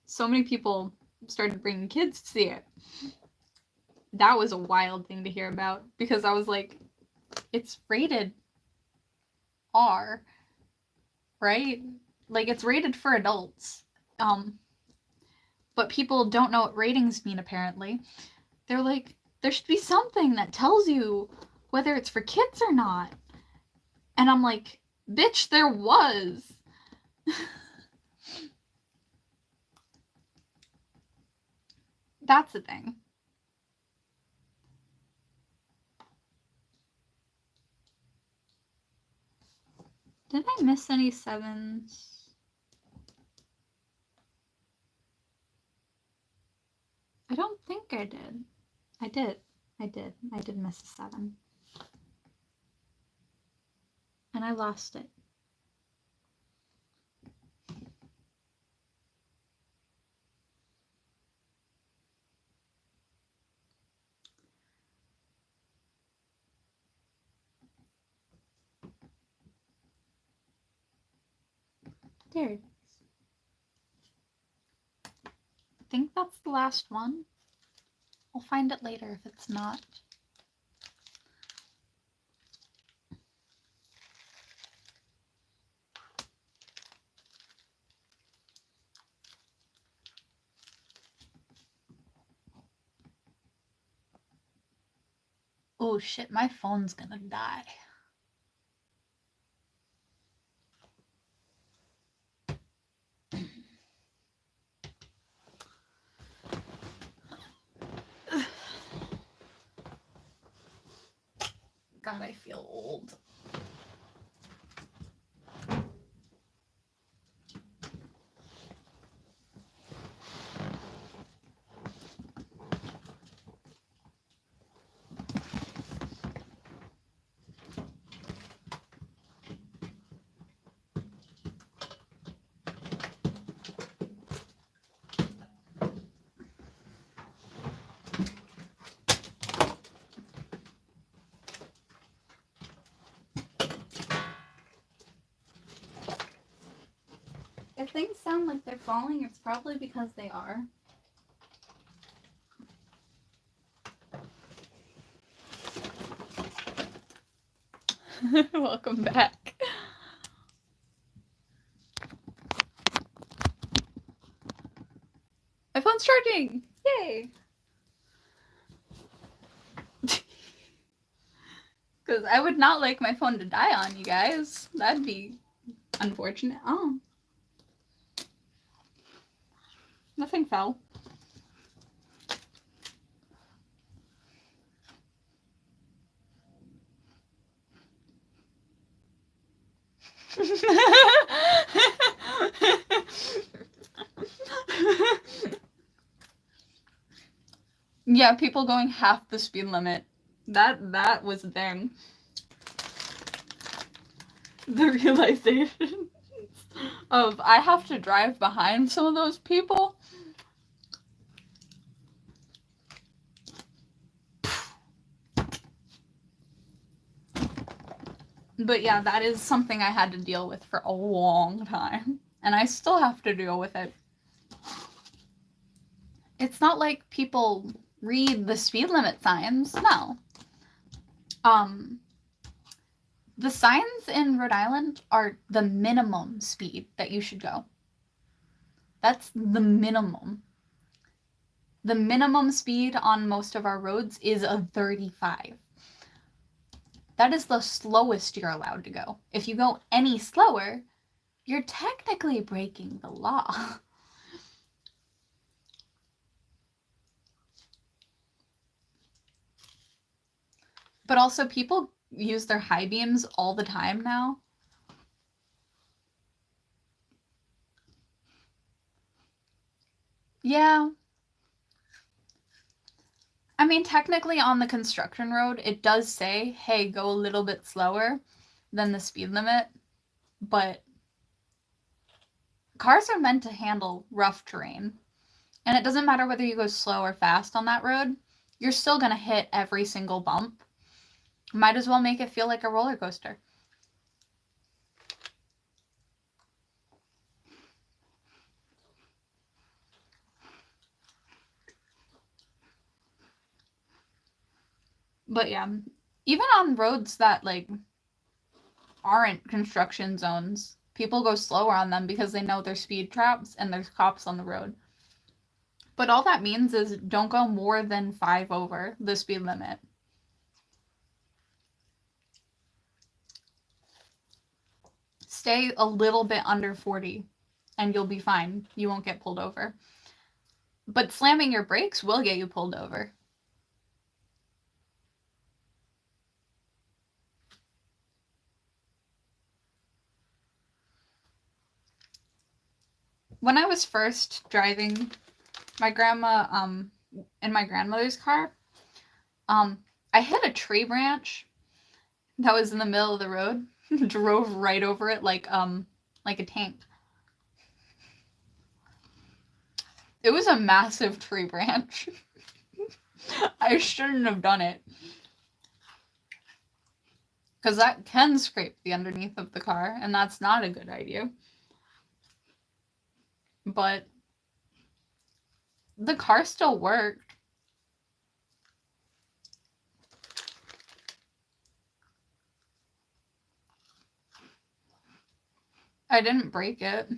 so many people started bringing kids to see it. That was a wild thing to hear about because I was like, it's rated R, right? Like, it's rated for adults. But people don't know what ratings mean, apparently. They're like, there should be something that tells you whether it's for kids or not. And I'm like, bitch, there was. That's the thing. Did I miss any sevens? I don't think I did. I did. I did miss a 7. And I lost it. There it is. I think that's the last one. I'll find it later if it's not. Oh shit, my phone's gonna die. God, I feel old. If things sound like they're falling, it's probably because they are. Welcome back. My phone's charging! Yay! Because I would not like my phone to die on you guys. That'd be unfortunate. Oh. Nothing fell. Yeah, people going half the speed limit. That was a thing. The realization of I have to drive behind some of those people. But yeah, that is something I had to deal with for a long time. And I still have to deal with it. It's not like people read the speed limit signs. No. The signs in Rhode Island are the minimum speed that you should go. That's the minimum. The minimum speed on most of our roads is a 35. That is the slowest you're allowed to go. If you go any slower, you're technically breaking the law. But also, people use their high beams all the time now. Yeah. I mean, technically on the construction road, it does say, hey, go a little bit slower than the speed limit, but cars are meant to handle rough terrain. And it doesn't matter whether you go slow or fast on that road, you're still going to hit every single bump. Might as well make it feel like a roller coaster. But yeah, even on roads that like aren't construction zones, people go slower on them because they know there's speed traps and there's cops on the road. But all that means is don't go more than 5 over the speed limit. Stay a little bit under 40 and you'll be fine. You won't get pulled over. But slamming your brakes will get you pulled over. When I was first driving my grandma in my grandmother's car, I hit a tree branch that was in the middle of the road. Drove right over it like a tank. It was a massive tree branch. I shouldn't have done it. Because that can scrape the underneath of the car, and that's not a good idea. But the car still worked. I didn't break it.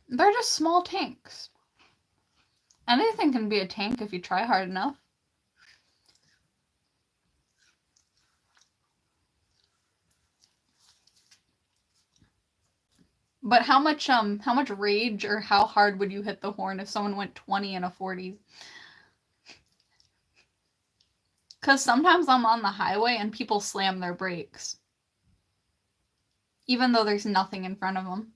They're just small tanks. Anything can be a tank if you try hard enough. But how much rage or how hard would you hit the horn if someone went 20 in a 40? Because sometimes I'm on the highway and people slam their brakes. Even though there's nothing in front of them.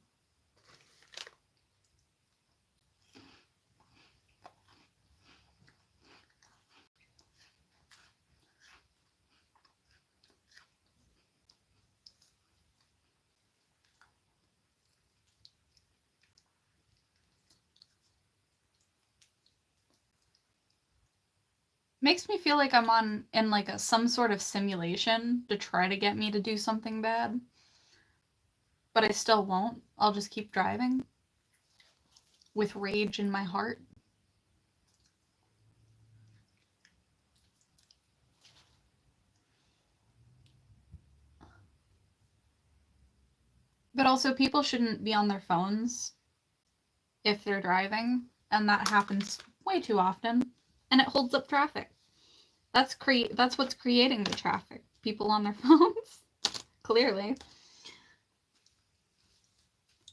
Makes me feel like I'm in like some sort of simulation to try to get me to do something bad. But I still won't. I'll just keep driving. With rage in my heart. But also, people shouldn't be on their phones if they're driving, and that happens way too often, and it holds up traffic. That's what's creating the traffic. People on their phones, clearly.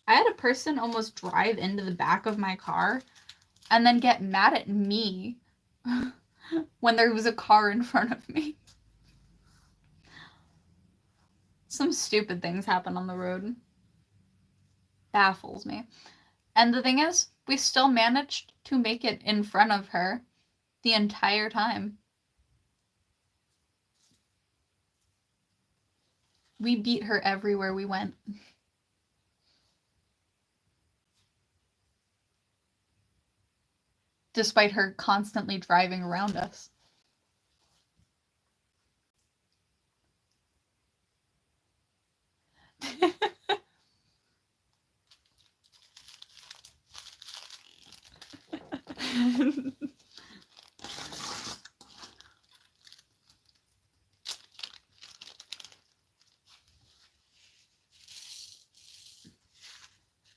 I had a person almost drive into the back of my car and then get mad at me when there was a car in front of me. Some stupid things happen on the road. Baffles me. And the thing is, we still managed to make it in front of her the entire time. We beat her everywhere we went. Despite her constantly driving around us.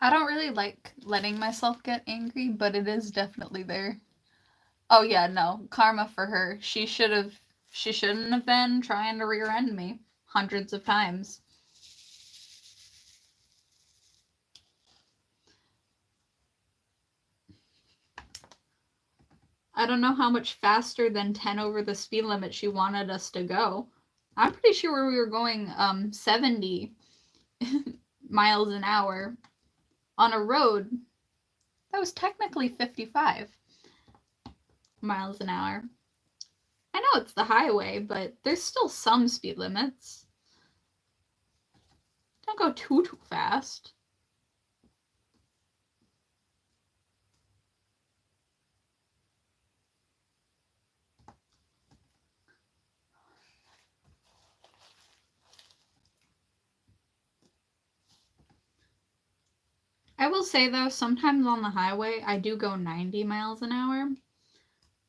I don't really like letting myself get angry, but it is definitely there. Oh yeah, no, karma for her. She shouldn't have been trying to rear end me hundreds of times. I don't know how much faster than 10 over the speed limit she wanted us to go. I'm pretty sure we were going 70 miles an hour on a road that was technically 55 miles an hour. I know it's the highway, but there's still some speed limits. Don't go too fast. I will say though, sometimes on the highway, I do go 90 miles an hour.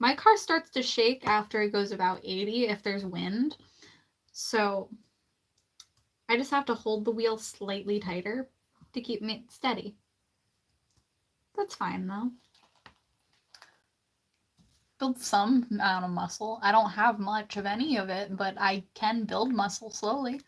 My car starts to shake after it goes about 80 if there's wind. So I just have to hold the wheel slightly tighter to keep me steady. That's fine though. Build some amount of muscle. I don't have much of any of it, but I can build muscle slowly.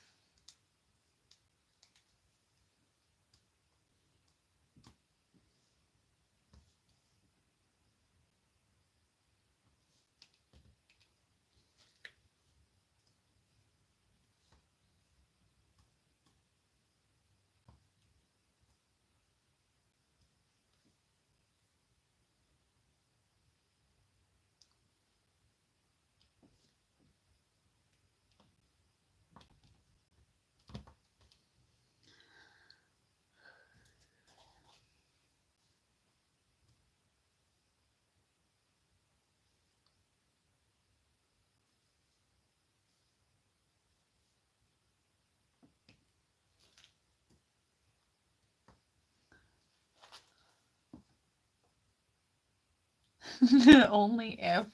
Only if.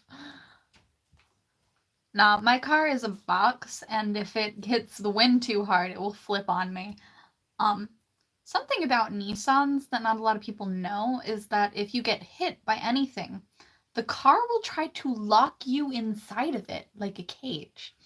Nah, my car is a box, and if it hits the wind too hard, it will flip on me. Something about Nissans that not a lot of people know is that if you get hit by anything, the car will try to lock you inside of it like a cage.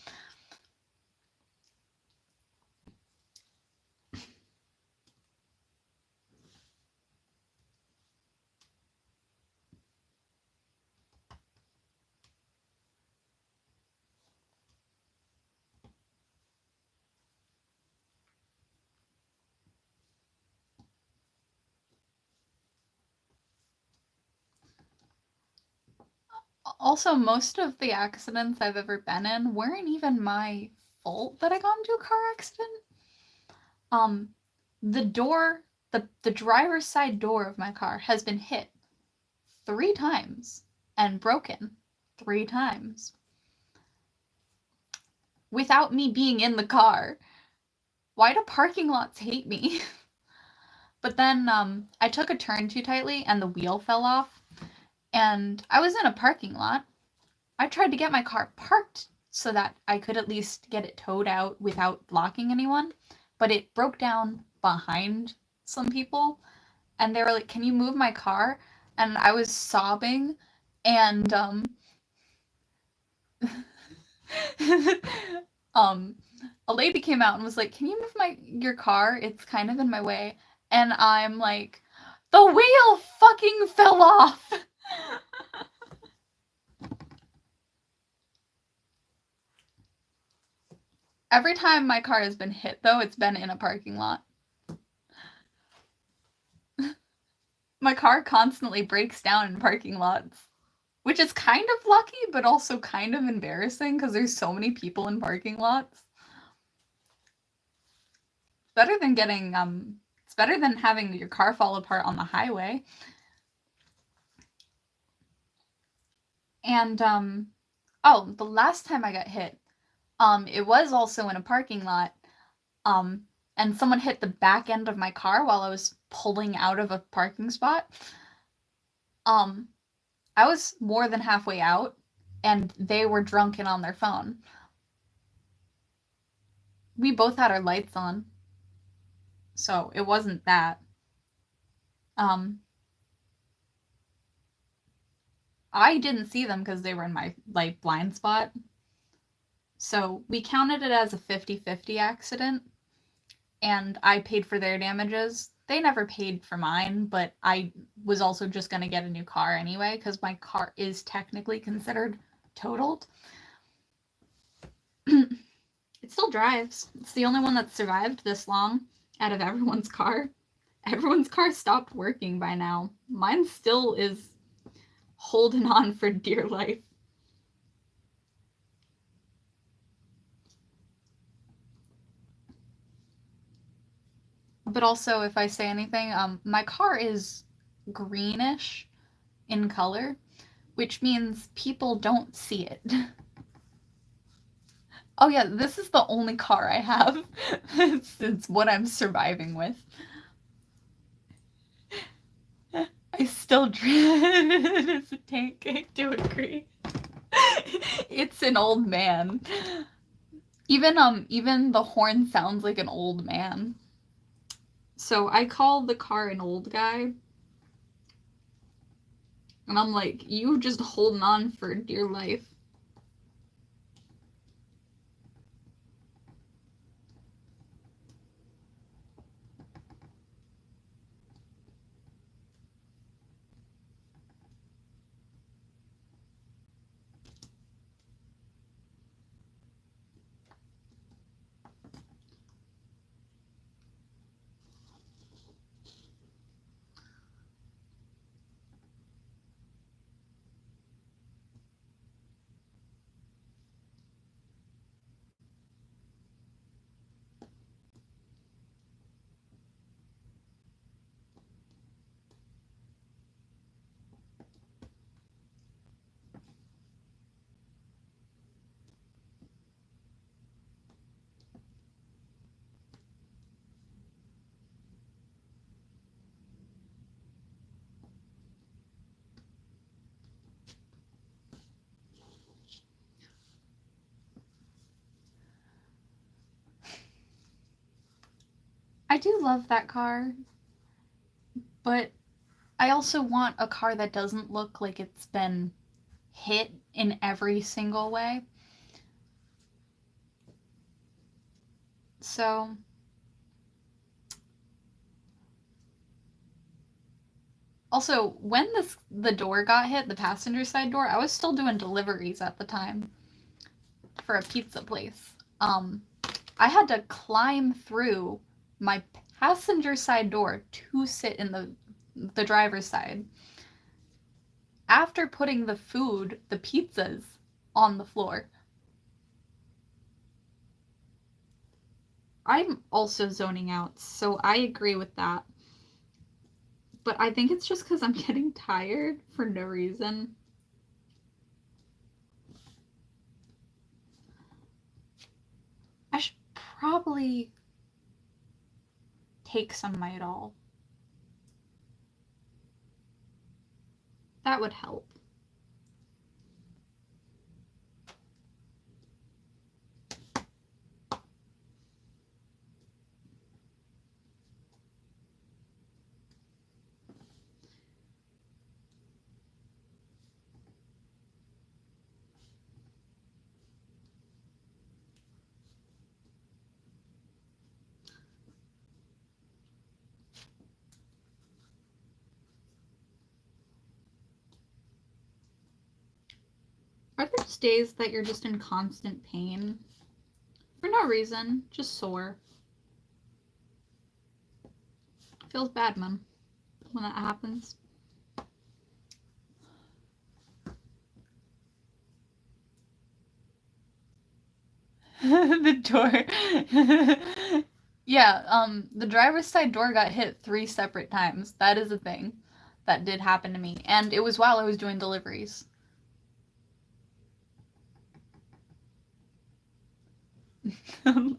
Also, most of the accidents I've ever been in weren't even my fault that I got into a car accident. The door, the driver's side door of my car has been hit 3 times and broken 3 times without me being in the car. Why do parking lots hate me? But then I took a turn too tightly and the wheel fell off. And I was in a parking lot. I tried to get my car parked so that I could at least get it towed out without blocking anyone. But it broke down behind some people, and they were like, "Can you move my car?" And I was sobbing, and a lady came out and was like, "Can you move your car? It's kind of in my way." And I'm like, "The wheel fucking fell off." Every time my car has been hit, though, it's been in a parking lot. My car constantly breaks down in parking lots, which is kind of lucky, but also kind of embarrassing because there's so many people in parking lots. Better than getting it's better than having your car fall apart on the highway. And oh, the last time I got hit, it was also in a parking lot. And someone hit the back end of my car while I was pulling out of a parking spot. I was more than halfway out, and they were drunk and on their phone. We both had our lights on, so it wasn't that. Um, I didn't see them because they were in my like blind spot. So we counted it as a 50-50 accident, and I paid for their damages. They never paid for mine, but I was also just going to get a new car anyway because my car is technically considered totaled. It still drives. It's the only one that survived this long out of everyone's car. Everyone's car stopped working by now. Mine still is holding on for dear life. But also, if I say anything, my car is greenish in color, which means people don't see it. Oh yeah, this is the only car I have. It's what I'm surviving with. I still dread it's a tank. I do agree. It's an old man. Even the horn sounds like an old man. So I call the car an old guy. And I'm like, you just holding on for dear life. I do love that car, but I also want a car that doesn't look like it's been hit in every single way. So also, when the door got hit, the passenger side door, I was still doing deliveries at the time for a pizza place. I had to climb through my passenger side door to sit in the driver's side after putting the food, the pizzas, on the floor. I'm also zoning out, so I agree with that. But I think it's just because I'm getting tired for no reason. I should probably take some Midol. That would help. Are there just days that you're just in constant pain? For no reason, just sore. Feels bad, man, when that happens. The door. Yeah, the driver's side door got hit 3 separate times. That is a thing that did happen to me. And it was while I was doing deliveries.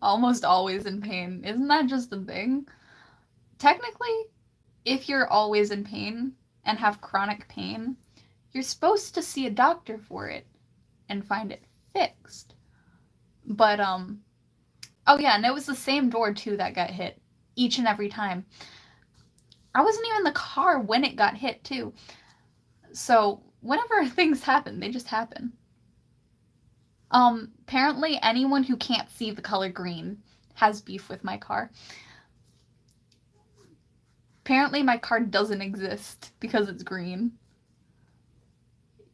Almost always in pain. Isn't that just a thing? Technically, if you're always in pain and have chronic pain, you're supposed to see a doctor for it and find it fixed. But, oh yeah, and it was the same door too that got hit each and every time. I wasn't even in the car when it got hit too. So, whenever things happen, they just happen. Apparently anyone who can't see the color green has beef with my car. Apparently my car doesn't exist because it's green.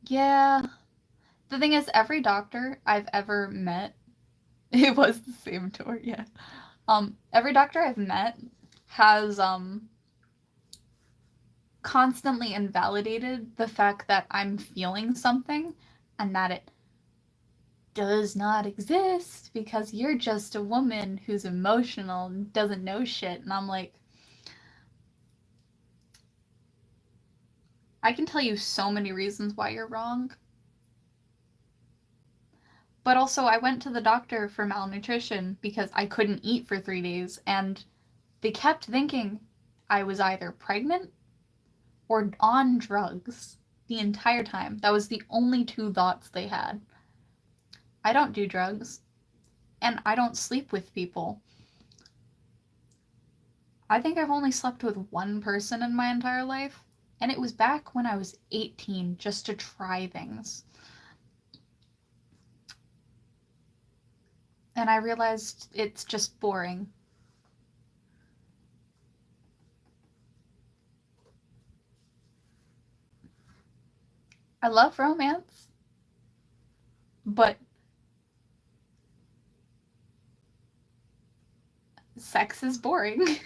Yeah. The thing is, every doctor I've ever met, it was the same door, yeah. Every doctor I've met has, constantly invalidated the fact that I'm feeling something and that it does not exist because you're just a woman who's emotional and doesn't know shit. And I'm like, I can tell you so many reasons why you're wrong. But also, I went to the doctor for malnutrition because I couldn't eat for 3 days, and they kept thinking I was either pregnant or on drugs the entire time. That was the only 2 thoughts they had. I don't do drugs, and I don't sleep with people. I think I've only slept with 1 person in my entire life, and it was back when I was 18 just to try things. And I realized it's just boring. I love romance, but sex is boring.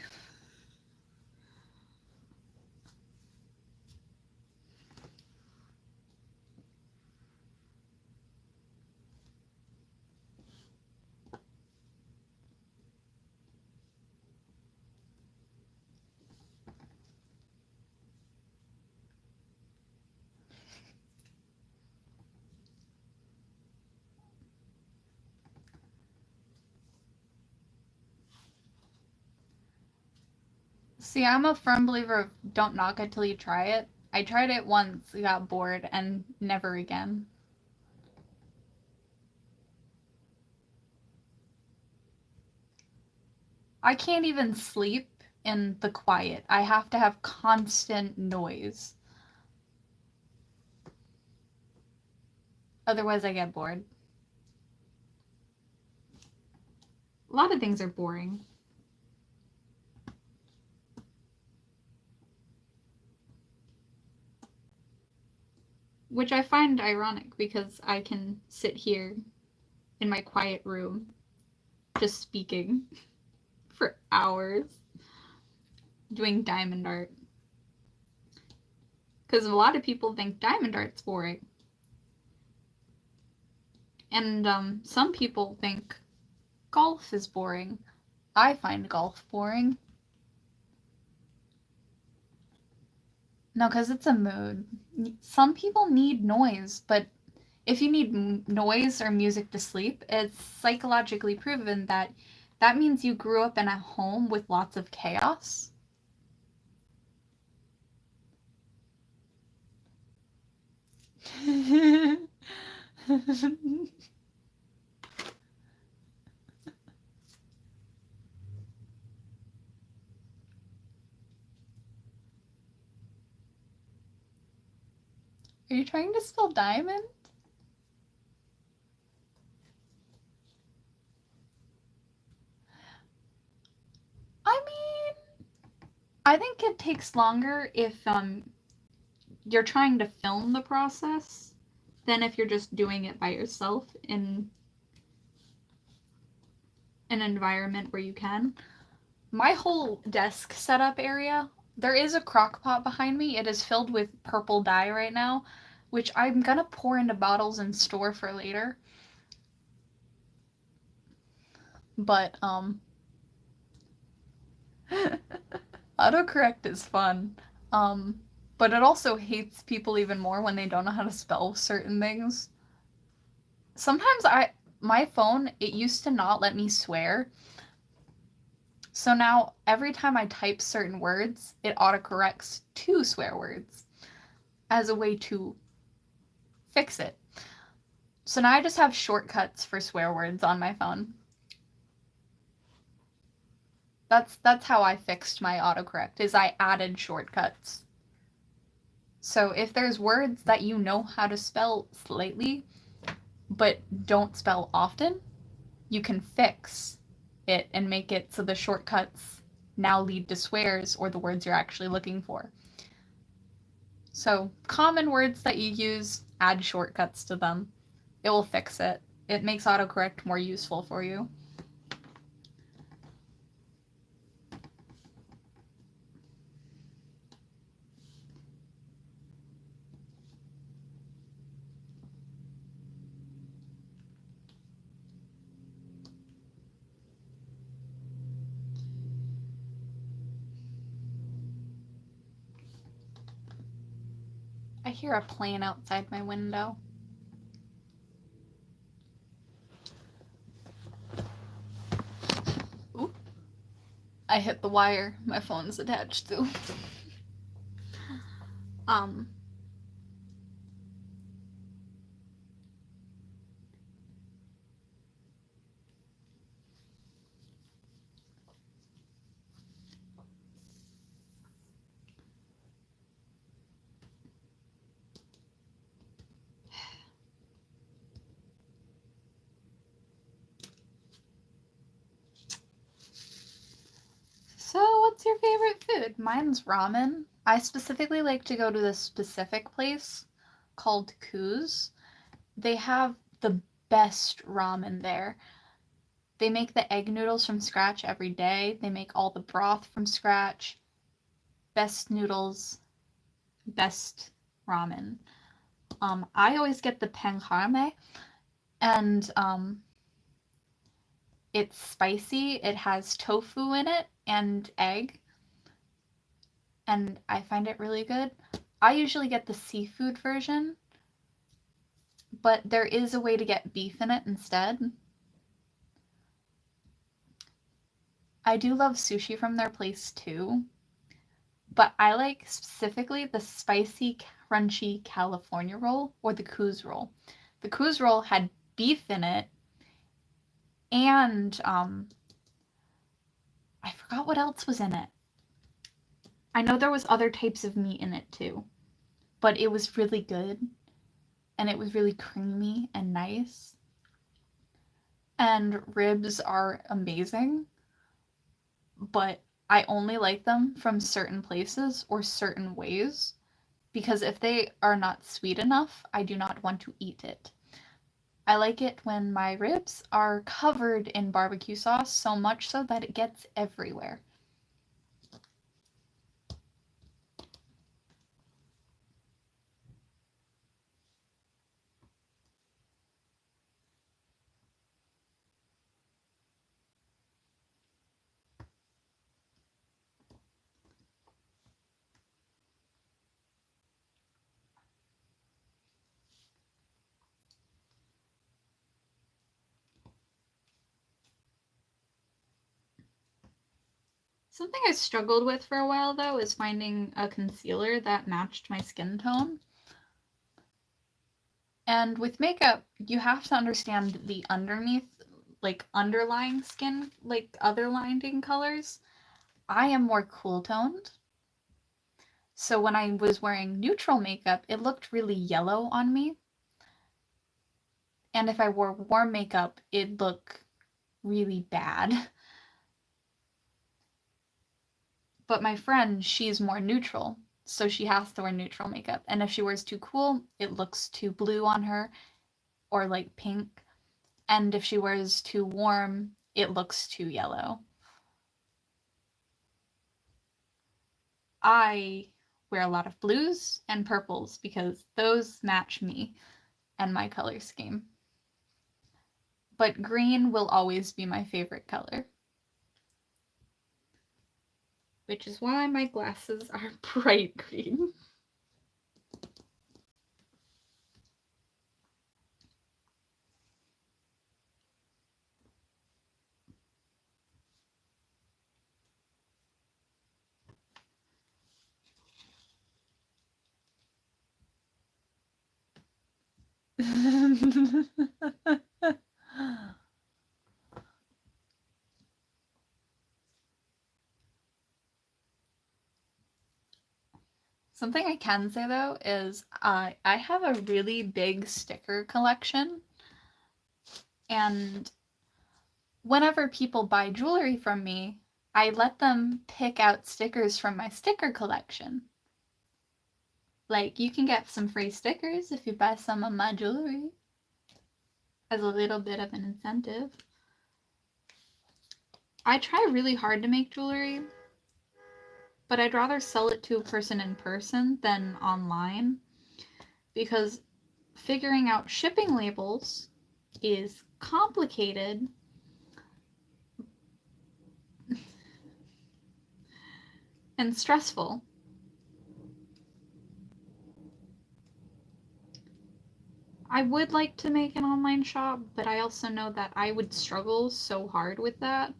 See, I'm a firm believer of don't knock it till you try it. I tried it once, got bored, and never again. I can't even sleep in the quiet. I have to have constant noise. Otherwise, I get bored. A lot of things are boring. Which I find ironic because I can sit here in my quiet room just speaking for hours doing diamond art. Because a lot of people think diamond art's boring. And some people think golf is boring. I find golf boring. No, because it's a mood. Some people need noise, but if you need noise or music to sleep, it's psychologically proven that that means you grew up in a home with lots of chaos. Are you trying to spell diamond? I mean, I think it takes longer if you're trying to film the process than if you're just doing it by yourself in an environment where you can. My whole desk setup area, there is a crock pot behind me. It is filled with purple dye right now, which I'm gonna pour into bottles and store for later. But, autocorrect is fun. But it also hates people even more when they don't know how to spell certain things. Sometimes my phone, it used to not let me swear. So now every time I type certain words, it autocorrects to swear words as a way to fix it. So now I just have shortcuts for swear words on my phone. That's how I fixed my autocorrect, is I added shortcuts. So if there's words that you know how to spell slightly, but don't spell often, you can fix it and make it so the shortcuts now lead to swears or the words you're actually looking for. So common words that you use, add shortcuts to them. It will fix it. It makes autocorrect more useful for you. I hear a plane outside my window. Ooh. I hit the wire my phone's attached to. So, what's your favorite food? Mine's ramen. I specifically like to go to this specific place called Koo's. They have the best ramen there. They make the egg noodles from scratch every day. They make all the broth from scratch. Best noodles, best ramen. I always get the panghame, and it's spicy. It has tofu in it and egg, and I find it really good. I usually get the seafood version, but there is a way to get beef in it instead. I do love sushi from their place too, but I like specifically the spicy, crunchy California roll or the Koo's roll. The Koo's roll had beef in it, and I forgot what else was in it. I know there was other types of meat in it too, but it was really good, and it was really creamy and nice. And ribs are amazing, but I only like them from certain places or certain ways, because if they are not sweet enough, I do not want to eat it. I like it when my ribs are covered in barbecue sauce, so much so that it gets everywhere. Something I struggled with for a while, though, is finding a concealer that matched my skin tone. And with makeup, you have to understand the underneath, like underlying skin, like other lining colors. I am more cool toned. So when I was wearing neutral makeup, it looked really yellow on me. And if I wore warm makeup, it'd look really bad. But my friend, she's more neutral. so she has to wear neutral makeup. And if she wears too cool, it looks too blue on her or like pink. And if she wears too warm, it looks too yellow. I wear a lot of blues and purples because those match me and my color scheme. But green will always be my favorite color. Which is why my glasses are bright green. Something I can say though is I have a really big sticker collection, and whenever people buy jewelry from me, I let them pick out stickers from my sticker collection. Like, you can get some free stickers if you buy some of my jewelry as a little bit of an incentive. I try really hard to make jewelry, but I'd rather sell it to a person in person than online because figuring out shipping labels is complicated and stressful. I would like to make an online shop, but I also know that I would struggle so hard with that.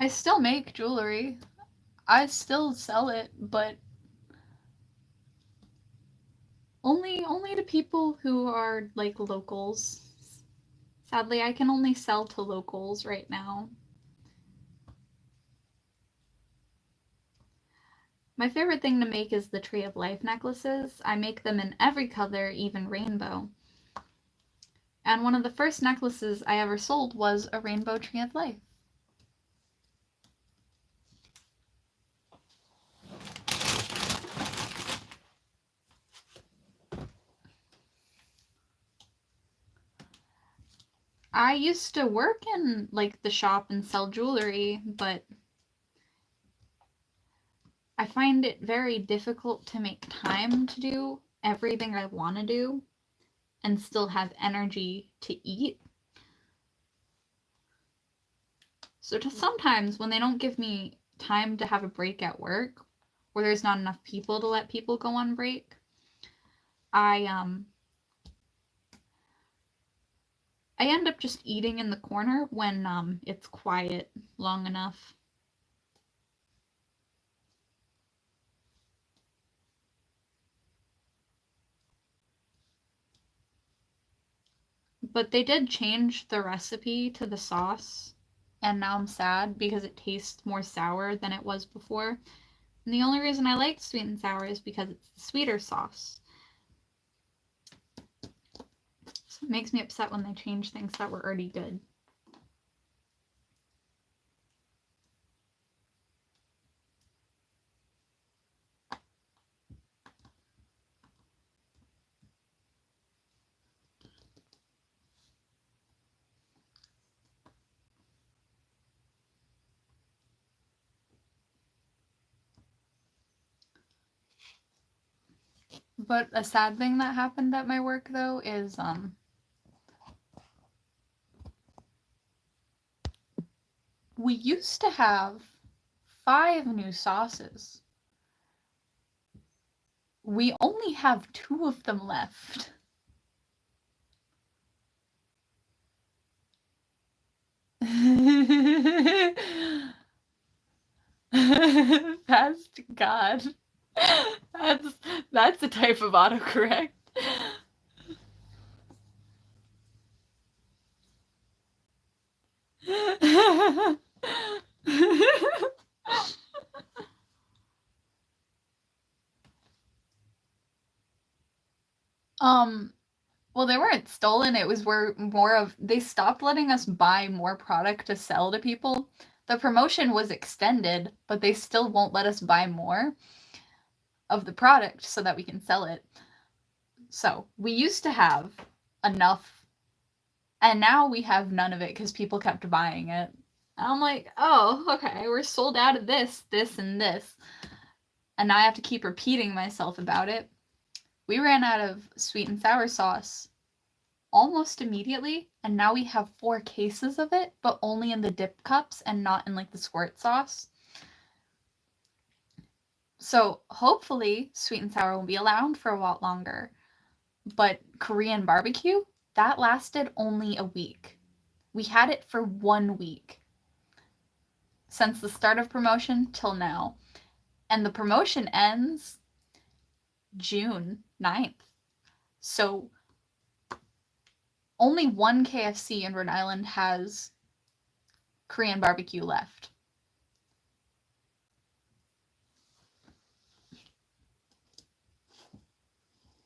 I still make jewelry. I still sell it, but only to people who are like locals. Sadly, I can only sell to locals right now. My favorite thing to make is the Tree of Life necklaces. I make them in every color, even rainbow. And one of the first necklaces I ever sold was a rainbow Tree of Life. I used to work in like the shop and sell jewelry, but I find it very difficult to make time to do everything I want to do and still have energy to eat. So sometimes when they don't give me time to have a break at work, or there's not enough people to let people go on break, I end up just eating in the corner when it's quiet long enough. But they did change the recipe to the sauce, and now I'm sad because it tastes more sour than it was before. And the only reason I like sweet and sour is because it's the sweeter sauce. So it makes me upset when they change things that were already good. But a sad thing that happened at my work though is we used to have 5 new sauces. We only have 2 of them left. Past God. That's a type of autocorrect. Well, they weren't stolen. It was more of they stopped letting us buy more product to sell to people. The promotion was extended, but they still won't let us buy more of the product so that we can sell it. So we used to have enough, and now we have none of it because people kept buying it. And I'm like, oh, okay, we're sold out of this, this, and this. And I have to keep repeating myself about it. We ran out of sweet and sour sauce almost immediately, and now we have 4 cases of it, but only in the dip cups and not in like the squirt sauce. So hopefully sweet and sour will be around for a lot longer. But Korean barbecue, that lasted only a week. We had it for 1 week. Since the start of promotion till now. And the promotion ends June 9th. So only one KFC in Rhode Island has Korean barbecue left.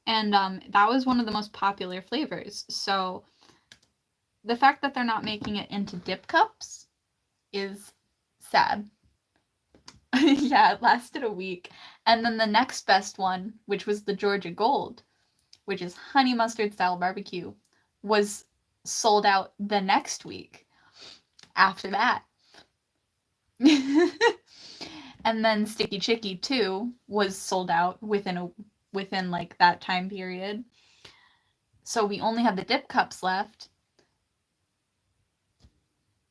And that was one of the most popular flavors. So the fact that they're not making it into dip cups is sad. Yeah, it lasted a week. And then the next best one, which was the Georgia Gold, which is honey mustard style barbecue, was sold out the next week after that. And then Sticky Chicky 2 was sold out within like that time period. So we only have the dip cups left.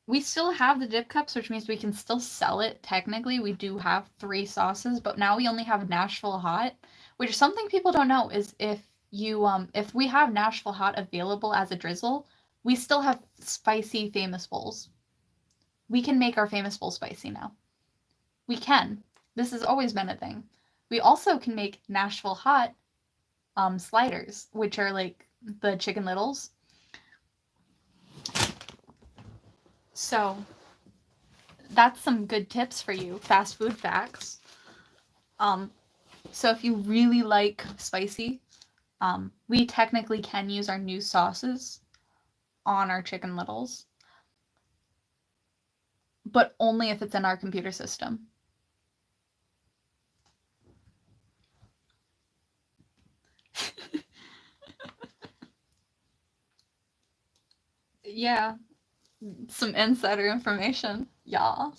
We still have the dip cups, which means we can still sell it technically. We do have 3 sauces, but now we only have Nashville Hot, which is something people don't know is if we have Nashville Hot available as a drizzle, we still have spicy Famous Bowls. We can make our Famous Bowl spicy now. We can. This has always been a thing. We also can make Nashville Hot sliders, which are like the Chicken Littles. So that's some good tips for you, fast food facts. So if you really like spicy, we technically can use our new sauces on our Chicken Littles, but only if it's in our computer system. Yeah, some insider information. Yeah.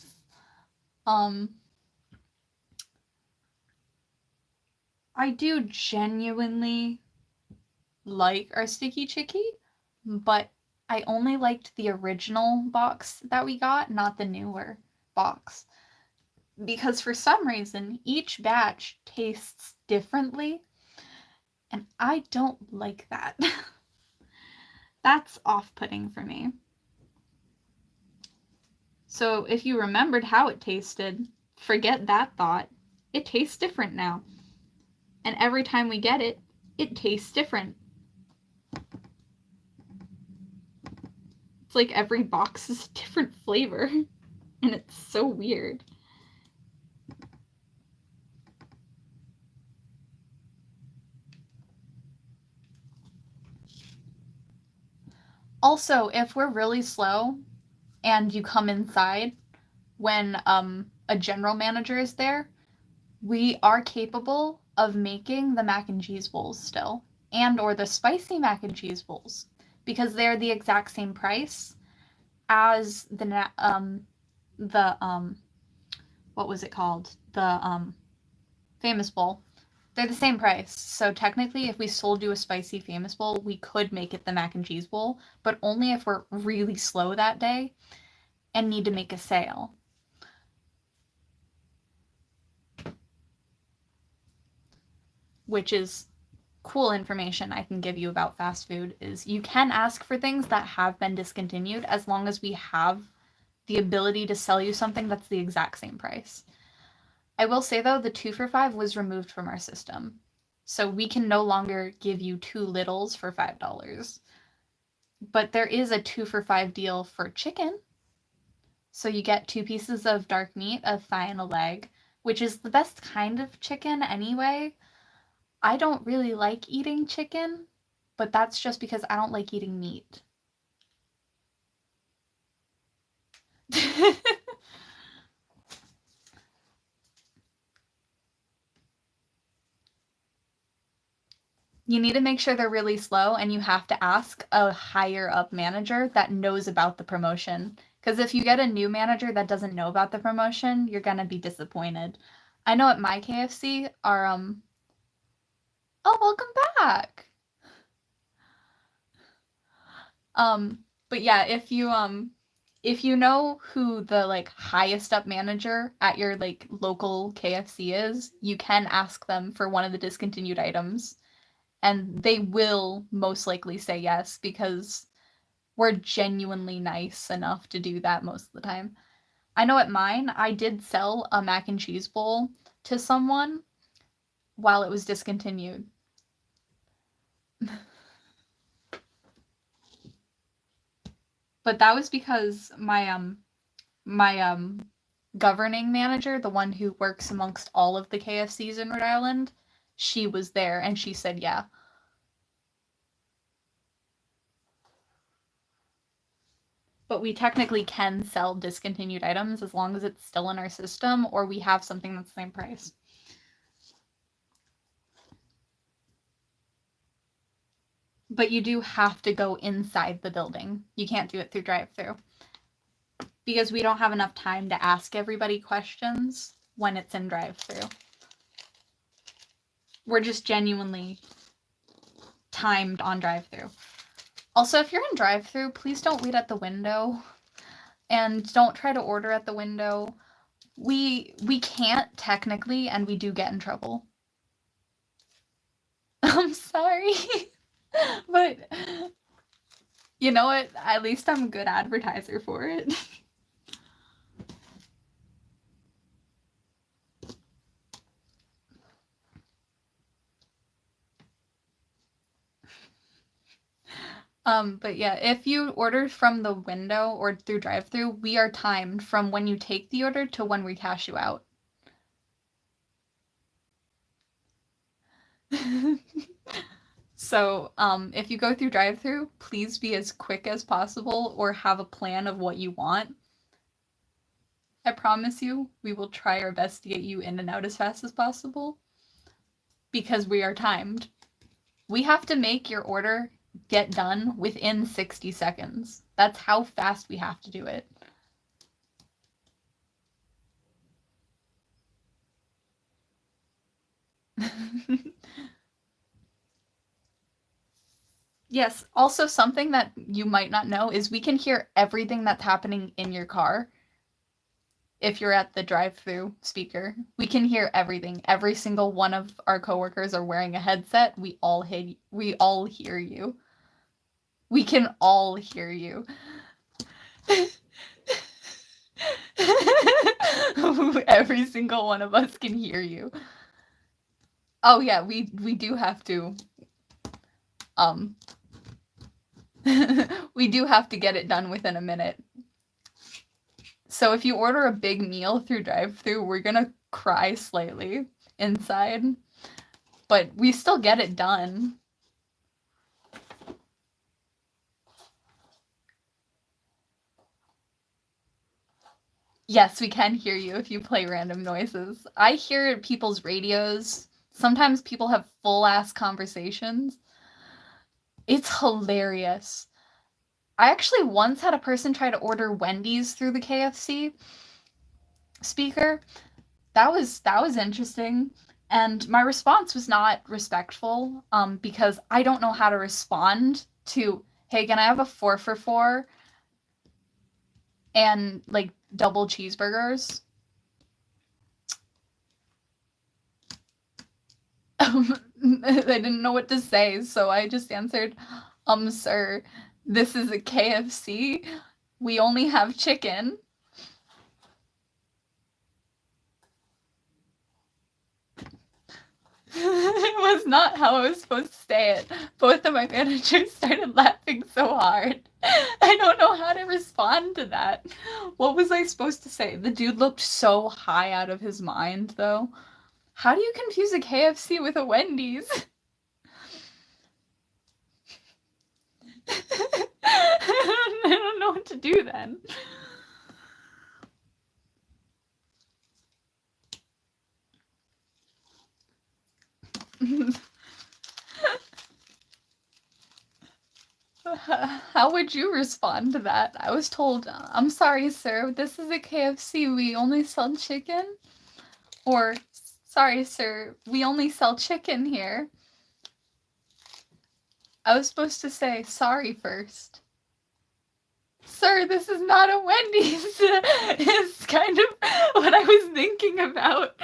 I do genuinely like our Sticky Chicky, but I only liked the original box that we got, not the newer box. Because for some reason, each batch tastes differently, and I don't like that. That's off-putting for me. So if you remembered how it tasted, forget that thought. It tastes different now. And every time we get it, it tastes different. It's like every box is a different flavor, and it's so weird. Also, if we're really slow and you come inside when a general manager is there, we are capable of making the mac and cheese bowls still, and or the spicy mac and cheese bowls, because they're the exact same price as the what was it called? The Famous Bowl. They're the same price. So technically, if we sold you a spicy Famous Bowl, we could make it the mac and cheese bowl, but only if we're really slow that day and need to make a sale. Which is cool information I can give you about fast food is you can ask for things that have been discontinued as long as we have the ability to sell you something that's the exact same price. I will say though, the 2 for $5 was removed from our system. So we can no longer give you 2 littles for $5. But there is a 2 for $5 deal for chicken. So you get 2 pieces of dark meat, a thigh and a leg, which is the best kind of chicken anyway. I don't really like eating chicken, but that's just because I don't like eating meat. You need to make sure they're really slow, and you have to ask a higher up manager that knows about the promotion. Because if you get a new manager that doesn't know about the promotion, you're gonna be disappointed. I know at my KFC, our oh, welcome back. But yeah, if you know who the like highest up manager at your like local KFC is, you can ask them for one of the discontinued items, and they will most likely say yes because we're genuinely nice enough to do that most of the time. I know at mine, I did sell a mac and cheese bowl to someone while it was discontinued. But that was because my governing manager, the one who works amongst all of the KFCs in Rhode Island, she was there and she said yeah. But we technically can sell discontinued items as long as it's still in our system or we have something that's the same price. But you do have to go inside the building. You can't do it through drive-thru. Because we don't have enough time to ask everybody questions when it's in drive-thru. We're just genuinely timed on drive-thru. Also, if you're in drive-thru, please don't wait at the window. And don't try to order at the window. We can't technically, and we do get in trouble. I'm sorry. But you know what? At least I'm a good advertiser for it. But yeah, if you order from the window or through drive-thru, we are timed from when you take the order to when we cash you out. So, if you go through drive-thru, please be as quick as possible or have a plan of what you want. I promise you, we will try our best to get you in and out as fast as possible because we are timed. We have to make your order get done within 60 seconds. That's how fast we have to do it. Yes, also something that you might not know is we can hear everything that's happening in your car. If you're at the drive-thru speaker, we can hear everything. Every single one of our coworkers are wearing a headset. We all hear you. We can all hear you. Every single one of us can hear you. Oh yeah, we do have to we do have to get it done within a minute. So if you order a big meal through drive-thru, we're gonna cry slightly inside, but we still get it done. Yes, we can hear you if you play random noises. I hear people's radios. Sometimes people have full-ass conversations. It's hilarious. I actually once had a person try to order Wendy's through the KFC speaker. That was interesting. And my response was not respectful, because I don't know how to respond to, hey, can I have a 4 for $4 and like double cheeseburgers? I didn't know what to say, so I just answered, sir, this is a KFC. We only have chicken. It was not how I was supposed to say it. Both of my managers started laughing so hard. I don't know how to respond to that. What was I supposed to say? The dude looked so high out of his mind, though. How do you confuse a KFC with a Wendy's? I don't know what to do then. How would you respond to that? I was told, I'm sorry, sir, this is a KFC. We only sell chicken. Or, sorry, sir, we only sell chicken here. I was supposed to say sorry first. Sir, this is not a Wendy's. It's kind of what I was thinking about.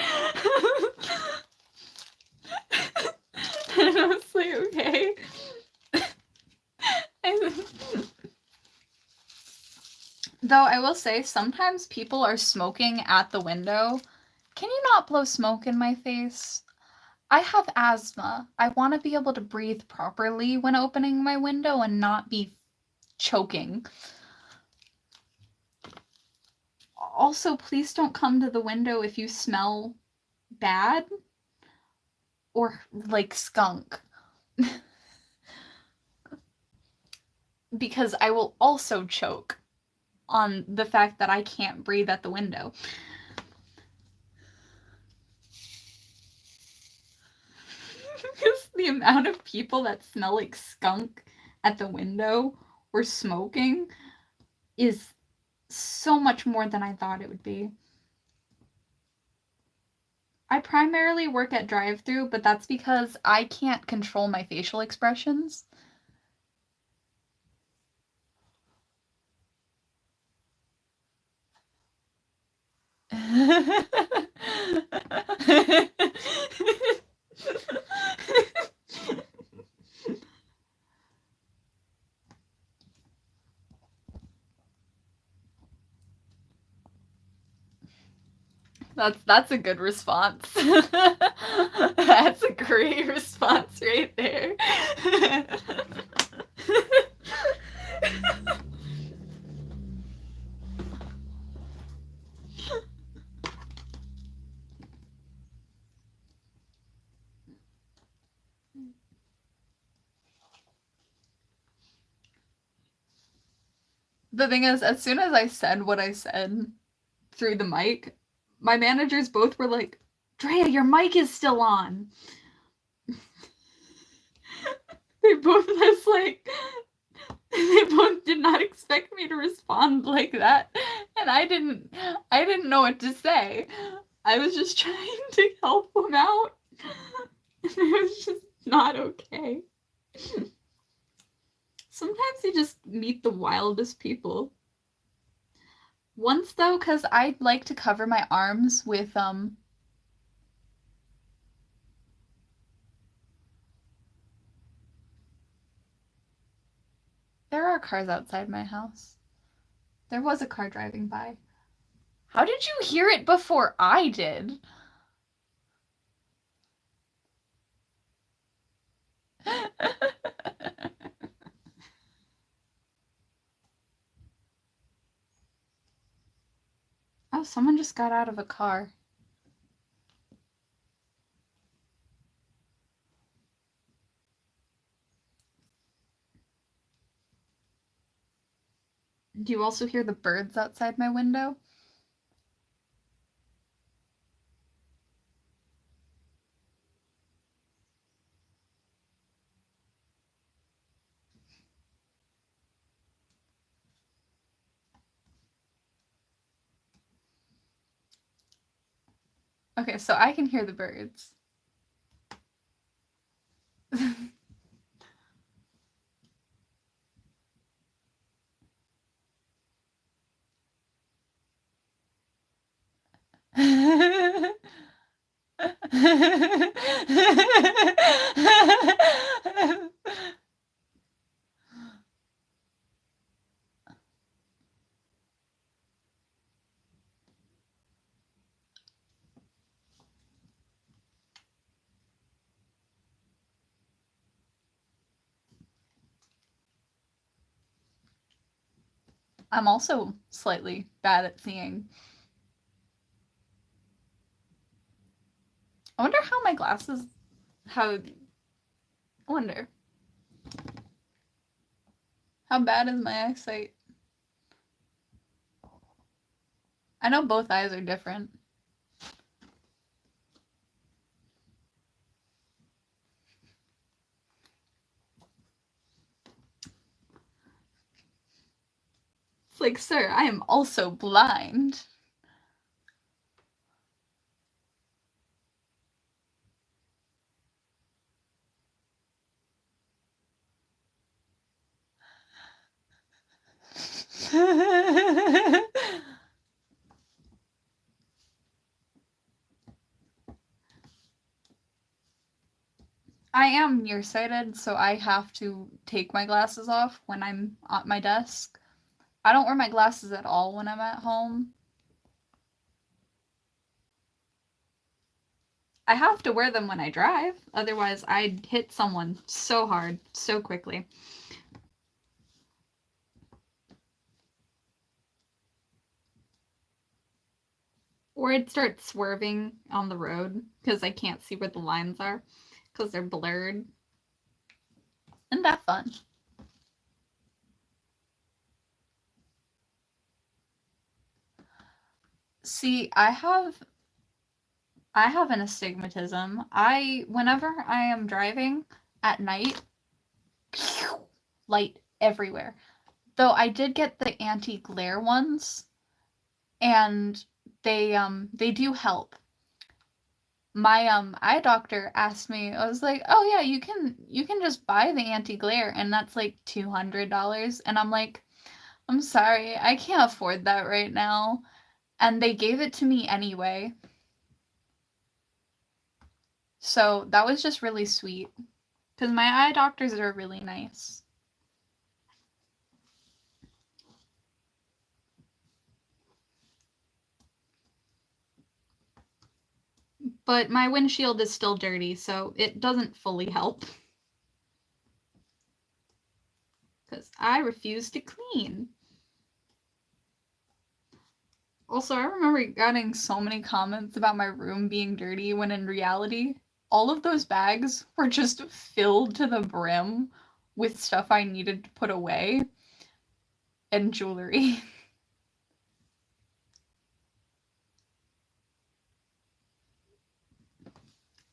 And I was like, okay. Though I will say, sometimes people are smoking at the window. Can you not blow smoke in my face? I have asthma. I want to be able to breathe properly when opening my window and not be choking. Also, please don't come to the window if you smell bad or like skunk. Because I will also choke on the fact that I can't breathe at the window. Because the amount of people that smell like skunk at the window or smoking is so much more than I thought it would be. I primarily work at drive-thru, but that's because I can't control my facial expressions. That's a good response. That's a great response right there. The thing is, as soon as I said what I said through the mic, my managers both were like, Drea, your mic is still on. They both was like, they both did not expect me to respond like that. And I didn't know what to say. I was just trying to help them out. And it was just not okay. Sometimes you just meet the wildest people. Once though, because I like to cover my arms with there are cars outside my house. There was a car driving by. How did you hear it before I did? Oh, someone just got out of a car. Do you also hear the birds outside my window? Okay, so I can hear the birds. I'm also slightly bad at seeing. I wonder how my glasses. I wonder. How bad is my eyesight? I know both eyes are different. like, sir, I am also blind. I am nearsighted, so I have to take my glasses off when I'm at my desk. I don't wear my glasses at all when I'm at home. I have to wear them when I drive, otherwise I'd hit someone so hard, so quickly. Or I'd start swerving on the road because I can't see where the lines are because they're blurred. Isn't that fun? See, I have an astigmatism. Whenever I am driving at night, light everywhere. Though I did get the anti-glare ones, and they do help. My eye doctor asked me, I was like, oh yeah, you can just buy the anti-glare, and that's like $200. And I'm like, I'm sorry, I can't afford that right now. And they gave it to me anyway. So that was just really sweet. Because my eye doctors are really nice. But my windshield is still dirty, so it doesn't fully help. Because I refuse to clean. Also, I remember getting so many comments about my room being dirty when in reality, all of those bags were just filled to the brim with stuff I needed to put away and jewelry.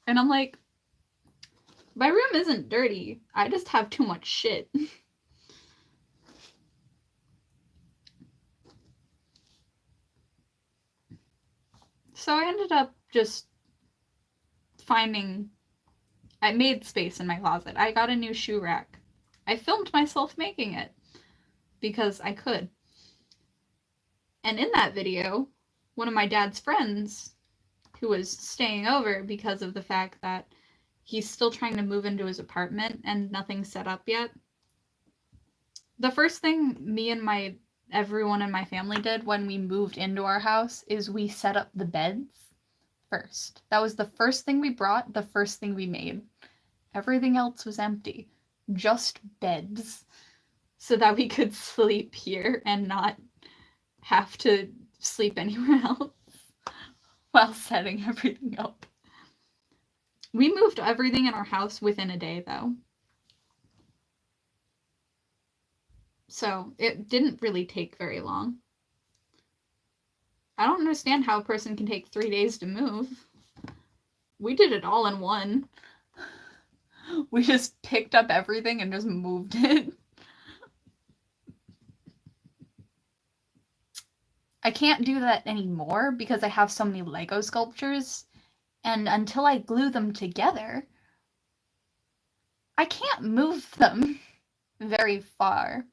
And I'm like, my room isn't dirty. I just have too much shit. So I ended up just I made space in my closet. I got a new shoe rack. I filmed myself making it because I could. And in that video, one of my dad's friends, who was staying over because of the fact that he's still trying to move into his apartment and nothing's set up yet. The first thing me and everyone in my family did when we moved into our house is we set up the beds first. That was the first thing we brought, the first thing we made. Everything else was empty. Just beds. So that we could sleep here and not have to sleep anywhere else while setting everything up. We moved everything in our house within a day, though. So it didn't really take very long. I don't understand how a person can take 3 days to move. We did it all in one. We just picked up everything and just moved it. I can't do that anymore because I have so many Lego sculptures, and until I glue them together, I can't move them very far.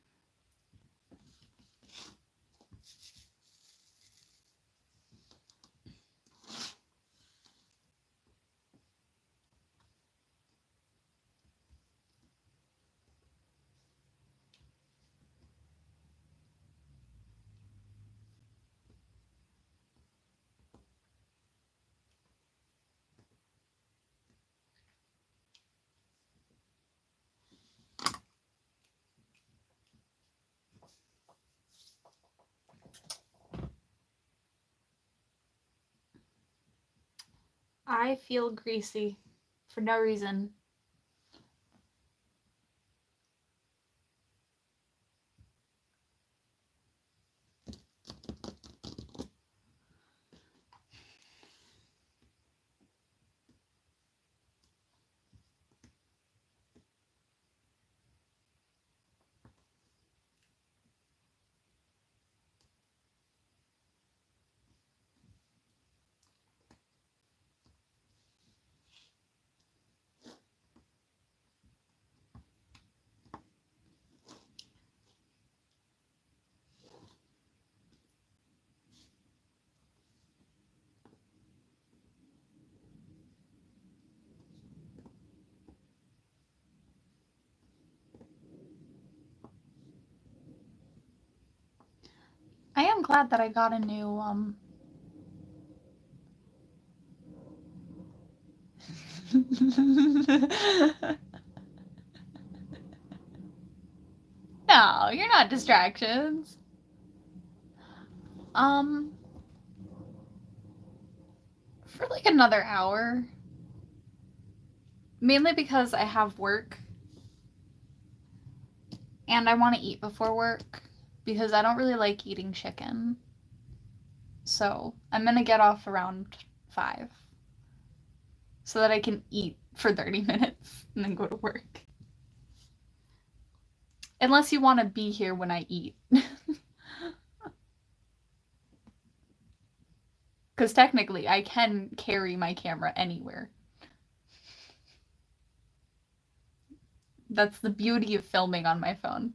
I feel greasy for no reason. glad that I got a new, No, you're not distractions. For like another hour. Mainly because I have work. And I want to eat before work. Because I don't really like eating chicken. So I'm going to get off around 5. So that I can eat for 30 minutes and then go to work. Unless you want to be here when I eat. Because technically, I can carry my camera anywhere. That's the beauty of filming on my phone.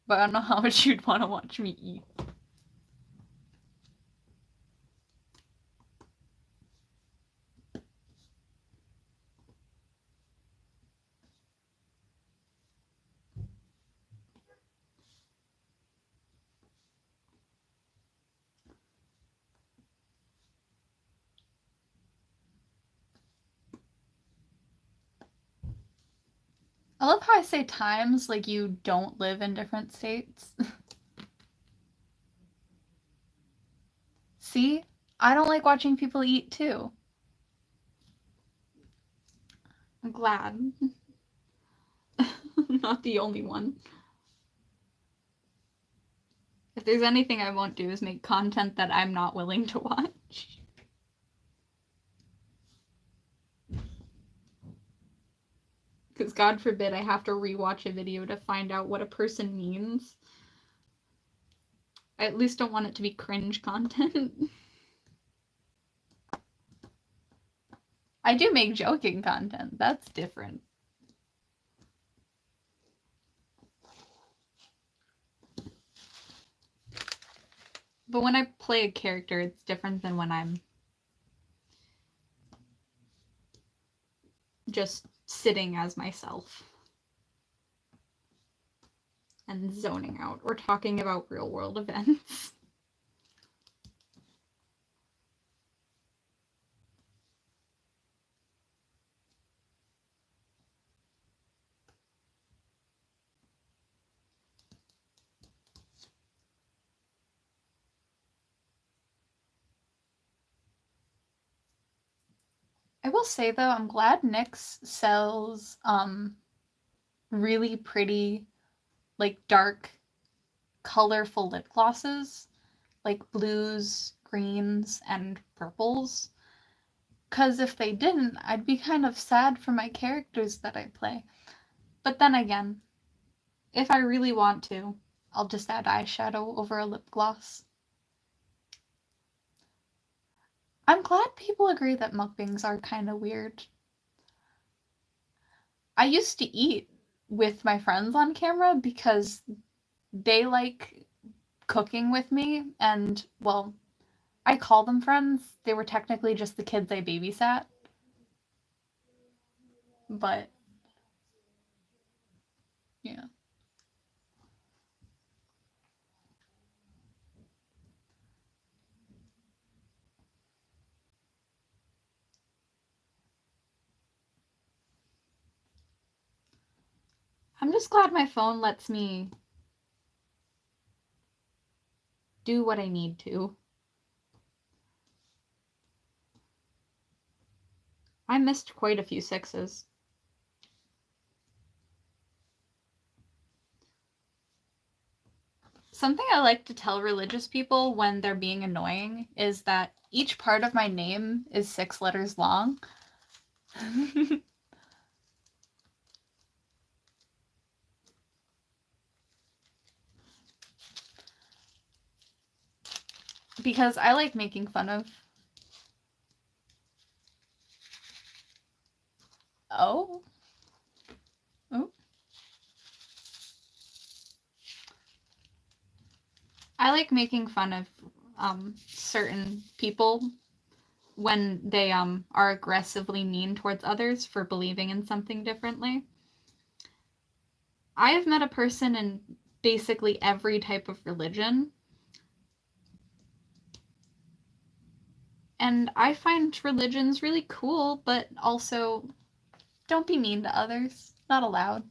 But I don't know how much you'd want to watch me eat. I love how I say times like you don't live in different states. See? I don't like watching people eat too. I'm glad. Not the only one. If there's anything I won't do is make content that I'm not willing to watch. Because God forbid I have to rewatch a video to find out what a person means. I at least don't want it to be cringe content. I do make joking content. That's different. But when I play a character, it's different than when I'm just sitting as myself and zoning out or talking about real world events. I will say though, I'm glad NYX sells really pretty, like dark, colorful lip glosses, like blues, greens, and purples. Because if they didn't, I'd be kind of sad for my characters that I play. But then again, if I really want to, I'll just add eyeshadow over a lip gloss. I'm glad people agree that mukbangs are kind of weird. I used to eat with my friends on camera because they like cooking with me, and, well, I call them friends. They were technically just the kids I babysat. But, yeah. I'm just glad my phone lets me do what I need to. I missed quite a few 6s. Something I like to tell religious people when they're being annoying is that each part of my name is 6 letters long. Because I like making fun of... Oh? Oh? I like making fun of certain people when they are aggressively mean towards others for believing in something differently. I have met a person in basically every type of religion. And I find religions really cool, but also don't be mean to others. Not allowed.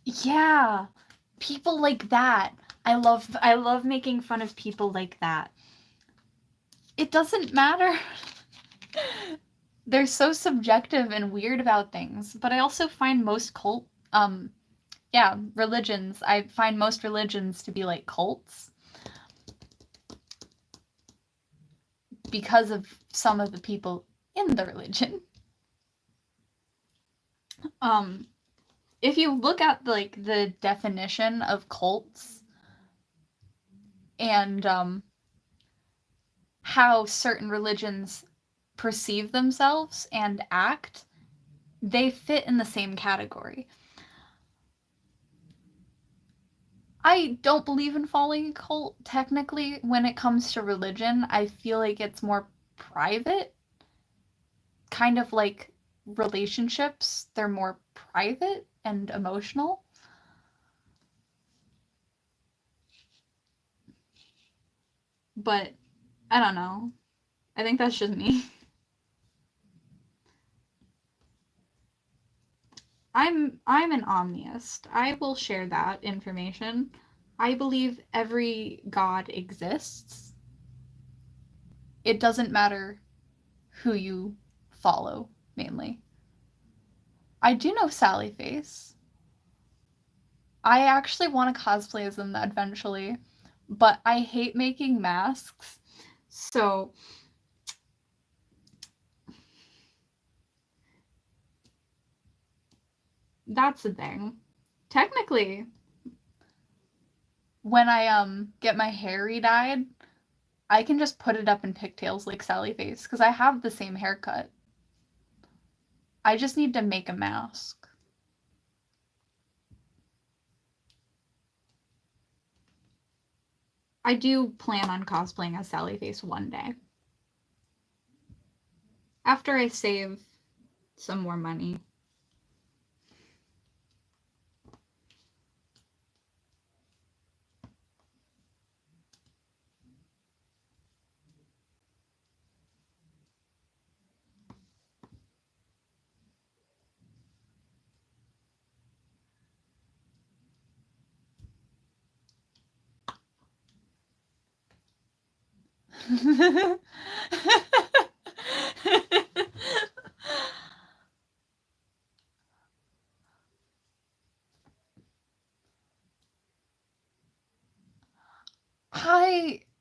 Yeah, people like that. I love making fun of people like that. It doesn't matter. They're so subjective and weird about things, but I also find most religions. I find most religions to be like cults because of some of the people in the religion. Um if you look at like the definition of cults and how certain religions perceive themselves and act, they fit in the same category. I don't believe in following a cult technically when it comes to religion. I feel like it's more private, kind of like relationships. They're more private and emotional. But I don't know. I think that's just me. I'm an omniist. I will share that information. I believe every god exists. It doesn't matter who you follow, mainly. I do know Sally Face. I actually want to cosplay as them eventually, but I hate making masks. So that's the thing. Technically, when I get my hair re-dyed, I can just put it up in pigtails like Sally Face because I have the same haircut. I just need to make a mask. I do plan on cosplaying as Sally Face one day. After I save some more money.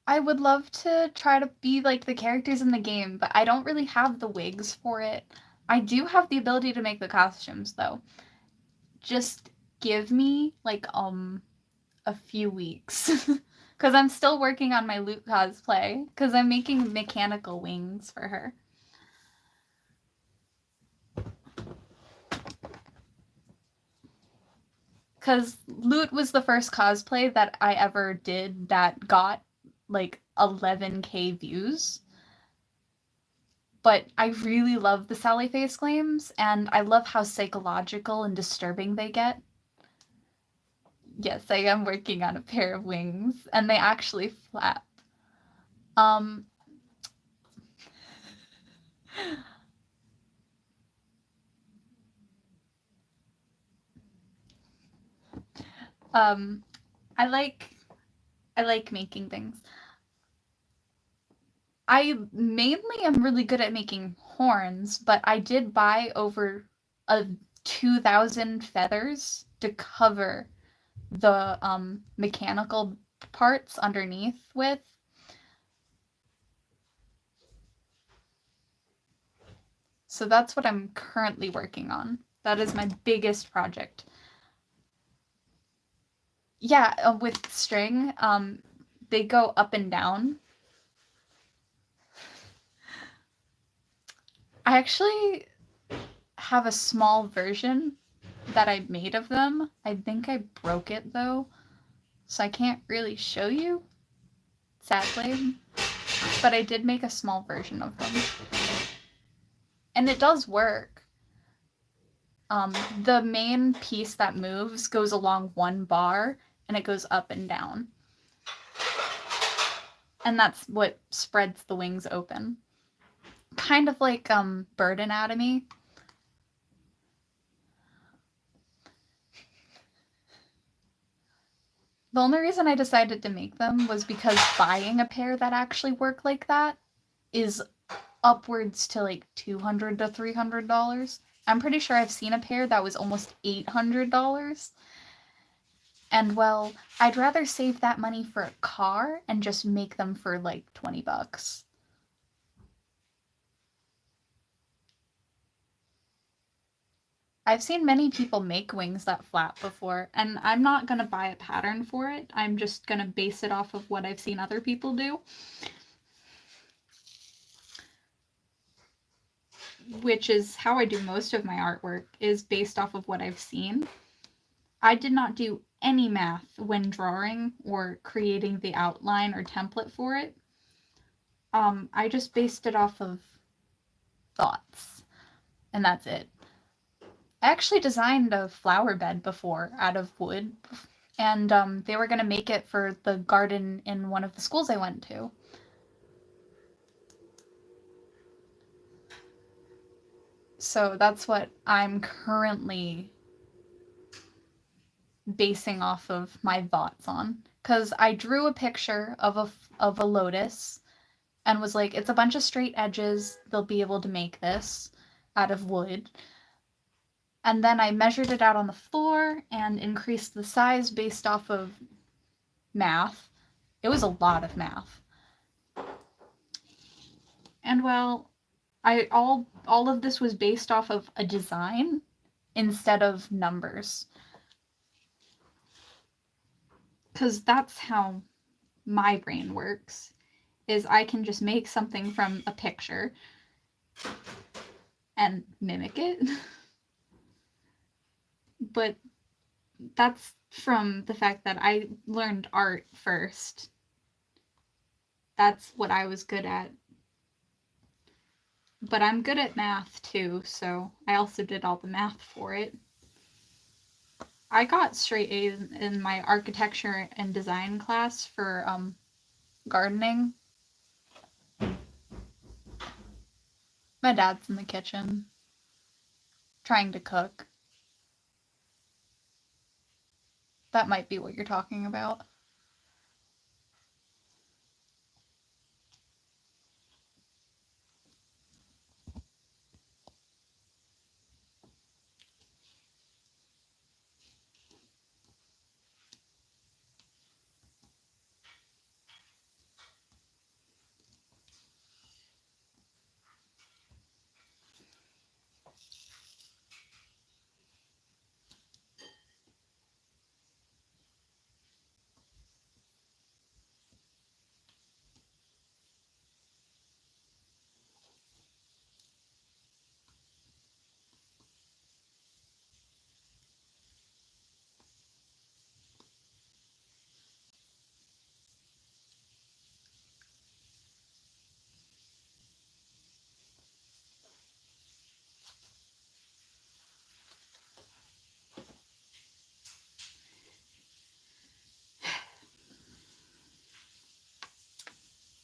I would love to try to be like the characters in the game, but I don't really have the wigs for it. I do have the ability to make the costumes though. Just give me like a few weeks cuz I'm still working on my Luke cosplay cuz I'm making mechanical wings for her. Cuz Loot was the first cosplay that I ever did that got like 11K views. But I really love the Sally Face claims, and I love how psychological and disturbing they get. Yes, I am working on a pair of wings, and they actually flap. Um, um, I like making things. I mainly am really good at making horns, but I did buy over a 2,000 feathers to cover the mechanical parts underneath with. So that's what I'm currently working on. That is my biggest project. Yeah, with string, they go up and down. I actually have a small version that I made of them. I think I broke it though, so I can't really show you, sadly. But I did make a small version of them. And it does work. The main piece that moves goes along one bar, and it goes up and down. And that's what spreads the wings open. Kind of like bird anatomy. The only reason I decided to make them was because buying a pair that actually work like that is upwards to like $200 to $300. I'm pretty sure I've seen a pair that was almost $800. And well, I'd rather save that money for a car and just make them for like $20. I've seen many people make wings that flap before, and I'm not going to buy a pattern for it. I'm just going to base it off of what I've seen other people do. Which is how I do most of my artwork, is based off of what I've seen. I did not do any math when drawing or creating the outline or template for it. I just based it off of thoughts, and that's it. I actually designed a flower bed before out of wood, and they were going to make it for the garden in one of the schools I went to. So that's what I'm currently basing off of my thoughts on. Because I drew a picture of a lotus and was like, it's a bunch of straight edges. They'll be able to make this out of wood. And then I measured it out on the floor and increased the size based off of math. It was a lot of math. And well, all of this was based off of a design instead of numbers. Because that's how my brain works, is I can just make something from a picture and mimic it. But that's from the fact that I learned art first. That's what I was good at. But I'm good at math too, so I also did all the math for it. I got straight A's in my architecture and design class for gardening. My dad's in the kitchen trying to cook. That might be what you're talking about.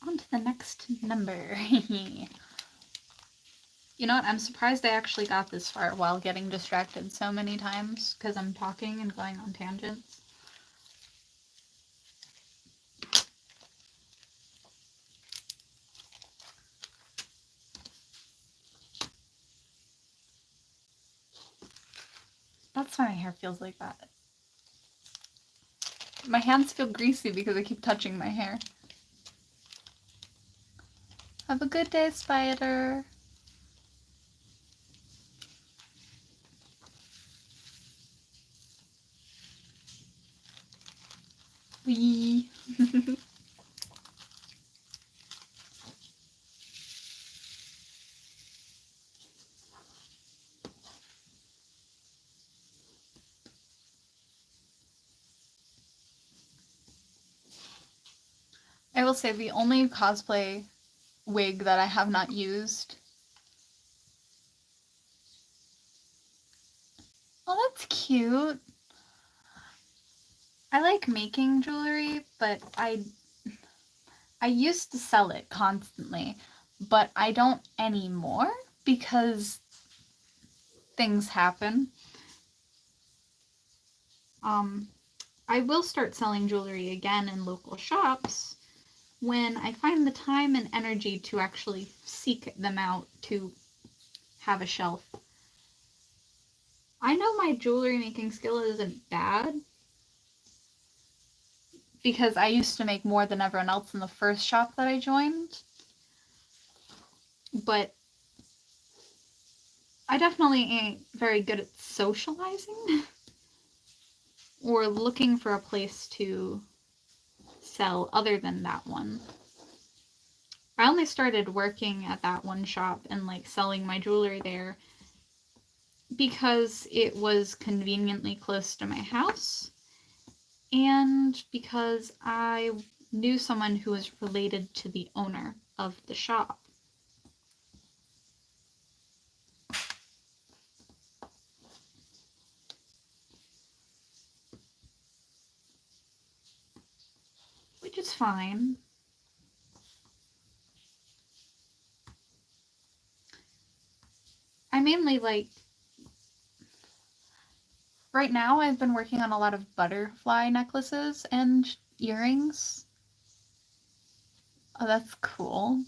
On to the next number. You know what? I'm surprised I actually got this far while getting distracted so many times because I'm talking and going on tangents. That's why my hair feels like that. My hands feel greasy because I keep touching my hair. Have a good day, spider. I will say the only cosplay wig that I have not used. Oh, that's cute. I like making jewelry, but I used to sell it constantly, but I don't anymore because things happen. I will start selling jewelry again in local shops when I find the time and energy to actually seek them out to have a shelf. I know my jewelry making skill isn't bad because I used to make more than everyone else in the first shop that I joined, but I definitely ain't very good at socializing or looking for a place to sell other than that one. I only started working at that one shop and like selling my jewelry there because it was conveniently close to my house and because I knew someone who was related to the owner of the shop. Which is fine. I mainly like... Right now I've been working on a lot of butterfly necklaces and earrings. Oh, that's cool.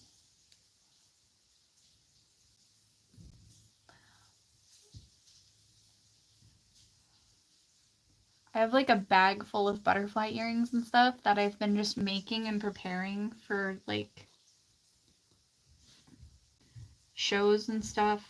I have like a bag full of butterfly earrings and stuff that I've been just making and preparing for like shows and stuff.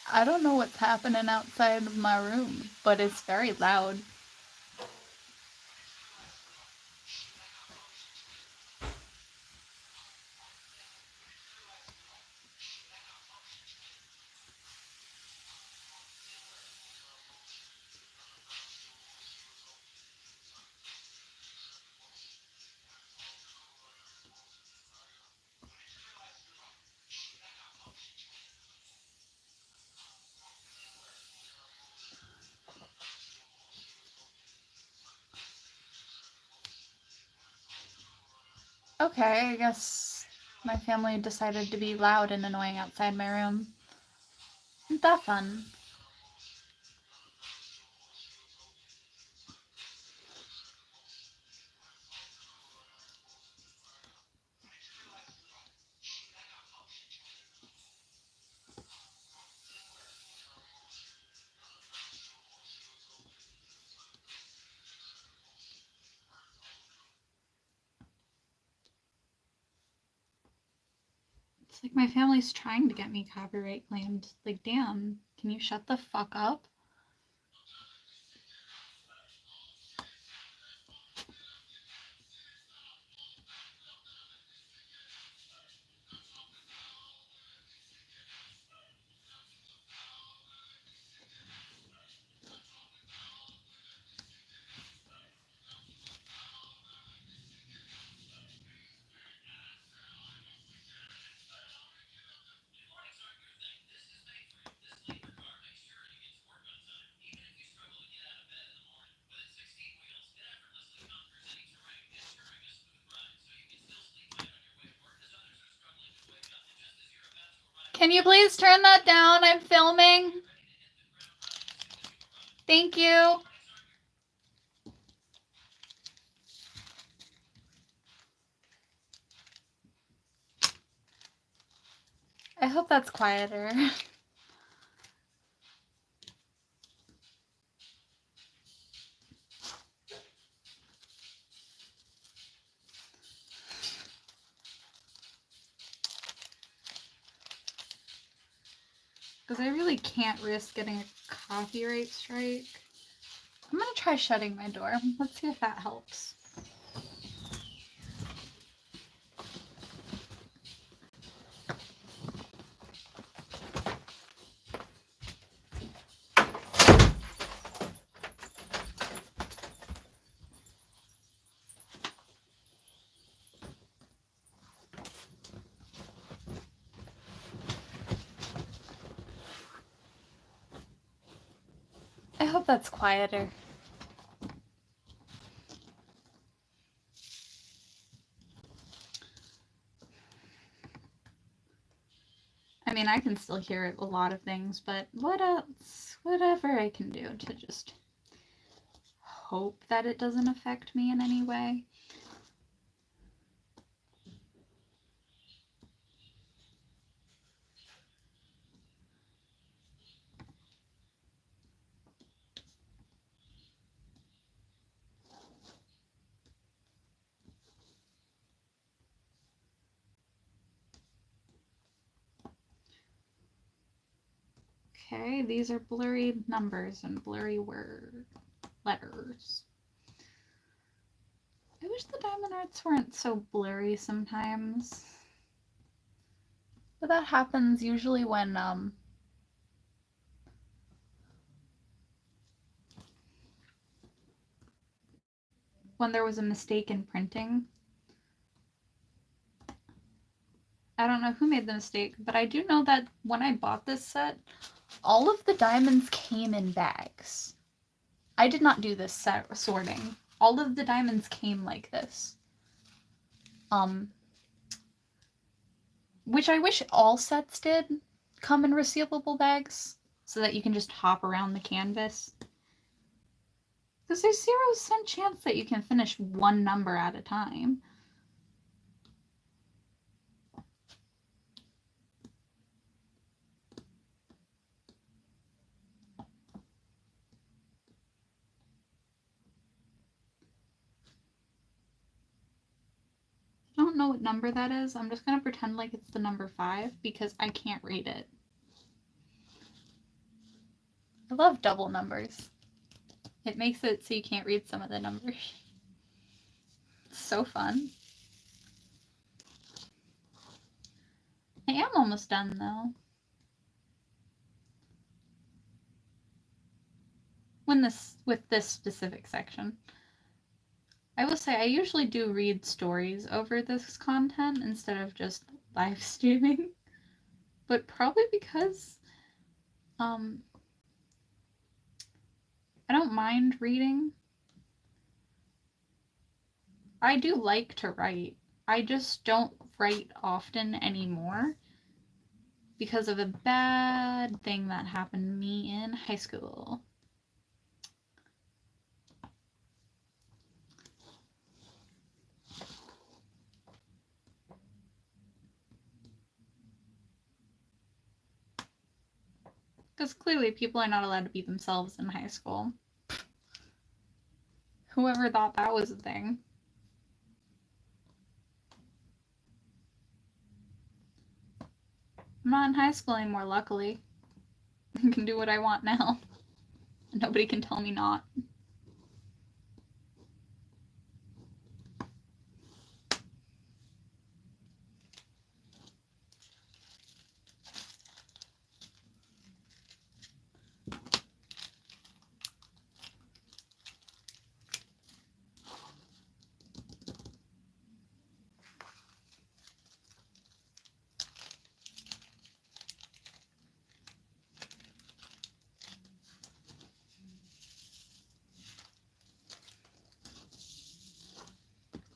I don't know what's happening outside of my room, but it's very loud. Okay, I guess my family decided to be loud and annoying outside my room. Isn't that fun? It's like my family's trying to get me copyright claimed. Like, damn, can you shut the fuck up? Can you please turn that down? I'm filming. Thank you. I hope that's quieter. Because I really can't risk getting a copyright strike. I'm gonna try shutting my door. Let's see if that helps. I hope that's quieter. I mean, I can still hear a lot of things, but what else? Whatever I can do to just hope that it doesn't affect me in any way. Okay, these are blurry numbers and blurry letters. I wish the diamond arts weren't so blurry sometimes. But that happens usually when there was a mistake in printing. I don't know who made the mistake, but I do know that when I bought this set, all of the diamonds came in bags. I did not do this sorting. All of the diamonds came like this. Which I wish all sets did come in resealable bags so that you can just hop around the canvas. Because there's 0% chance that you can finish one number at a time. I don't know what number that is. I'm just going to pretend like it's the number 5 because I can't read it. I love double numbers. It makes it so you can't read some of the numbers. It's so fun. I am almost done though. With this specific section. I will say I usually do read stories over this content instead of just live streaming. But probably because I don't mind reading. I do like to write. I just don't write often anymore because of a bad thing that happened to me in high school. Because clearly people are not allowed to be themselves in high school. Whoever thought that was a thing. I'm not in high school anymore, luckily. I can do what I want now. Nobody can tell me not.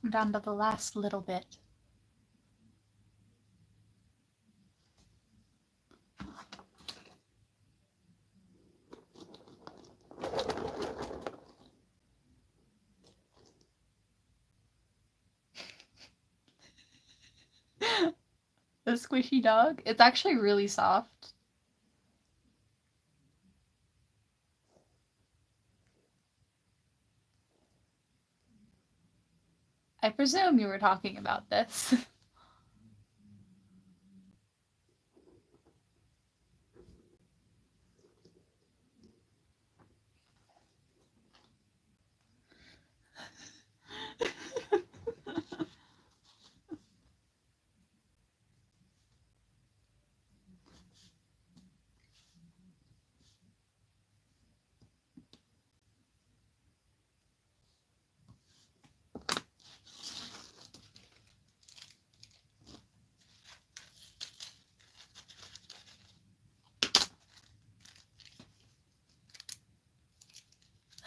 I'm down to the last little bit. The squishy dog? It's actually really soft. I presume you were talking about this.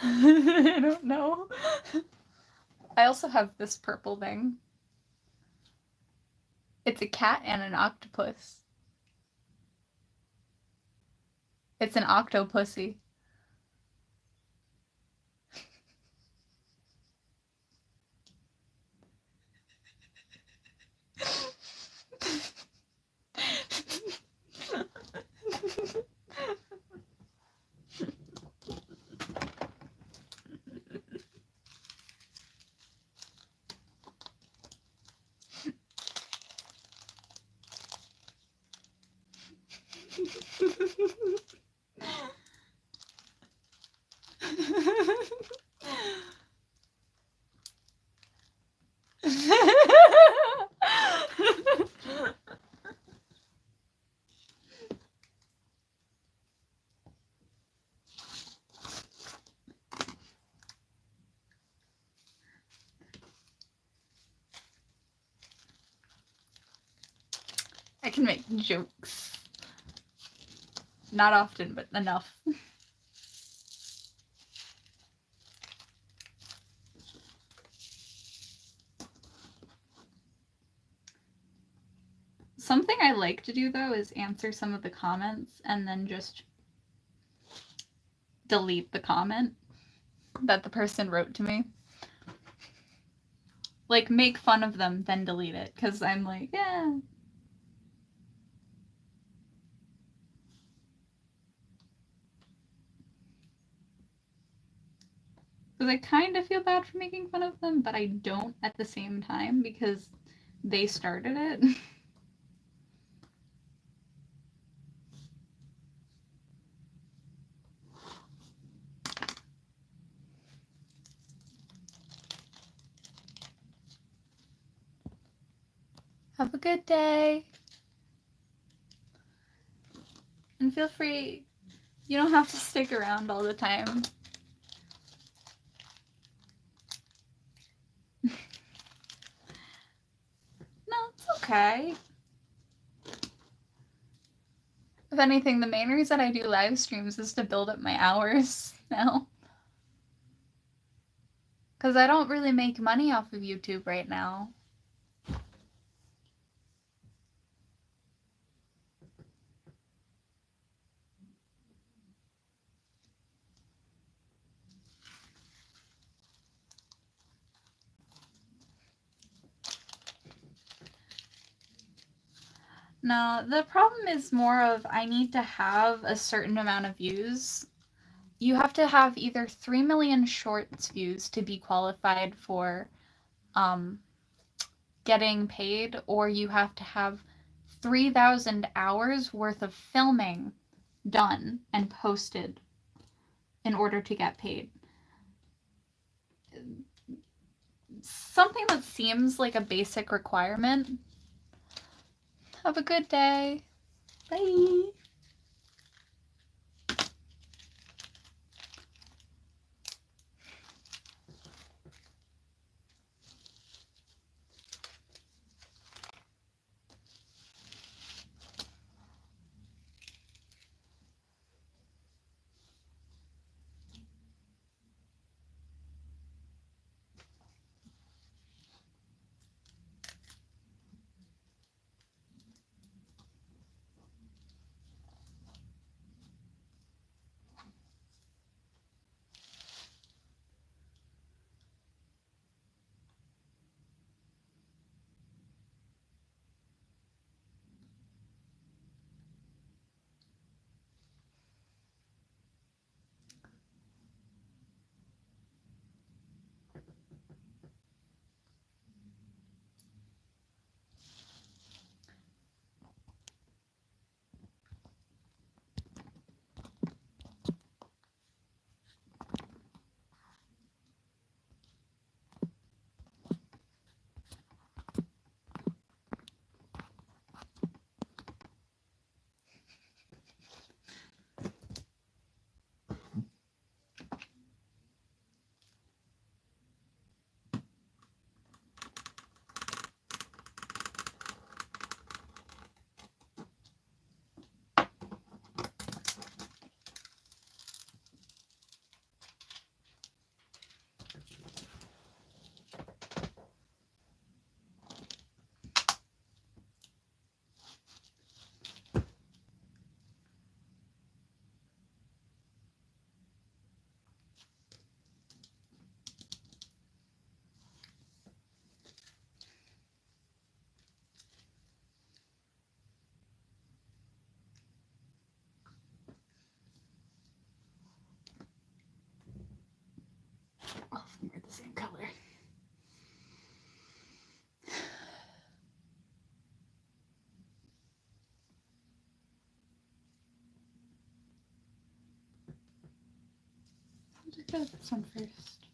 I don't know. I also have this purple thing. It's a cat and an octopus. It's an octopussy. I can make jokes. Not often, but enough. Something I like to do, though, is answer some of the comments and then just delete the comment that the person wrote to me. Like, make fun of them, then delete it, because I'm like, yeah. Because I kind of feel bad for making fun of them, but I don't at the same time, because they started it. Have a good day. And feel free, you don't have to stick around all the time. No, it's okay. If anything, the main reason I do live streams is to build up my hours now. Because I don't really make money off of YouTube right now. No, the problem is more of I need to have a certain amount of views. You have to have either 3 million shorts views to be qualified for getting paid, or you have to have 3,000 hours worth of filming done and posted in order to get paid. Something that seems like a basic requirement. Have a good day. Bye. do this one first.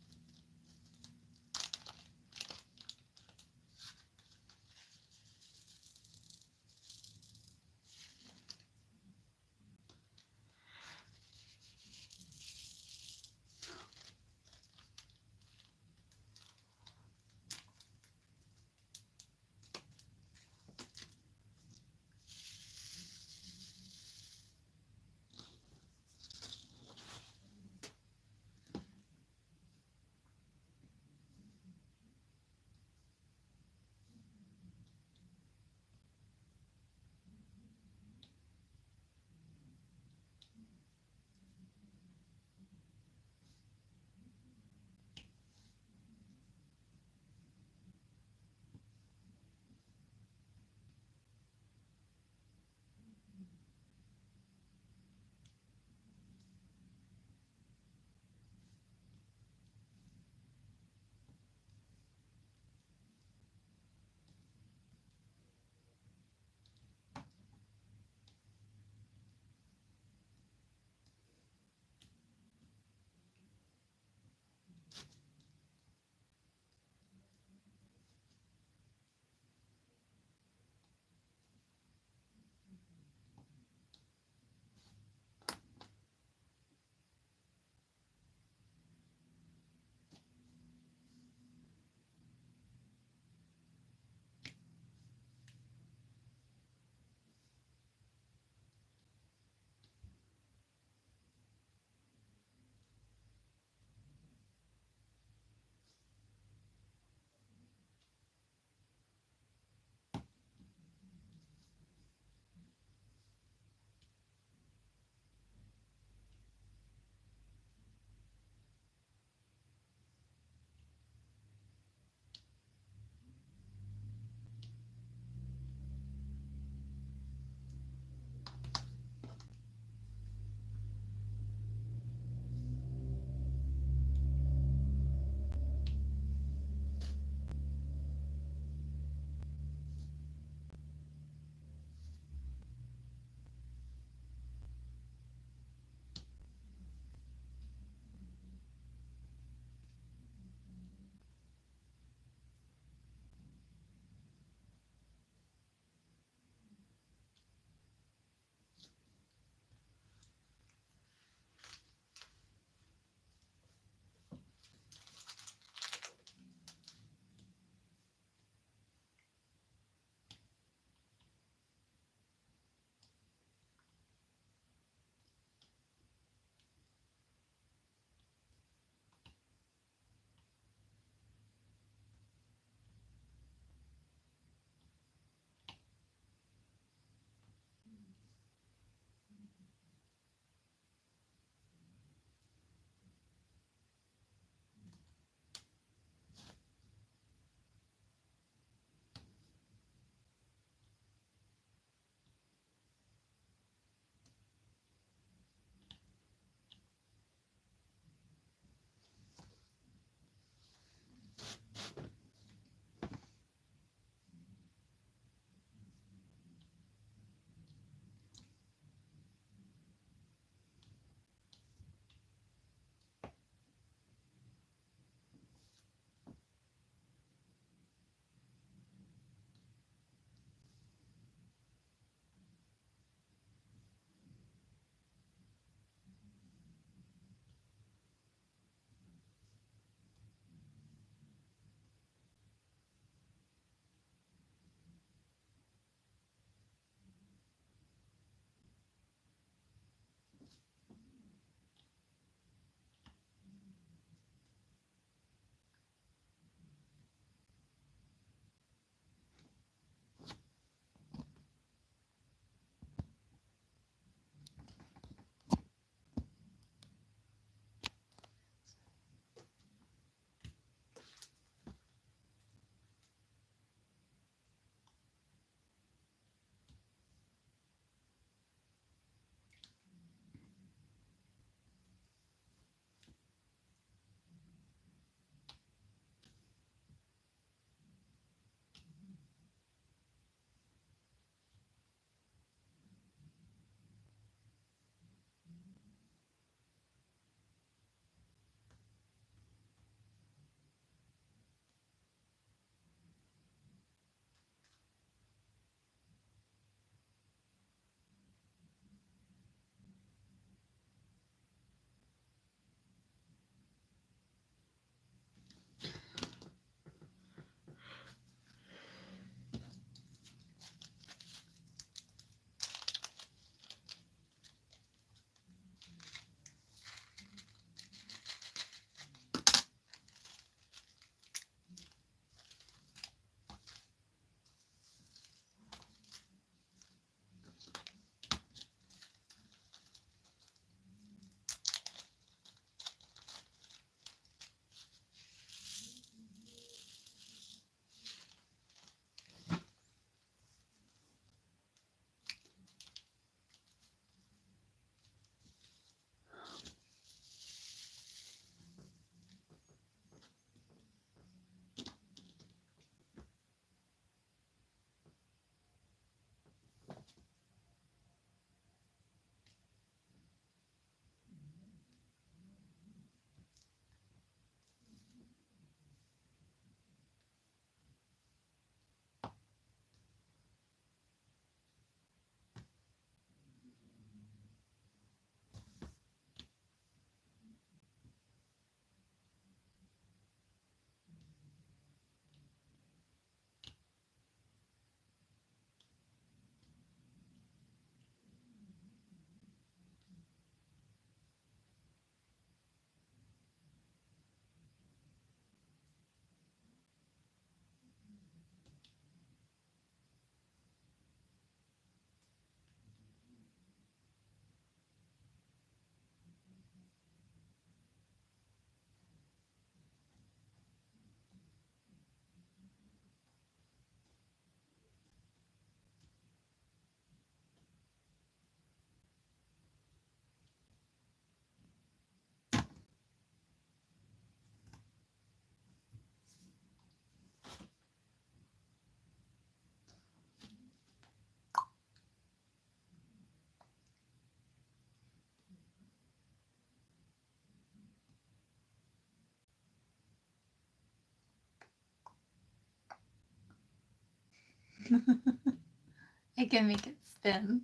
I can make it spin.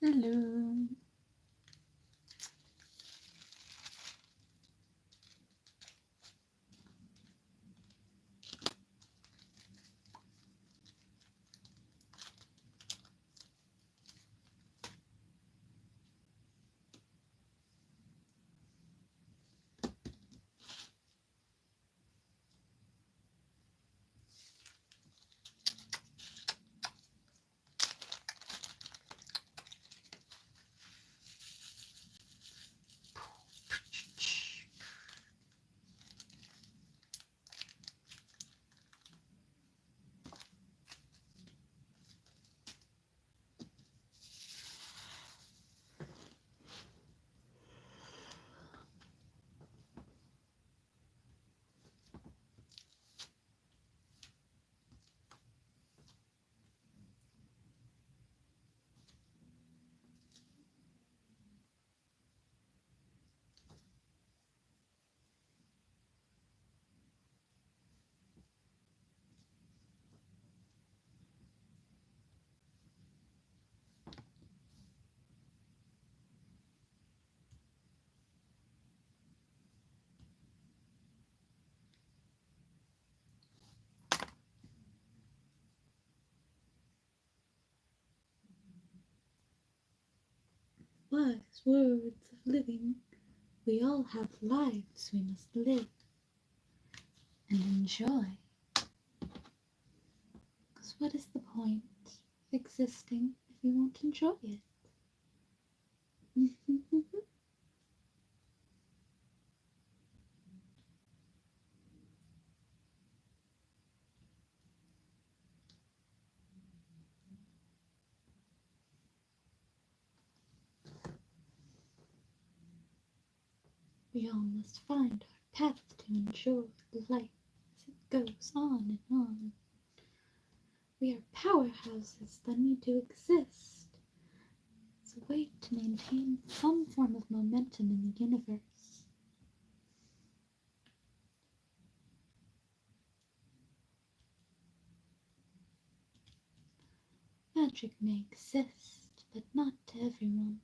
Hello. Wise words of living. We all have lives we must live and enjoy. Because what is the point of existing if you won't enjoy it? We all must find our path to enjoy life as it goes on and on. We are powerhouses that need to exist. It's a way to maintain some form of momentum in the universe. Magic may exist, but not to everyone.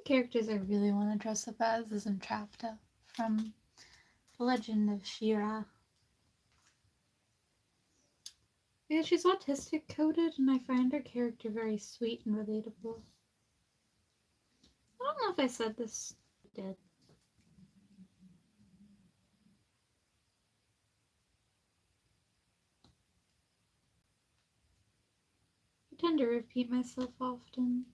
characters I really want to dress up as is Entrapta from The Legend of Shira. Yeah, she's autistic coded, and I find her character very sweet and relatable. I don't know if I said this. I did. I tend to repeat myself often.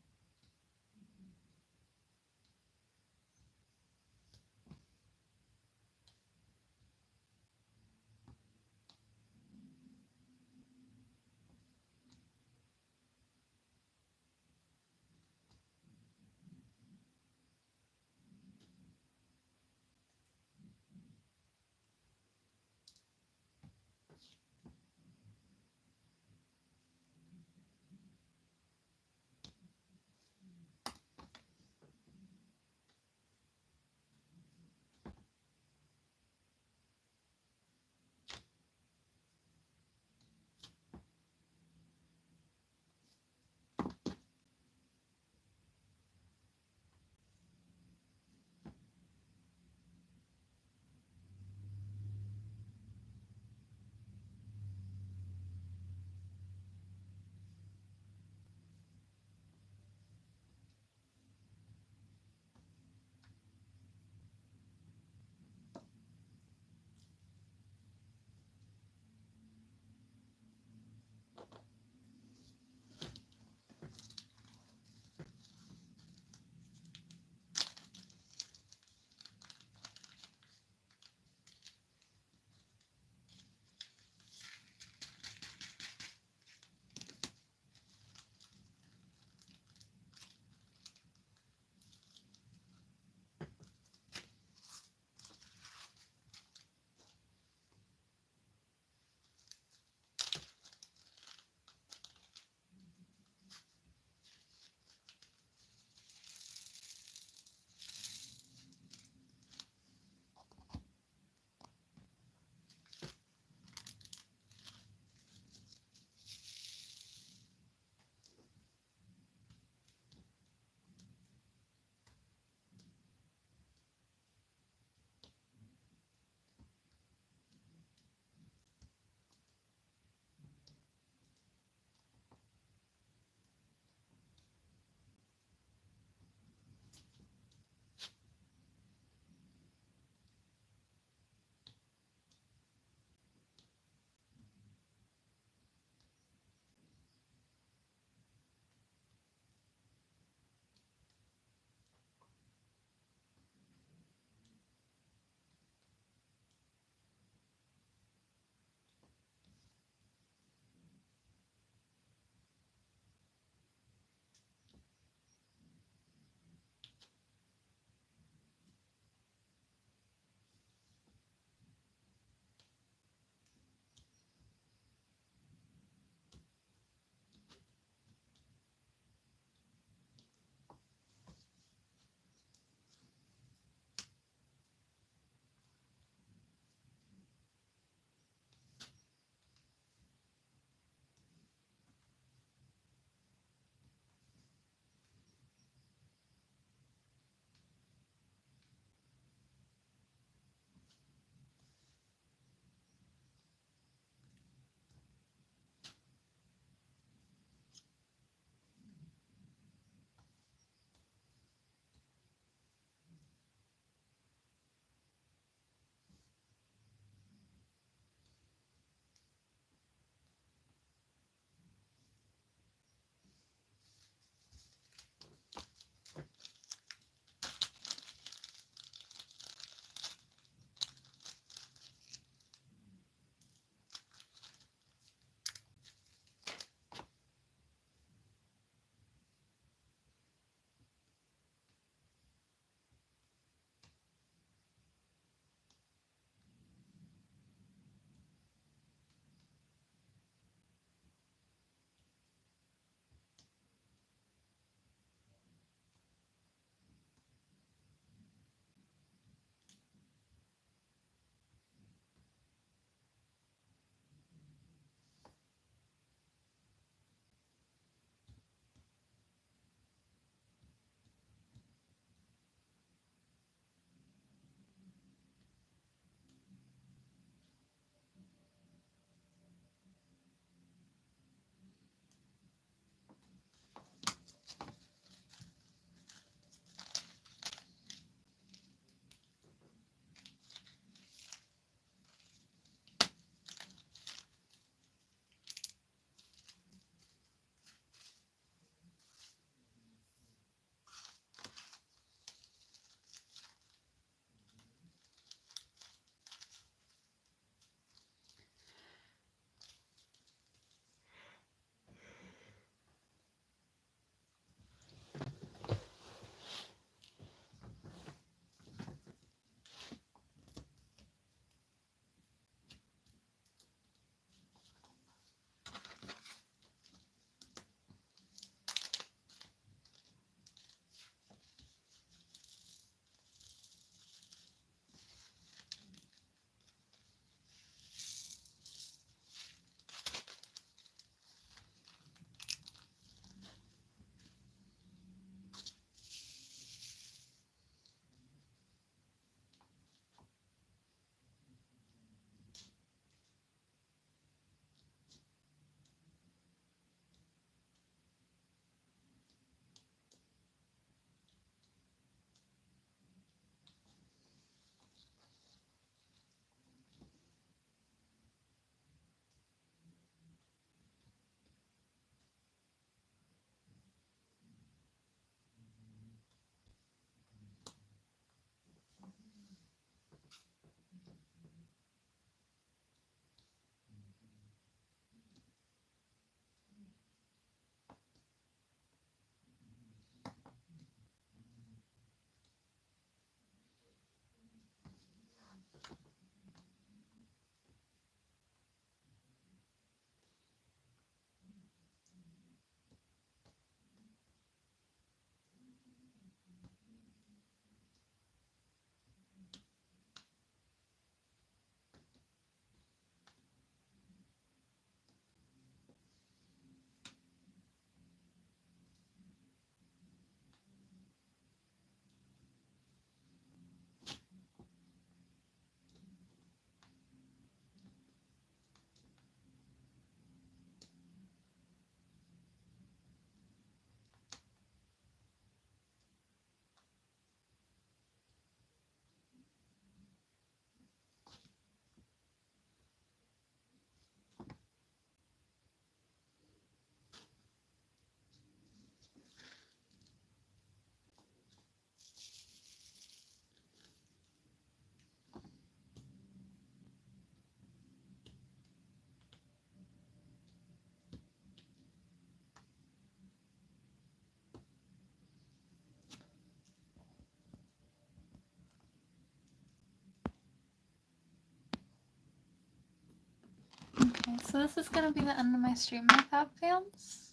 so this is gonna be the end of my stream, my fab fans.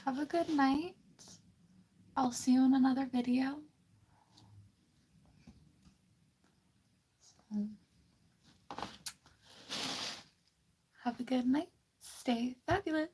Have a good night. I'll see you in another video. So, have a good night. Stay fabulous.